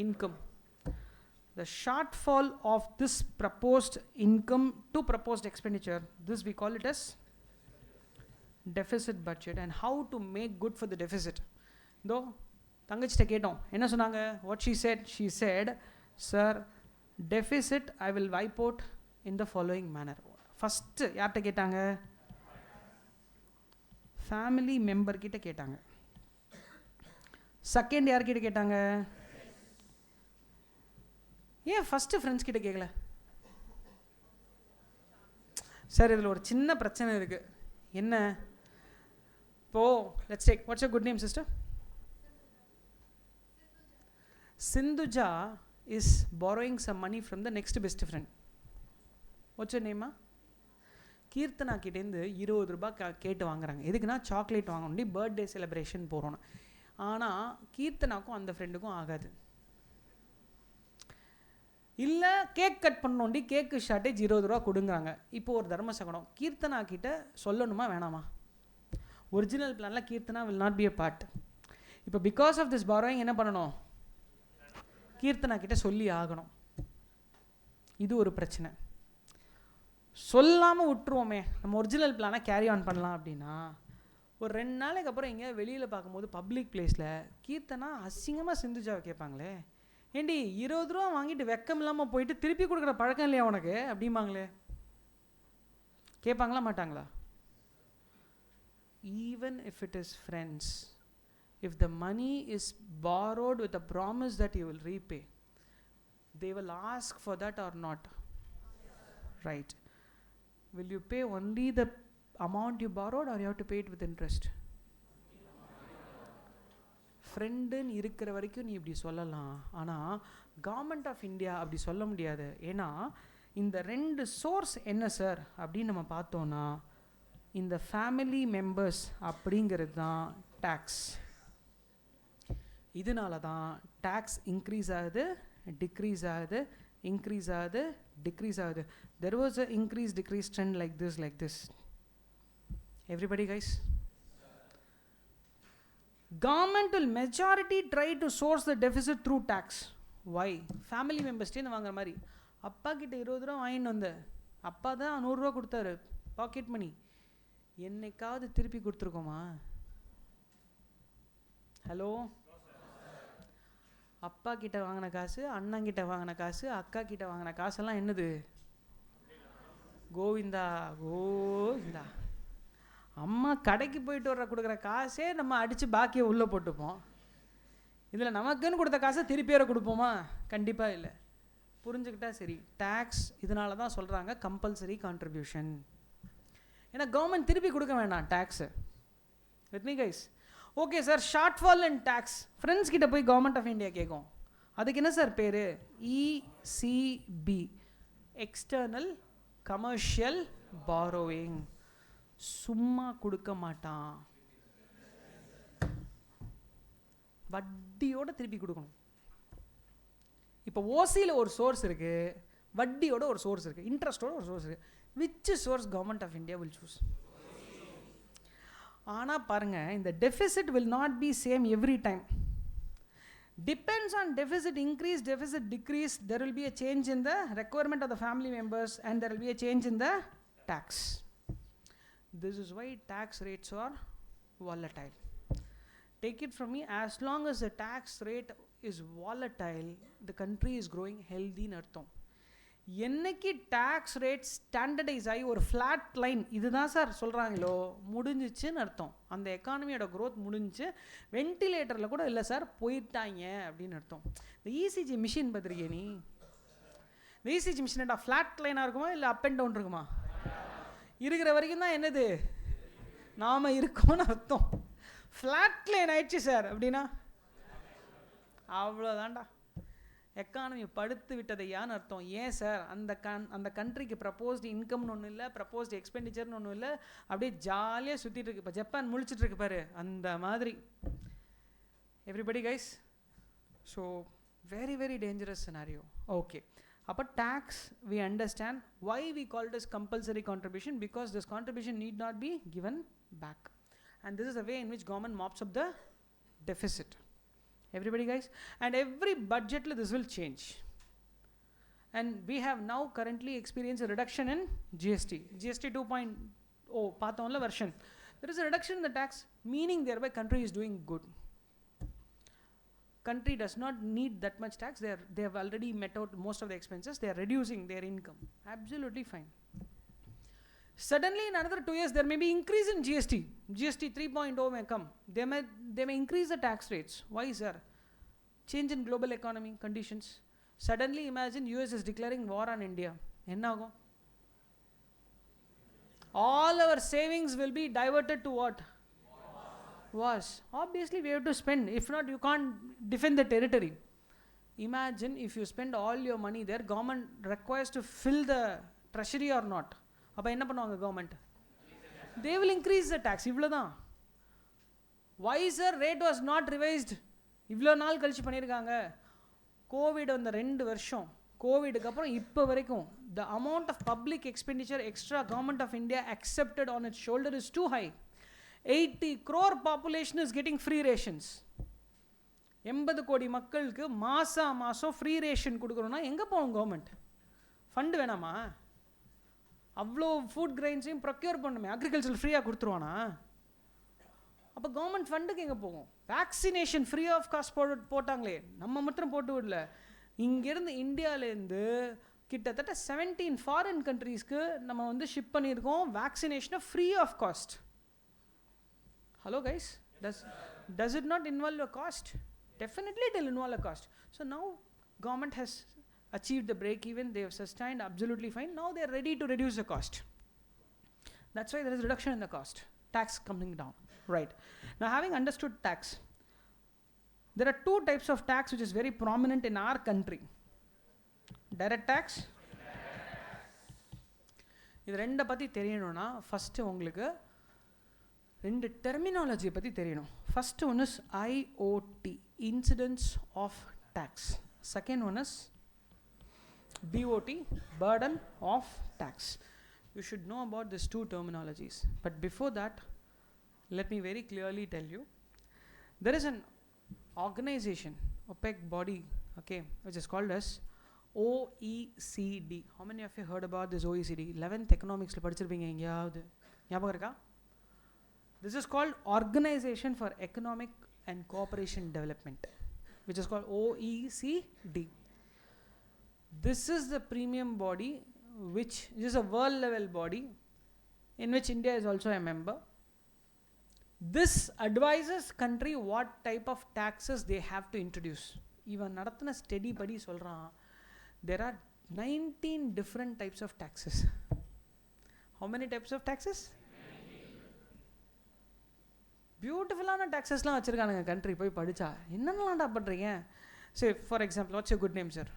income. The shortfall of this proposed income to proposed expenditure, this we call it as deficit budget. And how to make good for the deficit? Though, தங்கச்சிட்ட கேட்டோம் என்ன சொன்னாங்க? What she said, sir, deficit I will wipe out in the following manner. First யார்கிட்ட கேட்டாங்க? Family member கிட்ட கேட்டாங்க. Second யார்கிட்ட கேட்டாங்க? ஏன் ஃபர்ஸ்ட் ஃப்ரெண்ட்ஸ் கிட்ட கேட்கல? சார் இதில் ஒரு சின்ன பிரச்சனை இருக்கு. என்ன? இப்போ let's take, watts your good name sister? Sindhuja is borrowing some money from the next best friend. What's your name? Keerthana கிட்டேருந்து 20 ரூபாய் கேட்டு வாங்குறாங்க. எதுக்குன்னா சாக்லேட் வாங்கணுண்டி பர்த்டே செலிப்ரேஷன் போகிறோன்னு. ஆனால் கீர்த்தனாக்கும் அந்த ஃப்ரெண்டுக்கும் ஆகாது. இல்லை கேக் கட் பண்ணோண்டி கேக்கு ஷார்ட்டேஜ் 20 ரூபா கொடுங்குறாங்க. இப்போ ஒரு தர்ம சகனம் கீர்த்தனா கிட்ட சொல்லணுமா வேணாமா? ஒரிஜினல் பிளானில் Keerthana will not be a part. இப்போ பிகாஸ் ஆஃப் திஸ் பாரோயிங் என்ன பண்ணணும்? கீர்த்தனா கிட்ட சொல்லி ஆகணும். இது ஒரு பிரச்சனை. சொல்லாமல் விட்டுருவோமே, நம்ம ஒரிஜினல் பிளானை கேரி ஆன் பண்ணலாம் அப்படின்னா ஒரு 2 நாளைக்கு அப்புறம் எங்கேயா வெளியில் பார்க்கும்போது பப்ளிக் பிளேஸில் கீர்த்தனா அசிங்கமாக சிந்துஜாவை கேட்பாங்களே, ஏண்டி 20 ரூபா வாங்கிட்டு வெக்கம் இல்லாமல் போயிட்டு திருப்பி கொடுக்குற பழக்கம் இல்லையா உனக்கு அப்படிம்பாங்களே. கேட்பாங்களா மாட்டாங்களா? Even if it is friends, if the money is borrowed with a promise that you will repay, they will ask for that or not? Right. Will you pay only the amount you borrowed or you have to pay it with interest? ஃப்ரெண்டுன்னு இருக்கிற வரைக்கும் நீ இப்படி சொல்லலாம். ஆனால் government of India அப்படி சொல்ல முடியாது. ஏன்னா இந்த 2 சோர்ஸ் என்ன சார் அப்படின்னு நம்ம பார்த்தோன்னா, இந்த ஃபேமிலி மெம்பர்ஸ் அப்படிங்கிறது தான் டேக்ஸ். இதனால தான் டேக்ஸ் இன்க்ரீஸ் ஆகுது, டிக்ரீஸ் ஆகுது, இன்க்ரீஸ் ஆகுது, டிக்ரீஸ் ஆகுது. There was a increase degrees trend like this. Everybody guys, government will majority try to source the deficit through tax. Why? Family members டேன்னு வாங்குற மாதிரி. அப்பா கிட்ட 20 ரூபா வாங்கிட்டு வந்த, அப்பா தான் 100 ரூபா கொடுத்தாரு பாக்கெட் மணி. என்னைக்காவது திருப்பி கொடுத்துருக்கோமா? ஹலோ, அப்பா கிட்ட வாங்கின காசு, அண்ணன் கிட்ட வாங்கின காசு, அக்கா கிட்ட வாங்கின காசெல்லாம் என்னது? கோவிந்தா கோவிந்தா. அம்மா கடைக்கு போயிட்டு வர கொடுக்குற காசே நம்ம அடித்து பாக்கியை உள்ளே போட்டுப்போம். இதில் நமக்குன்னு கொடுத்த காசை திருப்பி வர கொடுப்போமா? கண்டிப்பாக இல்லை. புரிஞ்சுக்கிட்டா சரி. டேக்ஸ் இதனால தான் சொல்கிறாங்க கம்பல்சரி கான்ட்ரிபியூஷன். ஏன்னா கவர்மெண்ட் திருப்பி கொடுக்க வேண்டாம் tax. With me guys? Okay sir, shortfall and tax friends கிட்ட போய் கவர்மெண்ட் ஆஃப் இந்தியா கேட்கும். அதுக்கு என்ன சார் பேர்? ECB, external commercial borrowing. சும்மா கொடுக்க மாட்டான், வட்டியோட திருப்பி கொடுக்கணும். இப்போ ஓசியில் ஒரு சோர்ஸ் இருக்குது, வட்டியோட ஒரு சோர்ஸ் இருக்குது, இன்ட்ரெஸ்டோட ஒரு சோர்ஸ் இருக்குது. Which source government of India will choose? ஆனால் பாருங்கள், இந்த deficit will not be same every time. Depends on deficit increase, deficit decrease, there will be a change in the requirement of the family members and there will be a change in the tax. This is why tax rates are volatile. take it from me, as long as the tax rate is volatile, the country is growing healthy ன்னு அர்த்தம். என்னைக்கு tax rate standardise ஆகி ஒரு flat line இதுதான் sir சொல்கிறாங்களோ முடிஞ்சிச்சுன்னு அர்த்தம். அந்த எக்கானமியோட growth முடிஞ்சு வென்டிலேட்டரில் கூட இல்லை சார் போயிட்டாங்க அப்படின்னு அர்த்தம். இந்த இசிஜி மிஷின் பார்த்துருக்கே நீ? இந்த இசிஜி மிஷின் என்ன ஃப்ளாட் லைனாக இருக்குமா இல்லை அப் அண்ட் டவுன் இருக்குமா? இருக்கிற வரைக்கும் தான் என்னது நாம் இருக்கோம்னு அர்த்தம். ஃப்ளாட் லைன் ஆயிடுச்சு சார் அப்படின்னா அவ்வளோதான்டா, எக்கானமி படுத்து விட்டதையான்னு அர்த்தம். ஏன் சார் அந்த கண்ட்ரிக்கு ப்ரப்போஸ்டு இன்கம்னு ஒன்றும் இல்லை, ப்ரப்போஸ்டு எக்ஸ்பெண்டிச்சர்னு ஒன்றும் இல்லை, அப்படியே ஜாலியாக சுற்றிட்டு இருக்கு. இப்போ ஜப்பான் முழிச்சிட்டு இருக்கு பாரு, அந்த மாதிரி. Everybody guys, so very very dangerous scenario. Okay, அப்போ tax we understand why we call it as compulsory contribution, because this contribution need not be given back, and this is the way in which government mops up the deficit. Everybody guys, and every budget this will change, and we have now currently experienced a reduction in GST 2.0 pathonla version. There is a reduction in the tax, meaning thereby country is doing good. Country does not need that much tax. They have already met out most of the expenses. They are reducing their income. Absolutely fine. Suddenly in another 2 years there may be increase in GST 3.0 may come. They may increase the tax rates. Why sir? Change in global economy conditions. Suddenly imagine US is declaring war on India. Enna agum? All our savings will be diverted to what? Wars. Obviously we have to spend. If not, you can't defend the territory. Imagine if you spend all your money there, government requires to fill the treasury or not. அப்போ என்ன பண்ணுவாங்க government? they will increase the tax. இவ்வளோதான். why sir rate was not revised? இவ்வளோ நாள் கழிச்சு பண்ணியிருக்காங்க. Covid வந்த 2 வருஷம், கோவிடுக்கு அப்புறம் இப்போ வரைக்கும் the amount of public expenditure extra government of India accepted on its shoulder is too high. 80 crore population is getting free rations. 80 கோடி மக்களுக்கு மாதம் ஃப்ரீ ரேஷன் கொடுக்குறோன்னா எங்கே போகும் கவர்மெண்ட்? ஃபண்டு வேணாமா? அவ்வளோ ஃபுட் கிரெயின்ஸையும் ப்ரொக்யூர் பண்ணுமே, அக்ரிகல்ச்சர் ஃப்ரீயாக கொடுத்துருவானா? அப்போ கவர்மெண்ட் ஃபண்டுக்கு எங்கே போகும்? வேக்சினேஷன் ஃப்ரீ ஆஃப் காஸ்ட் போட்டாங்களே, நம்ம மட்டும் போட்டு விடல. இங்கேருந்து இந்தியாவிலேருந்து கிட்டத்தட்ட 17 ஃபாரின் கண்ட்ரீஸ்க்கு நம்ம வந்து ஷிப் பண்ணியிருக்கோம் வேக்சினேஷனை free of cost. Hello guys, does it not involve a cost? Definitely it will involve a cost. So now government has achieved the break even, they have sustained, absolutely fine. Now they are ready to reduce the cost. That's why there is reduction in the cost, tax coming down. Right, now having understood tax, there are 2 types of tax which is very prominent in our country. Direct tax. இது ரெண்டை பற்றி தெரியணும்னா first உங்களுக்கு 2 டெர்மினாலஜியை பற்றி தெரியணும். First one is IOT, incidents of tax. Second one is BOT, burden of tax. You should know about these 2 terminologies. But before that, let me very clearly tell you, there is an organization, opaque body, okay, which is called as OECD. How many of you heard about this OECD? 11th economics la padichirpinga engayavudhu nyabagam iruka? This is called Organization for Economic and Cooperation Development, which is called OECD. This is the premium body, which is a world level body in which India is also a member. This advises country what type of taxes they have to introduce. Even nadathana study padi solran, there are 19 different types of taxes. How many types of taxes? பியூட்டிஃபுல்லான டேக்ஸஸ்லாம் வச்சுருக்கானுங்க country. போய் படித்தா என்னென்னலாம்டா பண்ணுறீங்க? சரி, for example, what's your good name sir?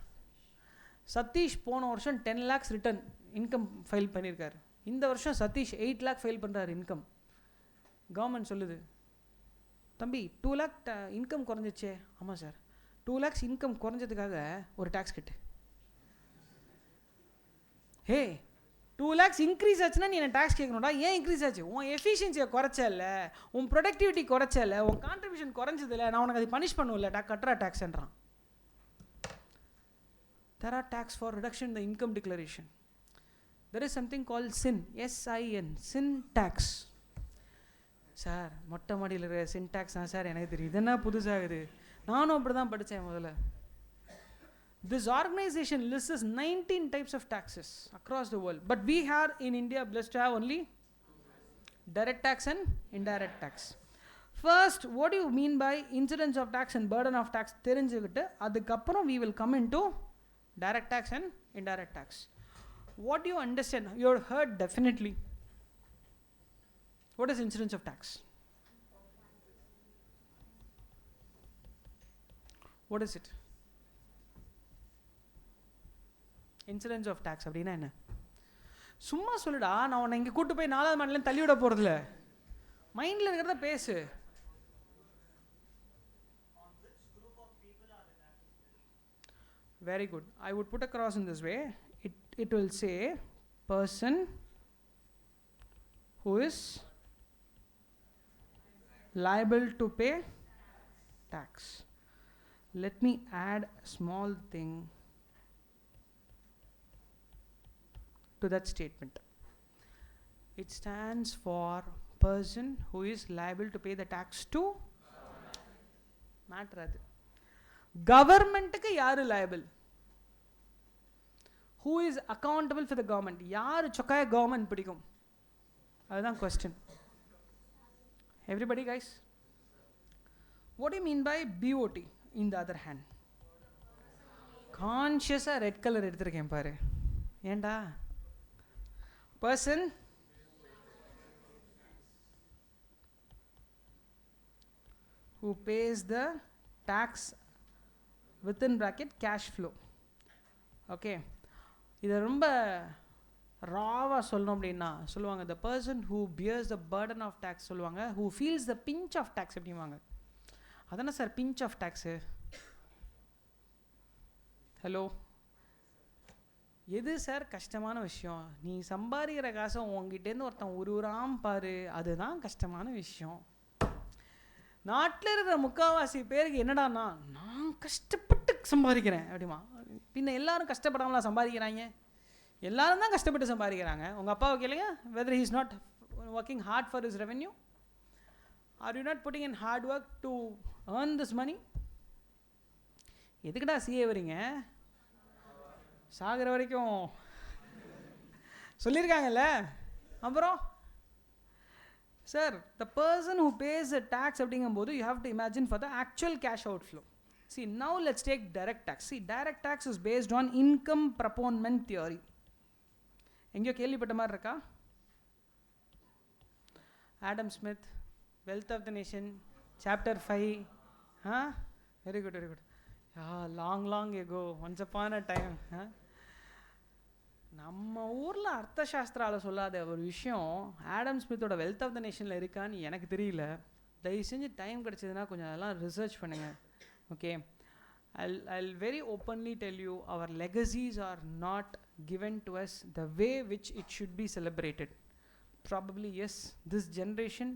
Satish போன வருஷம் 10 lakhs return income file பண்ணியிருக்காரு. இந்த வருஷம் சதீஷ் 8 lakh ஃபைல் பண்ணுறாரு இன்கம். கவர்மெண்ட் சொல்லுது, தம்பி 2 lakh இன்கம் குறைஞ்சிச்சே. ஆமாம் சார், 2 lakhs இன்கம் குறைஞ்சதுக்காக ஒரு டேக்ஸ் கட்டு. ஹே, 2 lakhs இன்க்ரீஸ் ஆச்சுன்னா நீ என்ன டேக்ஸ் கேட்கணும்டா. ஏன் இன்க்ரீஸ் ஆச்சு? உன் எஃபிஷியன்சியை குறைச்சல, உன் ப்ரொடக்டிவிட்டி குறைச்சல, உன் கான்ட்ரிபியூஷன் குறைஞ்சதில்ல, நான் உனக்கு அது பனிஷ் பண்ணுவில்ல, கட்டுறா டேக்ஸ்ன்றான். There are tax for reduction in the income declaration. There is something called SIN, SIN, SIN tax. Sir மொட்டை மாடியில் இருக்கிற சின்டாக்ஸ் தான் சார் எனக்கு தெரியும், இதென்ன புதுசாகுது, நானும் அப்படி தான் படித்தேன் முதல்ல. This organization lists 19 types of taxes across the world, but we are in India blessed to have only direct tax and indirect tax. First, what do you mean by incidence of tax and burden of tax? தெரிஞ்சுக்கிட்டு அதுக்கப்புறம் we will come into direct tax and indirect tax. What do you understand? You have heard definitely. What is incidence of tax? What is it? Incidence of tax அப்படின்னா என்ன? சும்மா சொல்லுடா, நான் உன்னை இங்கே கூட்டு போய் 4வது மாடலேருந்து தள்ளி விட போகிறதில்ல, மைண்டில் இருக்கிறத பேசு. Very good. I would put across in this way. It will say person who is liable to pay tax. Let me add a small thing to that statement. It stands for person who is liable to pay the tax to matter adu government ku yaru liable, who is accountable for the government, yaru chokaya government pidikum, adha question. Everybody guys, what do you mean by BOT? In the other hand, conscious red color eduthirken paru, enda person who pays the tax within bracket cash flow. Okay, இது ரொம்ப ராவா சொல்லணும் அப்படின்னா சொல்லுவாங்க the person who bears the burden of tax, சொல்லுவாங்க who feels the pinch of tax அப்படிவாங்க. அதானே sir pinch of tax? Hello, எது sir கஷ்டமான விஷயம்? நீ சம்பாதிக்கிற காசை உங்ககிட்டேருந்து ஒருத்தன் உருவுறாம் பாரு, அதுதான் கஷ்டமான விஷயம். நாட்டில் இருக்கிற முக்கால்வாசி பேருக்கு என்னடான்னா, நான் கஷ்டப்பட்டு சம்பாதிக்கிறேன் அப்படிமா. பின்ன எல்லாரும் கஷ்டப்படாமலாம் சம்பாதிக்கிறாங்க? எல்லாரும் தான் கஷ்டப்பட்டு சம்பாதிக்கிறாங்க. உங்கள் அப்பாவை கேளுங்க, whether he is not working hard for his revenue, are you not putting in hard work to earn this money? எதுக்குடா சிஏ வரீங்க? சாகிற வரைக்கும் சொல்லியிருக்காங்கல்ல. அப்புறம் sir, the person who pays a tax அப்படிங்கும்போது you have to imagine for the actual cash outflow. See, now let's take direct tax. See, direct tax is based on income proponent theory. எங்கேயோ கேள்விப்பட்ட மாதிரி இருக்கா? Adam Smith, wealth of the nation, chapter 5. Very good, very good. Long ago, once upon a time. நம்ம ஊரில் அர்த்தசாஸ்திரால சொல்லாத ஒரு விஷயம் ஆடம் ஸ்மித்தோட வெல்த் ஆஃப் த நேஷனில் இருக்கான்னு எனக்கு தெரியல. தயவு செஞ்சு டைம் கிடச்சதுன்னா கொஞ்சம் அதெல்லாம் ரிசர்ச் பண்ணுங்கள். Okay, I'll very openly tell you, our legacies are not given to us the way which it should be celebrated. Probably yes, this generation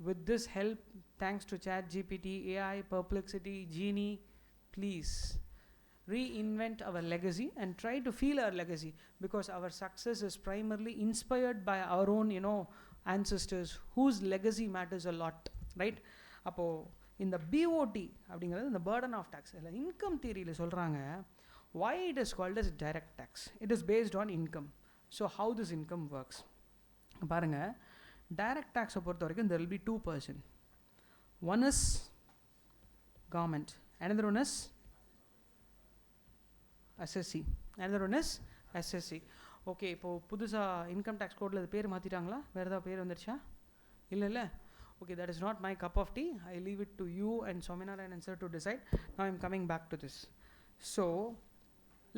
with this help, thanks to ChatGPT, AI, Perplexity, Genie, please reinvent our legacy and try to feel our legacy, because our success is primarily inspired by our own ancestors whose legacy matters a lot, right? அப்போ இந்த BOD அப்படிங்கிறது இந்த burden of tax இல்லை income தியரியில் சொல்கிறாங்க. why it is called as direct tax? it is based on income. so how this income works பாருங்கள். direct tax பொறுத்த வரைக்கும் there will be two person. one is government, another one is SSC, another one is SSC. Okay, இப்போது புதுசாக income tax கோடில் அது பேர் மாற்றிட்டாங்களா? வேறு ஏதாவது பேர் வந்துருச்சா? இல்லை. Okay, that is not my cup of tea. I leave it to you and Swaminarayan and sir to decide. Now I'm coming back to this. So,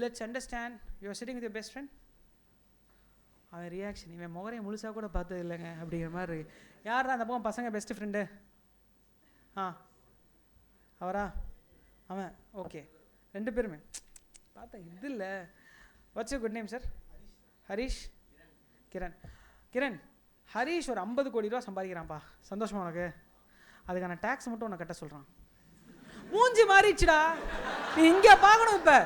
let's understand. You are sitting with your best friend. அவன் reaction, இவன் முகரையை முழுசாக கூட பார்த்தது இல்லைங்க அப்படிங்கிற மாதிரி. யாரா அந்த பக்கம் பசங்க பெஸ்ட் ஃப்ரெண்டு? அவரா? அவன். ஓகே, ரெண்டு பேருமே பார்த்தா இது இல்லை. What's your good name sir? Harish, Kiran. Harish ஒரு 50 கோடி ரூபா சம்பாதிக்கிறான்ப்பா. சந்தோஷமா உனக்கு? அதுக்கான டேக்ஸ் மட்டும் உன்னை கட்ட சொல்கிறான். மூஞ்சி மாறிடுச்சுடா. நீ இங்கே பார்க்கணும். இப்போ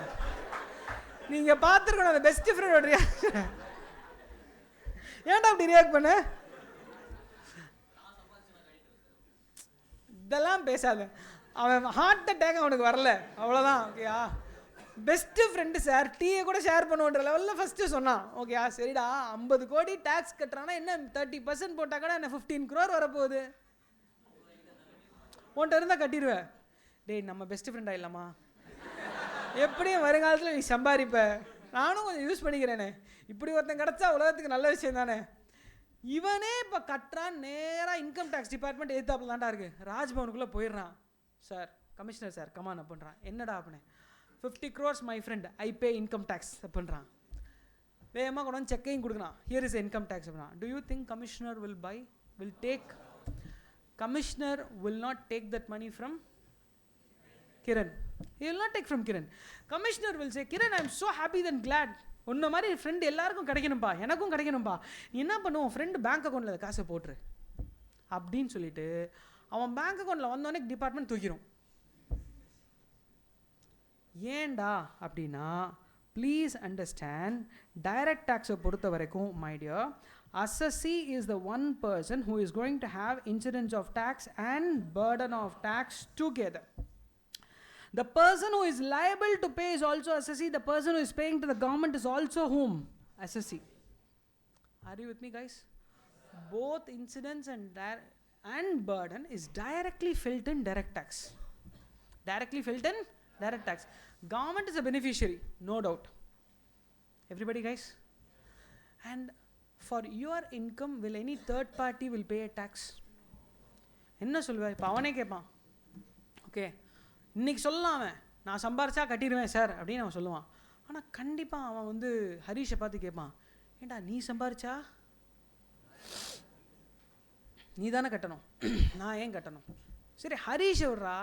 நீங்கள் பார்த்துருக்கணும் அந்த பெஸ்ட் ஃப்ரெண்டோட ரியாக்ஷன். ஏன்டா அப்படி ரியாக்ட் பண்ண? இதெல்லாம் பேசாத. அவன் ஹார்ட் அட்டாக் அவனுக்கு வரல, அவ்வளோதான். ஓகேயா, பெஸ்ட்டு ஃப்ரெண்டு சார், டீயை கூட ஷேர் பண்ணுவோன்ற லெவலில் ஃபஸ்ட்டு சொன்னான். ஓகேயா, சரிடா 50 கோடி டேக்ஸ் கட்டுறான்னா என்ன 30% போட்டால் கூட என்ன 15 crore வரப்போகுது. உன்ட்ட இருந்தால் கட்டிடுவேன். டேய் நம்ம பெஸ்ட் ஃப்ரெண்டாக இல்லாமா, எப்படியும் வருங்காலத்தில் நீ சம்பாதிப்ப, நானும் கொஞ்சம் யூஸ் பண்ணிக்கிறேனே, இப்படி ஒருத்தன் கிடச்சா உலகத்துக்கு நல்ல விஷயம் தானே. இவனே இப்போ கட்டுறான், நேராக இன்கம் டேக்ஸ் டிபார்ட்மெண்ட் எதிர்த்தாப்புல தான்டா இருக்குது. ராஜ்பவனுக்குள்ளே போயிடுறான். சார் கமிஷனர் சார் கமான் அப்படின்றான். என்னடா அப்படின்னு, 50 crores my friend, I pay income tax அப்படின்றான். வேகமாக கொண்டு வந்து செக்கையும் கொடுக்குறான். ஹியர் இஸ் இன்கம் டேக்ஸ் அப்படின்னா. Do you think commissioner will take? Commissioner will not take that money from Kiran. He will not take from Kiran. Commissioner will say, Kiran, I am so happy and glad. உன்ன மாதிரி friend எல்லாருக்கும் கிடைக்கணும்பா, எனக்கும் கிடைக்கணும்பா. நீ என்ன பண்ணுவோம், friend bank அக்கௌண்ட்டில் காசை போட்டுரு அப்படின்னு சொல்லிட்டு அவன் பேங்க் அக்கௌண்ட்டில் வந்தோடனே டிபார்ட்மெண்ட் தூக்கிடும். ஏண்டா அப்படின்னா, ப்ளீஸ் அண்டர்ஸ்டாண்ட், டைரக்ட் டேக்ஸை பொறுத்த வரைக்கும் my dear, assessee is the one person who is going to have incidence of tax and burden of tax together. The person who is liable to pay is also assessee. The person who is paying to the government is also whom? Assessee. Are you with me, guys? Both incidence and burden is directly felt in direct tax. Directly felt in direct tax. Government is a beneficiary, no doubt. Everybody, guys? And for your income, will any third party will pay a tax? என்ன சொல்லுவேன், இப்போ அவனே கேட்பான். Okay, இன்றைக்கி சொல்லலாம் அவன், நான் சம்பாரிச்சா கட்டிடுவேன் sir அப்படின்னு அவன் சொல்லுவான். ஆனால் கண்டிப்பாக அவன் வந்து ஹரீஷை பார்த்து கேட்பான், ஏண்டா நீ சம்பாரிச்சா நீ தானே கட்டணும், நான் ஏன் கட்டணும்? சரி ஹரீஷ் விட்றா,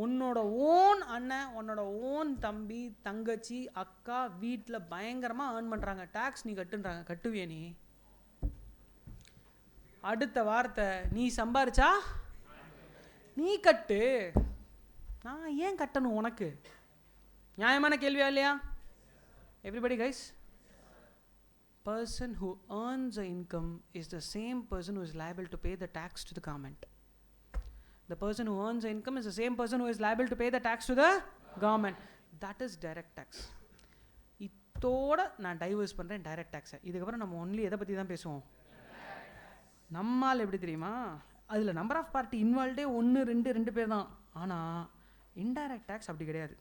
உன்னோட ஓன் அண்ணன், உன்னோட ஓன் தம்பி தங்கச்சி அக்கா வீட்டில் பயங்கரமாக ஏர்ன் பண்ணுறாங்க, டேக்ஸ் நீ கட்டுன்றாங்க, கட்டுவியே நீ? அடுத்த வார்த்தை, நீ சம்பாரிச்சா நீ கட்டு, நான் ஏன் கட்டணும் உனக்கு? நியாயமான கேள்வியா இல்லையா? Everybody guys, person who earns an income is the same person who is liable to pay the tax to the government. The person who earns an income is the same person who is liable to pay the tax to the government. That is direct tax. இதோட நான் divorce பண்ணுறேன் direct டேக்ஸை. இதுக்கப்புறம் நம்ம only எதை பற்றி தான் பேசுவோம்? நம்மால் எப்படி தெரியுமா, அதில் நம்பர் ஆஃப் பார்ட்டி இன்வால்வ்டே 1 2 பேர் தான். ஆனால் இன்டைரக்ட் டேக்ஸ் அப்படி கிடையாது.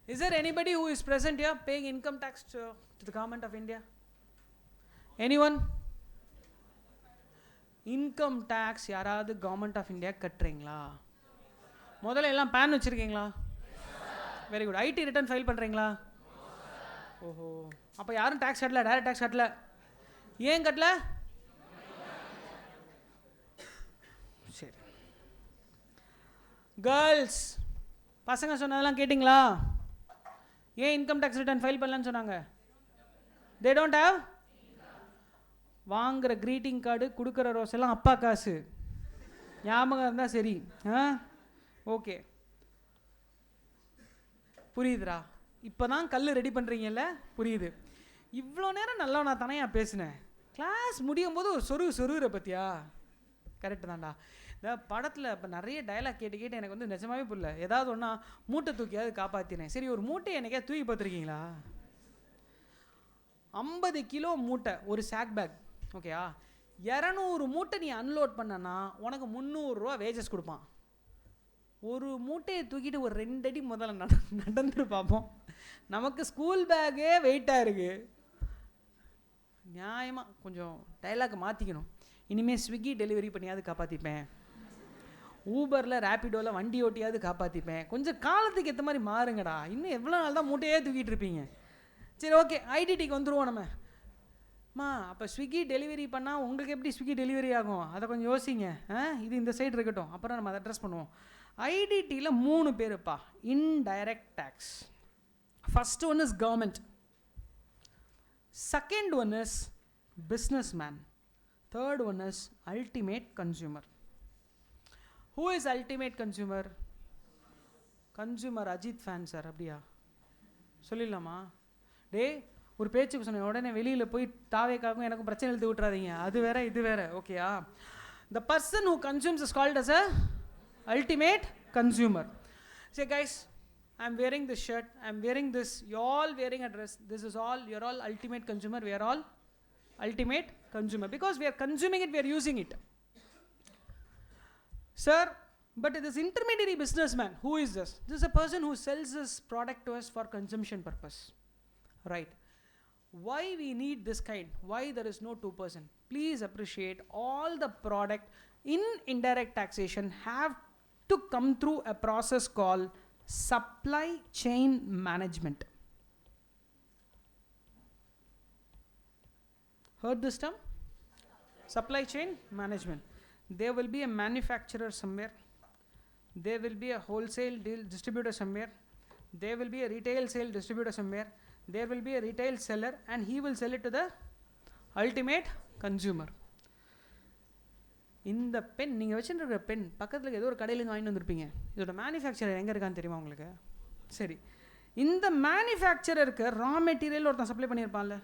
Is there anybody who is present here paying income tax to the government of India? Anyone? Income tax யாராவது கவர்மெண்ட் ஆஃப் இந்தியா கட்டுறீங்களா? முதல்ல எல்லாம் பேன் வச்சுருக்கீங்களா? Very good. IT return file பண்ணுறீங்களா? ஓஹோ, அப்போ யாரும் டேக்ஸ் கட்டல, டைரக்ட் டேக்ஸ் கட்டல. ஏன் கட்டல? சரி, கேர்ள்ஸ் பசங்க சொன்னதெல்லாம் கேட்டிங்களா? ஏன் இன்கம் டேக்ஸ் ரிட்டர்ன் ஃபைல் பண்ணலன்னு சொன்னாங்க? They don't have. வாங்குகிற க்ரீட்டிங் கார்டு, கொடுக்குற ரோஸ் எல்லாம் அப்பா காசு, ஞாபகம் இருந்தால் சரி. ஓகே, புரியுதுடா? இப்போ தான் கல் ரெடி பண்ணுறீங்கல்ல, புரியுது. இவ்வளோ நேரம் நல்லா நான் தனியாக பேசினேன், கிளாஸ் முடியும் போது ஒரு சொருகிற பற்றியா? கரெக்டு தான்டா. இந்த படத்தில் இப்போ நிறைய டைலாக் கேட்டு எனக்கு வந்து நிஜமாவே புரியல. ஏதாவது ஒன்றா மூட்டை தூக்கியாவது காப்பாற்றினேன். சரி, ஒரு மூட்டையை எனக்கே தூக்கி பார்த்துருக்கீங்களா? 50 கிலோ மூட்டை, ஒரு சாக் பேக். ஓகேயா, 200 மூட்டை நீ அன்லோட் பண்ணனா உனக்கு 300 ரூபா வேஜஸ் கொடுப்பான். ஒரு மூட்டையை தூக்கிட்டு ஒரு 2 அடி முதல்ல நடந்துட்டு பார்ப்போம். நமக்கு ஸ்கூல் பேக்கே வெயிட்டாக இருக்குது. நியாயமாக கொஞ்சம் டைலாக் மாற்றிக்கணும். இனிமேல் ஸ்விக்கி டெலிவரி பண்ணியாவது காப்பாற்றிப்பேன், ஊபரில் ரேப்பிடோவில் வண்டி ஓட்டியாவது காப்பாற்றிப்பேன். கொஞ்சம் காலத்துக்கு ஏற்ற மாதிரி மாறுங்கடா. இன்னும் எவ்வளோ நாள் தான் மூட்டையே தூக்கிட்டு இருப்பீங்க? சரி, ஓகே, ஐடிடிக்கு வந்துடுவோம் நம்மம்மா. அப்போ ஸ்விக்கி டெலிவரி பண்ணால் உங்களுக்கு எப்படி ஸ்விக்கி டெலிவரி ஆகும்? அதை கொஞ்சம் யோசிங்க. இது இந்த சைடு இருக்கட்டும், அப்புறம் நம்ம அதை அட்ரஸ் பண்ணுவோம். ஐடிடியில் 3 பேருப்பா indirect tax. First one is government, second one is businessman, third one is ultimate consumer. Who is ultimate consumer? Consumer Ajith fan sir, அப்படியா? சொல்லிடலாமா? டே, ஒரு பேச்சுக்கு சொன்னேன், உடனே வெளியில் போய் தாவேக்காக்கும் எனக்கும் பிரச்சனை எழுதி விட்டுறாதீங்க, அது வேற இது வேற. ஓகேயா? The person who consumes is called as a ultimate consumer. Say guys, I'm wearing this shirt, I'm wearing this, you all wearing a dress, this is all, you're all ultimate consumer, we are all ultimate consumer because we are consuming it, we are using it. Sir, but this intermediary businessman, who is this? This is a person who sells his product to us for consumption purpose, right? Why we need this kind? Why there is no 2%? Please appreciate all the product in indirect taxation have to come through a process called supply chain management. Heard this term? Supply chain management. There will be a manufacturer somewhere, there will be a wholesale distributor somewhere, there will be a retail sale distributor somewhere, there will be a retail seller, and he will sell it to the ultimate consumer. இந்த pen நீங்கள் வச்சுருக்கிற pen பக்கத்தில் ஏதோ ஒரு கடையிலேருந்து வாங்கிட்டு வந்திருப்பீங்க, இதோட மேனுஃபேக்சரர் எங்கே இருக்கான்னு தெரியுமா உங்களுக்கு? சரி, இந்த மேனுஃபேக்சரருக்கு ரா மெட்டீரியல் ஒருத்தன் சப்ளை பண்ணியிருப்பான்ல,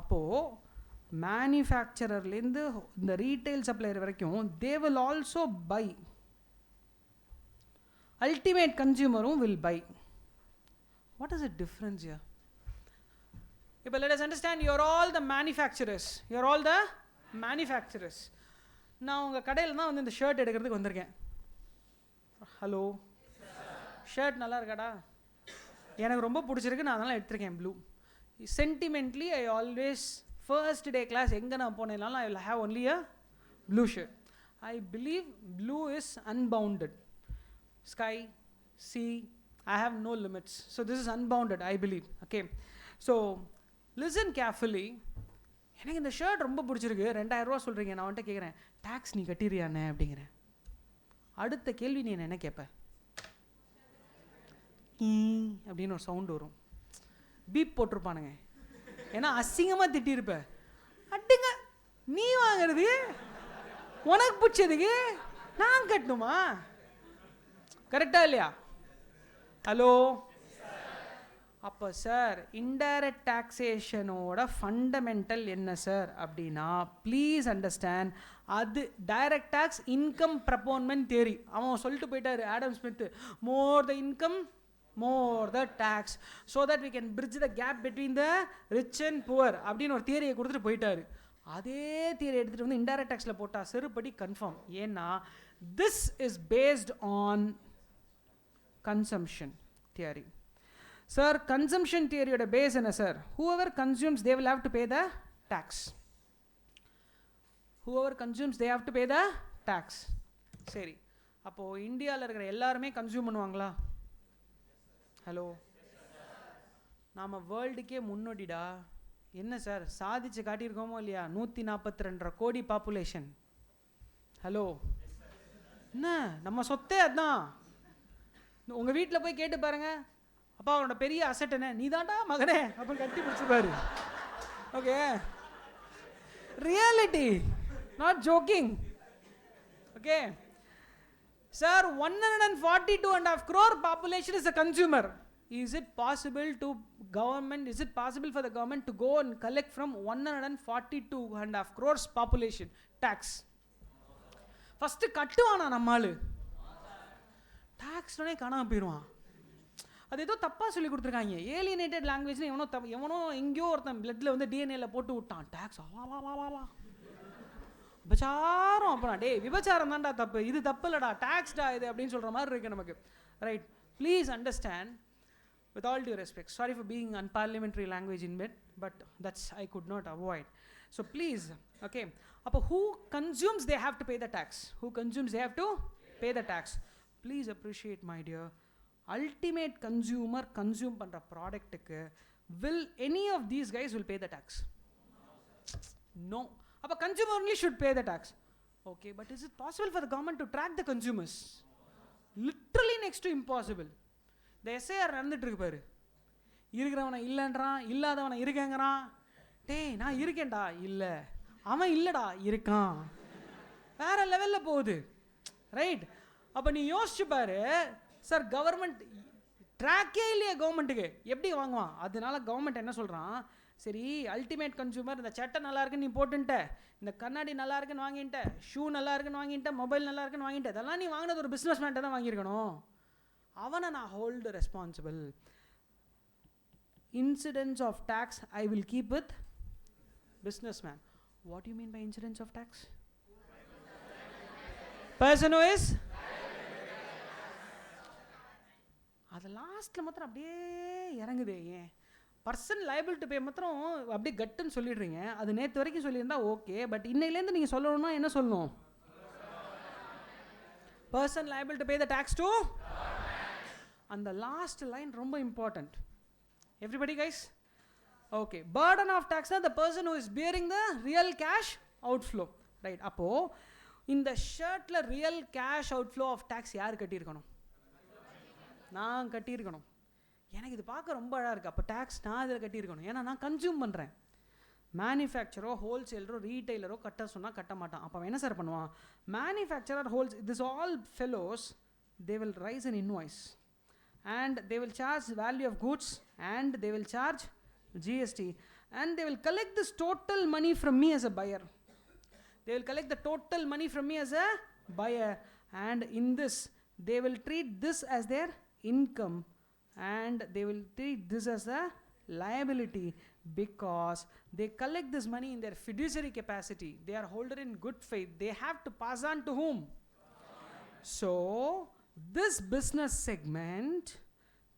அப்போது மேனுஃபேக்சரர்லேருந்து இந்த ரீட்டைல் சப்ளையர் வரைக்கும் they will also buy, ultimate கன்சியூமரும் will buy. What is the difference here? இப்போ let us understand, you are all the manufacturers, you are all the manufacturers. நான் உங்கள் கடையில் தான் வந்து இந்த ஷர்ட் எடுக்கிறதுக்கு வந்திருக்கேன். ஹலோ, ஷர்ட் நல்லா இருக்காடா? எனக்கு ரொம்ப பிடிச்சிருக்கு, நான் அதெல்லாம் எடுத்திருக்கேன் blue. Sentimentally I always first day class எங்கே நான் போனேனாலும் I will have only a blue shirt. I believe blue is unbounded. Sky, sea, I have no limits. So this is unbounded, I believe. Okay. So listen carefully. எனக்கு இந்த shirt ரொம்ப பிடிச்சிருக்கு, 2000 ரூபா சொல்கிறீங்க, நான் வந்துட்டு கேட்குறேன், டேக்ஸ் நீ கட்டிடுறியாண்ணே அப்படிங்கிறேன். அடுத்த கேள்வி நீ என்ன கேட்ப? அப்படின்னு ஒரு சவுண்டு வரும், பீப் போட்டிருப்பானுங்க, ஏன்னா அசிங்கமாக திட்டிருப்ப. அட்டுங்க, நீ வாங்கிறது உனக்கு பிடிச்சதுக்கு நான் கட்டணுமா? கரெக்டா இல்லையா? ஹலோ, அப்போ சார் இன்டைரக்ட் டாக்ஸேஷனோட ஃபண்டமெண்டல் என்ன சார் அப்படின்னா, ப்ளீஸ் அண்டர்ஸ்டாண்ட், அது டைரக்ட் டாக்ஸ் இன்கம் ப்ரப்போன்மெண்ட் தியரி. அவன் சொல்லிட்டு போயிட்டாரு Adam Smith, more the income more the tax so that we can bridge the gap between the rich and poor அப்படின்னு ஒரு தியரியை கொடுத்துட்டு போயிட்டாரு. அதே தியரி எடுத்துகிட்டு வந்து இன்டைரக்ட் டேக்ஸில் போட்டால் செருப்படி கன்ஃபார்ம். ஏன்னா this is based on consumption theory. சார் கன்சம்ஷன் தியரியோட பேஸ் என்ன sir? whoever consumes they will have to pay the tax. whoever consumes they have to pay the tax. சரி, அப்போது இந்தியாவில் இருக்கிற எல்லாருமே கன்சியூம் பண்ணுவாங்களா? ஹலோ, நாம் வேர்ல்டுக்கே முன்னோடிடா. என்ன சார் சாதிச்சு காட்டியிருக்கோமோ இல்லையா? 142 கோடி பாப்புலேஷன். ஹலோ, என்ன நம்ம சொத்தே அதுதான். உங்கள் வீட்டில் போய் கேட்டு பாருங்க, அப்பா அவனோட பெரிய அசட் என்ன? நீ தாண்டா மகனே அப்படின்னு கட்டி பிடிச்சிப்பாரு. Okay, reality, not joking. Okay sir, 142.5 crore population is a consumer. Is it possible to government, is it possible for the government to go and collect from 142.5 crores population tax? first கட்டுவானா நம்மால் tax உடனே காணாமல் போயிடுவான். அது ஏதோ தப்பாக சொல்லி கொடுத்துருக்காங்க, alienated லாங்குவேஜ்னு எவனோ எங்கேயோ ஒருத்தன் பிளட்டில் வந்து டிஎன்ஏல போட்டு விட்டான் டேக்ஸ். வா விபச்சாரம். அப்புறம் டே விபச்சாரம் தான்டா தப்பு, இது தப்பு இல்லைடா, டேக்ஸ்டா இது அப்படின்னு சொல்கிற மாதிரி இருக்குது நமக்கு. Right, please understand, with all due respect, sorry for being unparliamentary language in bit, but that's I could not avoid. So please, okay, அப்போ who consumes they have to pay the tax. Who consumes they have to pay the tax. Please appreciate my dear, ultimate consumer consume பண்ணுற ப்ராடக்ட்டுக்கு will any of these guys will pay the tax? No. அப்போ consumer only should pay the tax. Okay, but is it possible for the government to track the consumers? Literally next to impossible. இந்த SIR நடந்துட்டு இருக்கு பாரு, இருக்கிறவனை இல்லைன்றான், இல்லாதவனை இருக்கேங்கிறான். டேய் நான் இருக்கேன்டா, இல்லை அவன் இல்லைடா இருக்கான், வேற லெவலில் போகுது. ரைட், அப்போ நீ யோசிச்சு பாரு சார், கவர்மெண்ட் ட்ராக்கே இல்லையே கவர்மெண்ட்டுக்கு, எப்படி வாங்குவான்? அதனால கவர்மெண்ட் என்ன சொல்கிறான், சரி அல்டிமேட் கன்சூமர் இந்த சட்டை நல்லா இருக்குன்னு நீ போட்டுன்ட்ட, இந்த கண்ணாடி நல்லா இருக்குன்னு வாங்கிட்ட, ஷூ நல்லா இருக்குன்னு வாங்கிட்ட, மொபைல் நல்லா இருக்குன்னு வாங்கிட்ட, இதெல்லாம் நீ வாங்கினது ஒரு பிஸ்னஸ் மேன்ட்ட தான் வாங்கியிருக்கணும், அவனை நான் hold responsible. Incidence of tax I will keep with businessman. What do you mean by incidence of tax? Person who is அது லாஸ்ட்டில் மாத்திரம் அப்படியே இறங்குது. ஏன் பர்சன் லைபிள் டு பே மாத்திரம் அப்படியே கட்டுன்னு சொல்லிடுறீங்க? அது நேற்று வரைக்கும் சொல்லியிருந்தா ஓகே, பட் இன்னையிலேருந்து நீங்கள் சொல்லணும்னா என்ன சொல்லணும்? Person liable to pay the tax to. அந்த லாஸ்ட் லைன் ரொம்ப important. Everybody guys? Okay. Burden of tax is the person who is bearing the real cash outflow. Right. அப்போ இந்த ஷர்ட்ல real cash outflow of tax யார் கட்டியிருக்கணும்? நான் கட்டியிருக்கணும். எனக்கு இது பார்க்க ரொம்ப அழகாக இருக்குது. அப்போ டேக்ஸ் நான் இதில் கட்டியிருக்கணும், ஏன்னா நான் கன்சியூம் பண்ணுறேன். மேனுஃபேக்சரோ ஹோல்சேலரோ ரீட்டைலரோ கட்ட சொன்னால் கட்ட மாட்டான். அப்போ என்ன சார் பண்ணுவான்? Manufacturer holes this all fellows they will rise an invoice and they will charge value of goods and they will charge GST and they will collect this total money from me as a buyer. They will collect the total money from me as a buyer, and in this they will treat this as their income and they will treat this as a liability because they collect this money in their fiduciary capacity. They are holder in good faith. They have to pass on to whom? So this business segment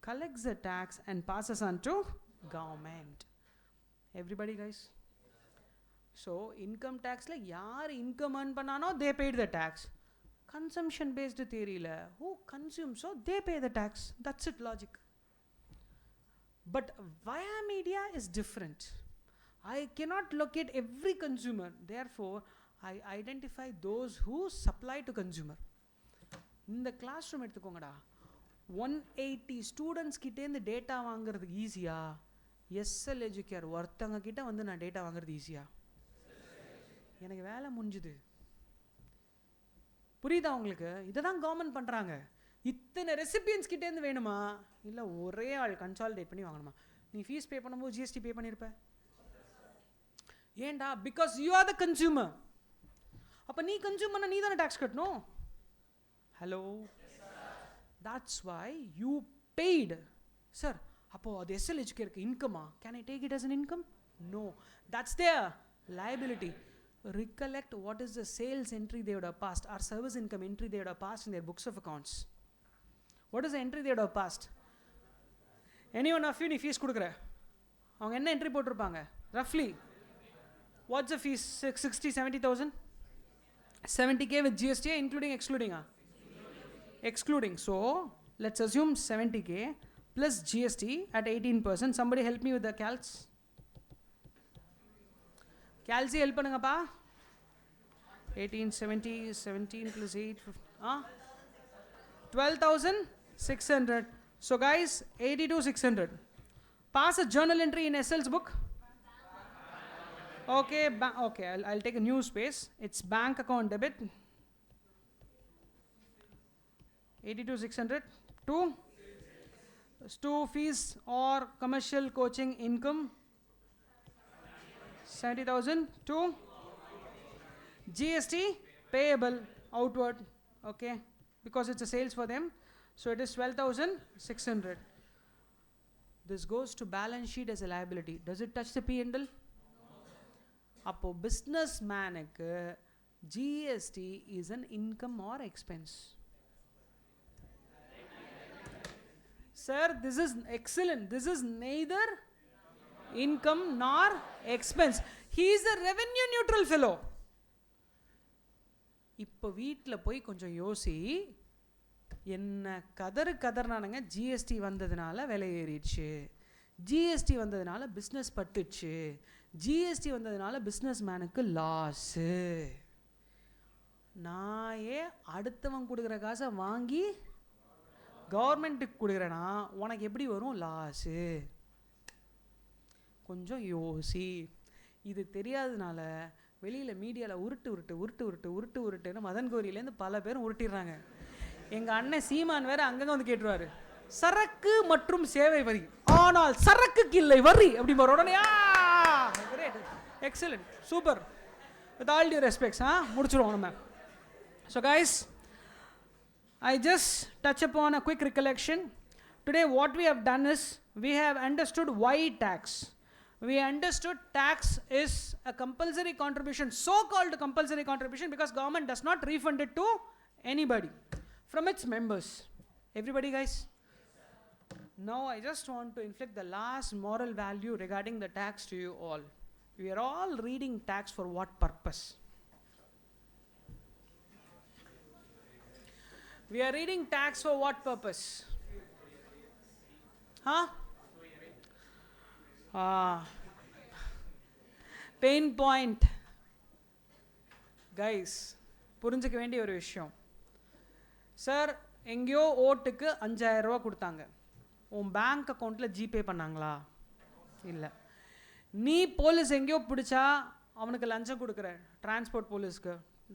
collects the tax and passes on to government. Everybody guys? So income tax la yaar income earn pannano they paid the tax. Consumption based theory la who consumes so they pay the tax. That's it, logic. But via media is different. I cannot locate every consumer, therefore I identify those who supply to consumer. இந்த class room எடுத்துக்கோங்கடா, 180 students கிட்டேருந்து data வாங்குறது ஈஸியா, SL Educare ஒருத்தங்க கிட்ட வந்து நான் data வாங்குறது ஈஸியா? எனக்கு வேலை முடிஞ்சுது. புரியுதா உங்களுக்கு? இதை தான் கவர்மெண்ட் பண்ணுறாங்க. இத்தனை ரெசிபியன்ஸ் கிட்டேருந்து வேணுமா, இல்லை ஒரே ஆள் கன்சாலிடேட் பண்ணி வாங்கணுமா? நீ ஃபீஸ் பே பண்ணும்போது ஜிஎஸ்டி பே பண்ணியிருப்ப. ஏண்டா? Because you are the consumer. அப்போ நீ கன்சியூம் பண்ண நீ தானே டேக்ஸ் கட்டணும். Hello? Yes, that's why you paid. Sir, appo adu SL educate income, can I take it as an income? No, that's their liability. Recollect what is the sales entry they would have passed, or service income entry they would have passed in their books of accounts. What is the entry they would have passed? Any one of you நீ fees கொடுக்குற, அவங்க என்ன entry போட்டிருப்பாங்க roughly? What's the fees? 60-70,000? 70K with GST including excluding? Excluding. So let's assume 70K plus GST at 18%. Somebody help me with the calcs. Calci help பண்ணுங்கப்பா. 1870 17 plus 8 12,600. So guys, 82,600. Pass a journal entry in SL's book. Okay, okay, I'll take a new space. It's bank account debit 82,600 to fees or commercial coaching income 70,000 to GST payable outward, okay, because it's a sales for them, so it is 12,600. This goes to balance sheet as a liability. Does it touch the P&L? அப்போ business மேனுக்கு GST is an income or expense? Sir, this is excellent. This is neither income nor expense. He is a revenue neutral fellow. இப்போ வீட்டில் போய் கொஞ்சம் யோசி, என்ன கதறினானுங்க, GST வந்ததுனால விலை ஏறிடுச்சு, ஜிஎஸ்டி வந்ததுனால பிஸ்னஸ் பட்டுச்சு, ஜிஎஸ்டி வந்ததுனால பிஸ்னஸ் மேனுக்கு லாஸு. நான் அடுத்தவன் கொடுக்குற காசை வாங்கி கவர்மெண்ட்டுக்கு கொடுக்குறேன்னா உனக்கு எப்படி வரும் லாஸு? கொஞ்சம் யோசி. இது தெரியாததுனால வெளியில் மீடியாவில் உருட்டுன்னு மதன் கோரியிலேருந்து பல பேரும் உருட்டிடுறாங்க. எங்கள் அண்ணன் சீமான் வேறு அங்கங்கே வந்து கேட்டுருவார், சரக்கு மற்றும் சேவை வரி, ஆனால் சரக்குக்கு இல்லை வரி அப்படிங்கிற உடனே great, excellent, super, with all due respects. முடிச்சிருவோம் நம்ம. So guys, I just touch upon a quick recollection. Today what we have done is we have understood why tax. We understood tax is a compulsory contribution, so-called compulsory contribution, because government does not refund it to anybody from its members. Everybody guys? Now I just want to inflict the last moral value regarding the tax to you all. We are all reading tax for what purpose? We are reading tax for what purpose? Pain point. Guys, புரிஞ்சுக்க வேண்டிய ஒரு விஷயம். Sir, எங்கேயோ ஓட்டுக்கு 5000 ரூபா கொடுத்தாங்க, உன் bank அக்கௌண்ட்டில் ஜிபே பண்ணாங்களா? இல்லை. நீ போலீஸ் எங்கேயோ பிடிச்சா அவனுக்கு லஞ்சம் கொடுக்குற, டிரான்ஸ்போர்ட் போலீஸ்க்கு,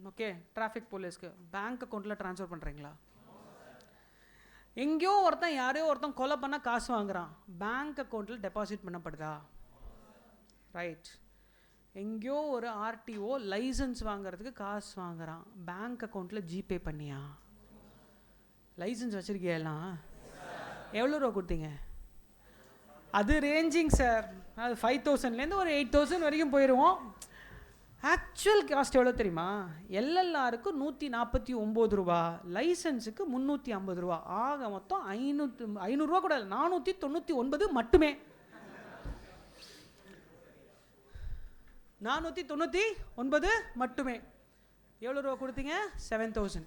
ஓகே, டிராஃபிக் போலீஸ்க்கு, பேங்க் அக்கௌண்ட்டில் ட்ரான்ஸ்ஃபர் பண்ணுறீங்களா? எங்கேயோ ஒருத்தன் யாரையோ ஒருத்தன் கொலை பண்ண காசு வாங்குறான், பேங்க் அக்கௌண்ட்டில் டெபாசிட் பண்ணப்படுதா? ரைட். எங்கேயோ ஒரு ஆர்டிஓ லைசன்ஸ் வாங்குறதுக்கு காசு வாங்குறான், பேங்க் அக்கௌண்ட்டில் ஜிபே பண்ணியா? லைசன்ஸ் வச்சுருக்கியா? எல்லாம் எவ்வளோ ரூபா கொடுத்தீங்க? அது ரேஞ்சிங் சார், அது 5000லேருந்து ஒரு 8000 வரைக்கும் போயிடுவோம். ஆக்சுவல் காஸ்ட் எவ்வளோ தெரியுமா? எல்எல்ஆருக்கு 149 ரூபா, லைசன்ஸுக்கு 350 ரூபா, ஆக மொத்தம் 500 ரூபா கூட இல்லை, 499 மட்டுமே. 499 மட்டுமே. எவ்வளோ ரூபா கொடுத்தீங்க? 7000.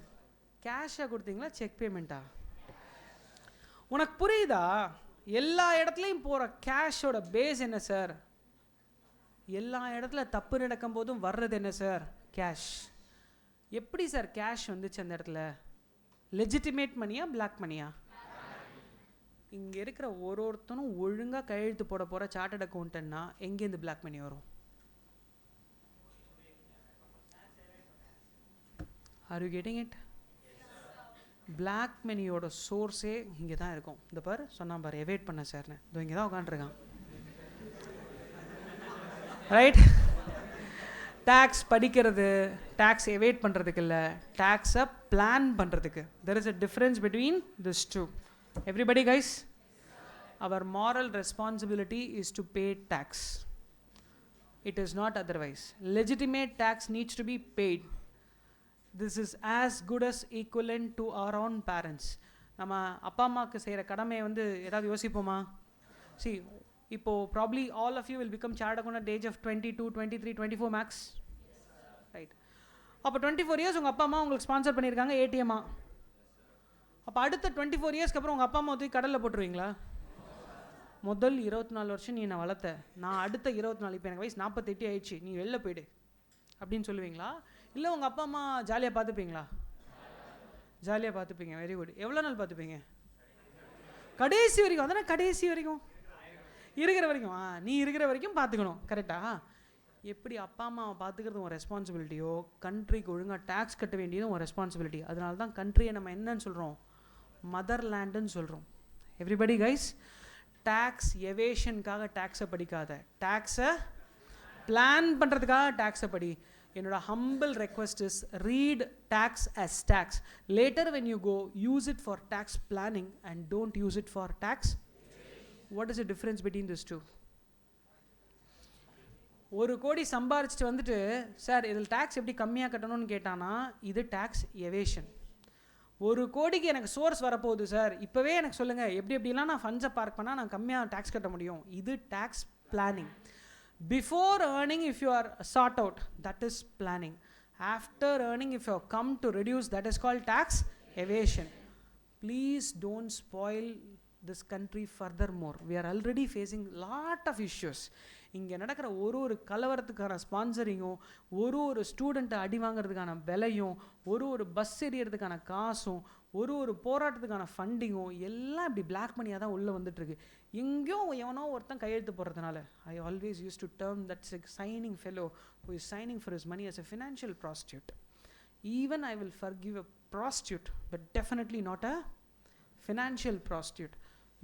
கேஷாக கொடுத்தீங்களா, செக் பேமெண்ட்டா? உனக்கு புரியுதா? எல்லா இடத்துலையும் போகிற கேஷோட பேஸ் என்ன சார்? எல்லா இடத்துல தப்பு நடக்கும் போதும் வர்றது என்ன சார்? கேஷ். எப்படி சார் கேஷ் வந்துச்சு அந்த இடத்துல? லெஜிட்டிமேட் மணியா, பிளாக் மணியா? இங்கே இருக்கிற ஒருத்தனும் ஒழுங்காக கையெழுத்து போட போகிற சார்ட்டர்ட் அக்கௌண்டன்னா எங்கேருந்து பிளாக் மணி வரும்? Are you getting it? Black மணியோட சோர்ஸே இங்கே தான் இருக்கும். இந்த பார் சொன்னா பாரு, எவேட் பண்ண சார்னு, இதோ இங்கே தான் உட்காந்துருக்கான். ரைட். டேக்ஸ் படிக்கிறது, டேக்ஸ் எவேட் பண்ணுறதுக்கு இல்லை, டேக்ஸை பிளான் பண்ணுறதுக்கு. There is a difference between this two. Everybody guys, our moral responsibility is to pay tax. It is not otherwise. Legitimate tax needs to be paid. This is as good as equivalent to our own parents. நம்ம அப்பா அம்மாவுக்கு செய்கிற கடமையை வந்து ஏதாவது யோசிப்போமா? See, இப்போ probably all of you will become chartered accountant at the age of 22, 23, 24 max. Right. அப்போ 24 years உங்கள் அப்பா அம்மா உங்களுக்கு ஸ்பான்சர் பண்ணியிருக்காங்க ஏடிஎம்மா. அப்போ அடுத்த 24 இயர்ஸ்க்கு அப்புறம் உங்கள் அப்பா அம்மா தூக்கி கடலில் போட்டுருவீங்களா? முதல் 24 வருஷம் நீ என்னை வளர்த்த, நான் அடுத்த 24, இப்போ எனக்கு வயசு 48 ஆயிடுச்சு, நீ வெளில போயிடு அப்படின்னு சொல்லுவீங்களா? இல்லை உங்கள் அப்பா அம்மா ஜாலியாக பார்த்துப்பீங்களா? ஜாலியாக பார்த்துப்பீங்க. Very good. எவ்வளோ நாள் பார்த்துப்பீங்க? கடைசி வரைக்கும். அதானே கடைசி வரைக்கும், இருக்கிற வரைக்கும். நீ இருக்கிற வரைக்கும் பார்த்துக்கணும். கரெக்டா? எப்படி அப்பா அம்மாவை பார்த்துக்கிறது உன் ரெஸ்பான்சிபிலிட்டியோ, கண்ட்ரிக்கு ஒழுங்காக டேக்ஸ் கட்ட வேண்டியதும் உன் ரெஸ்பான்சிபிலிட்டி. அதனால தான் கண்ட்ரியை நம்ம என்னன்னு சொல்கிறோம்? மதர் லேண்டுன்னு சொல்கிறோம். எவ்ரிபடி கைஸ், டேக்ஸ் எவேஷனுக்காக டேக்ஸை படிக்காத, டேக்ஸை பிளான் பண்ணுறதுக்காக டேக்ஸை படி. என்னோட humble request is read tax as tax. Later when you go, use it for tax planning and don't use it for tax. What is the difference between this two? 1 கோடி சம்பாரிச்சிட்டு வந்துட்டு சார் இதில் tax எப்படி கம்மியாக கட்டணும்னு கேட்டானா, இது tax evasion. 1 கோடிக்கு எனக்கு சோர்ஸ் வரப்போகுது சார், இப்போவே எனக்கு சொல்லுங்கள் எப்படி எப்படிலாம் நான் ஃபண்ட்ஸை பார்க் பண்ணால் நான் கம்மியாக டேக்ஸ் கட்ட முடியும். இது tax planning. Before earning, if you are sought out, that is planning. After earning, if you have come to reduce, that is called tax evasion. Please don't spoil this country furthermore. We are already facing lot of issues. இங்கே நடக்கிற ஒரு கலவரத்துக்கான ஸ்பான்சரிங்கும், ஒரு ஸ்டூடெண்ட்டை அடி வாங்கிறதுக்கான விலையும், ஒரு bus எரியறதுக்கான காசும், ஒரு போராட்டத்துக்கான ஃபண்டிங்கும் எல்லாம் இப்படி பிளாக் மணியாக தான் உள்ளே வந்துட்டுருக்கு. எங்கேயோ எவனோ ஒருத்தன் கையெழுத்து போடுறதுனால. I always use to term that's a signing fellow who is signing for his money as a financial prostitute. Even I will forgive a prostitute, but definitely not a financial prostitute.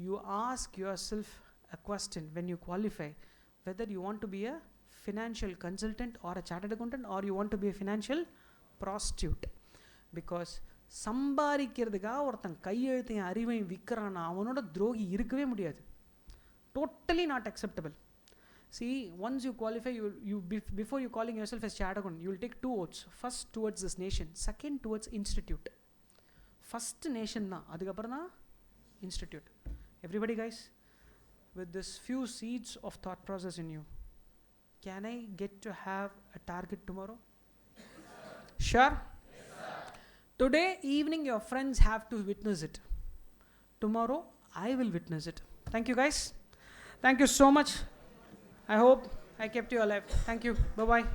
You ask yourself a question when you qualify whether you want to be a financial consultant or a chartered accountant, or you want to be a financial prostitute. Because சம்பாதிக்கிறதுக்காக ஒருத்தன் கையெழுத்தையும் அறிவையும் விற்கிறான்னா அவனோட துரோகி இருக்கவே முடியாது. Totally not acceptable. See, once you qualify, before you calling yourself as chartered accountant, you will take 2 oaths. First towards this nation, second towards institute. First nation na, adukapram na institute. Everybody guys, with this few seeds of thought process in you, can I get to have a target tomorrow? Sure? Today evening your friends have to witness it. Tomorrow I will witness it. Thank you guys. Thank you so much. I hope I kept you alive. Thank you. Bye-bye.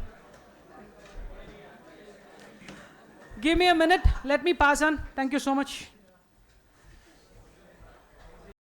Give me a minute. Let me pass on. Thank you so much.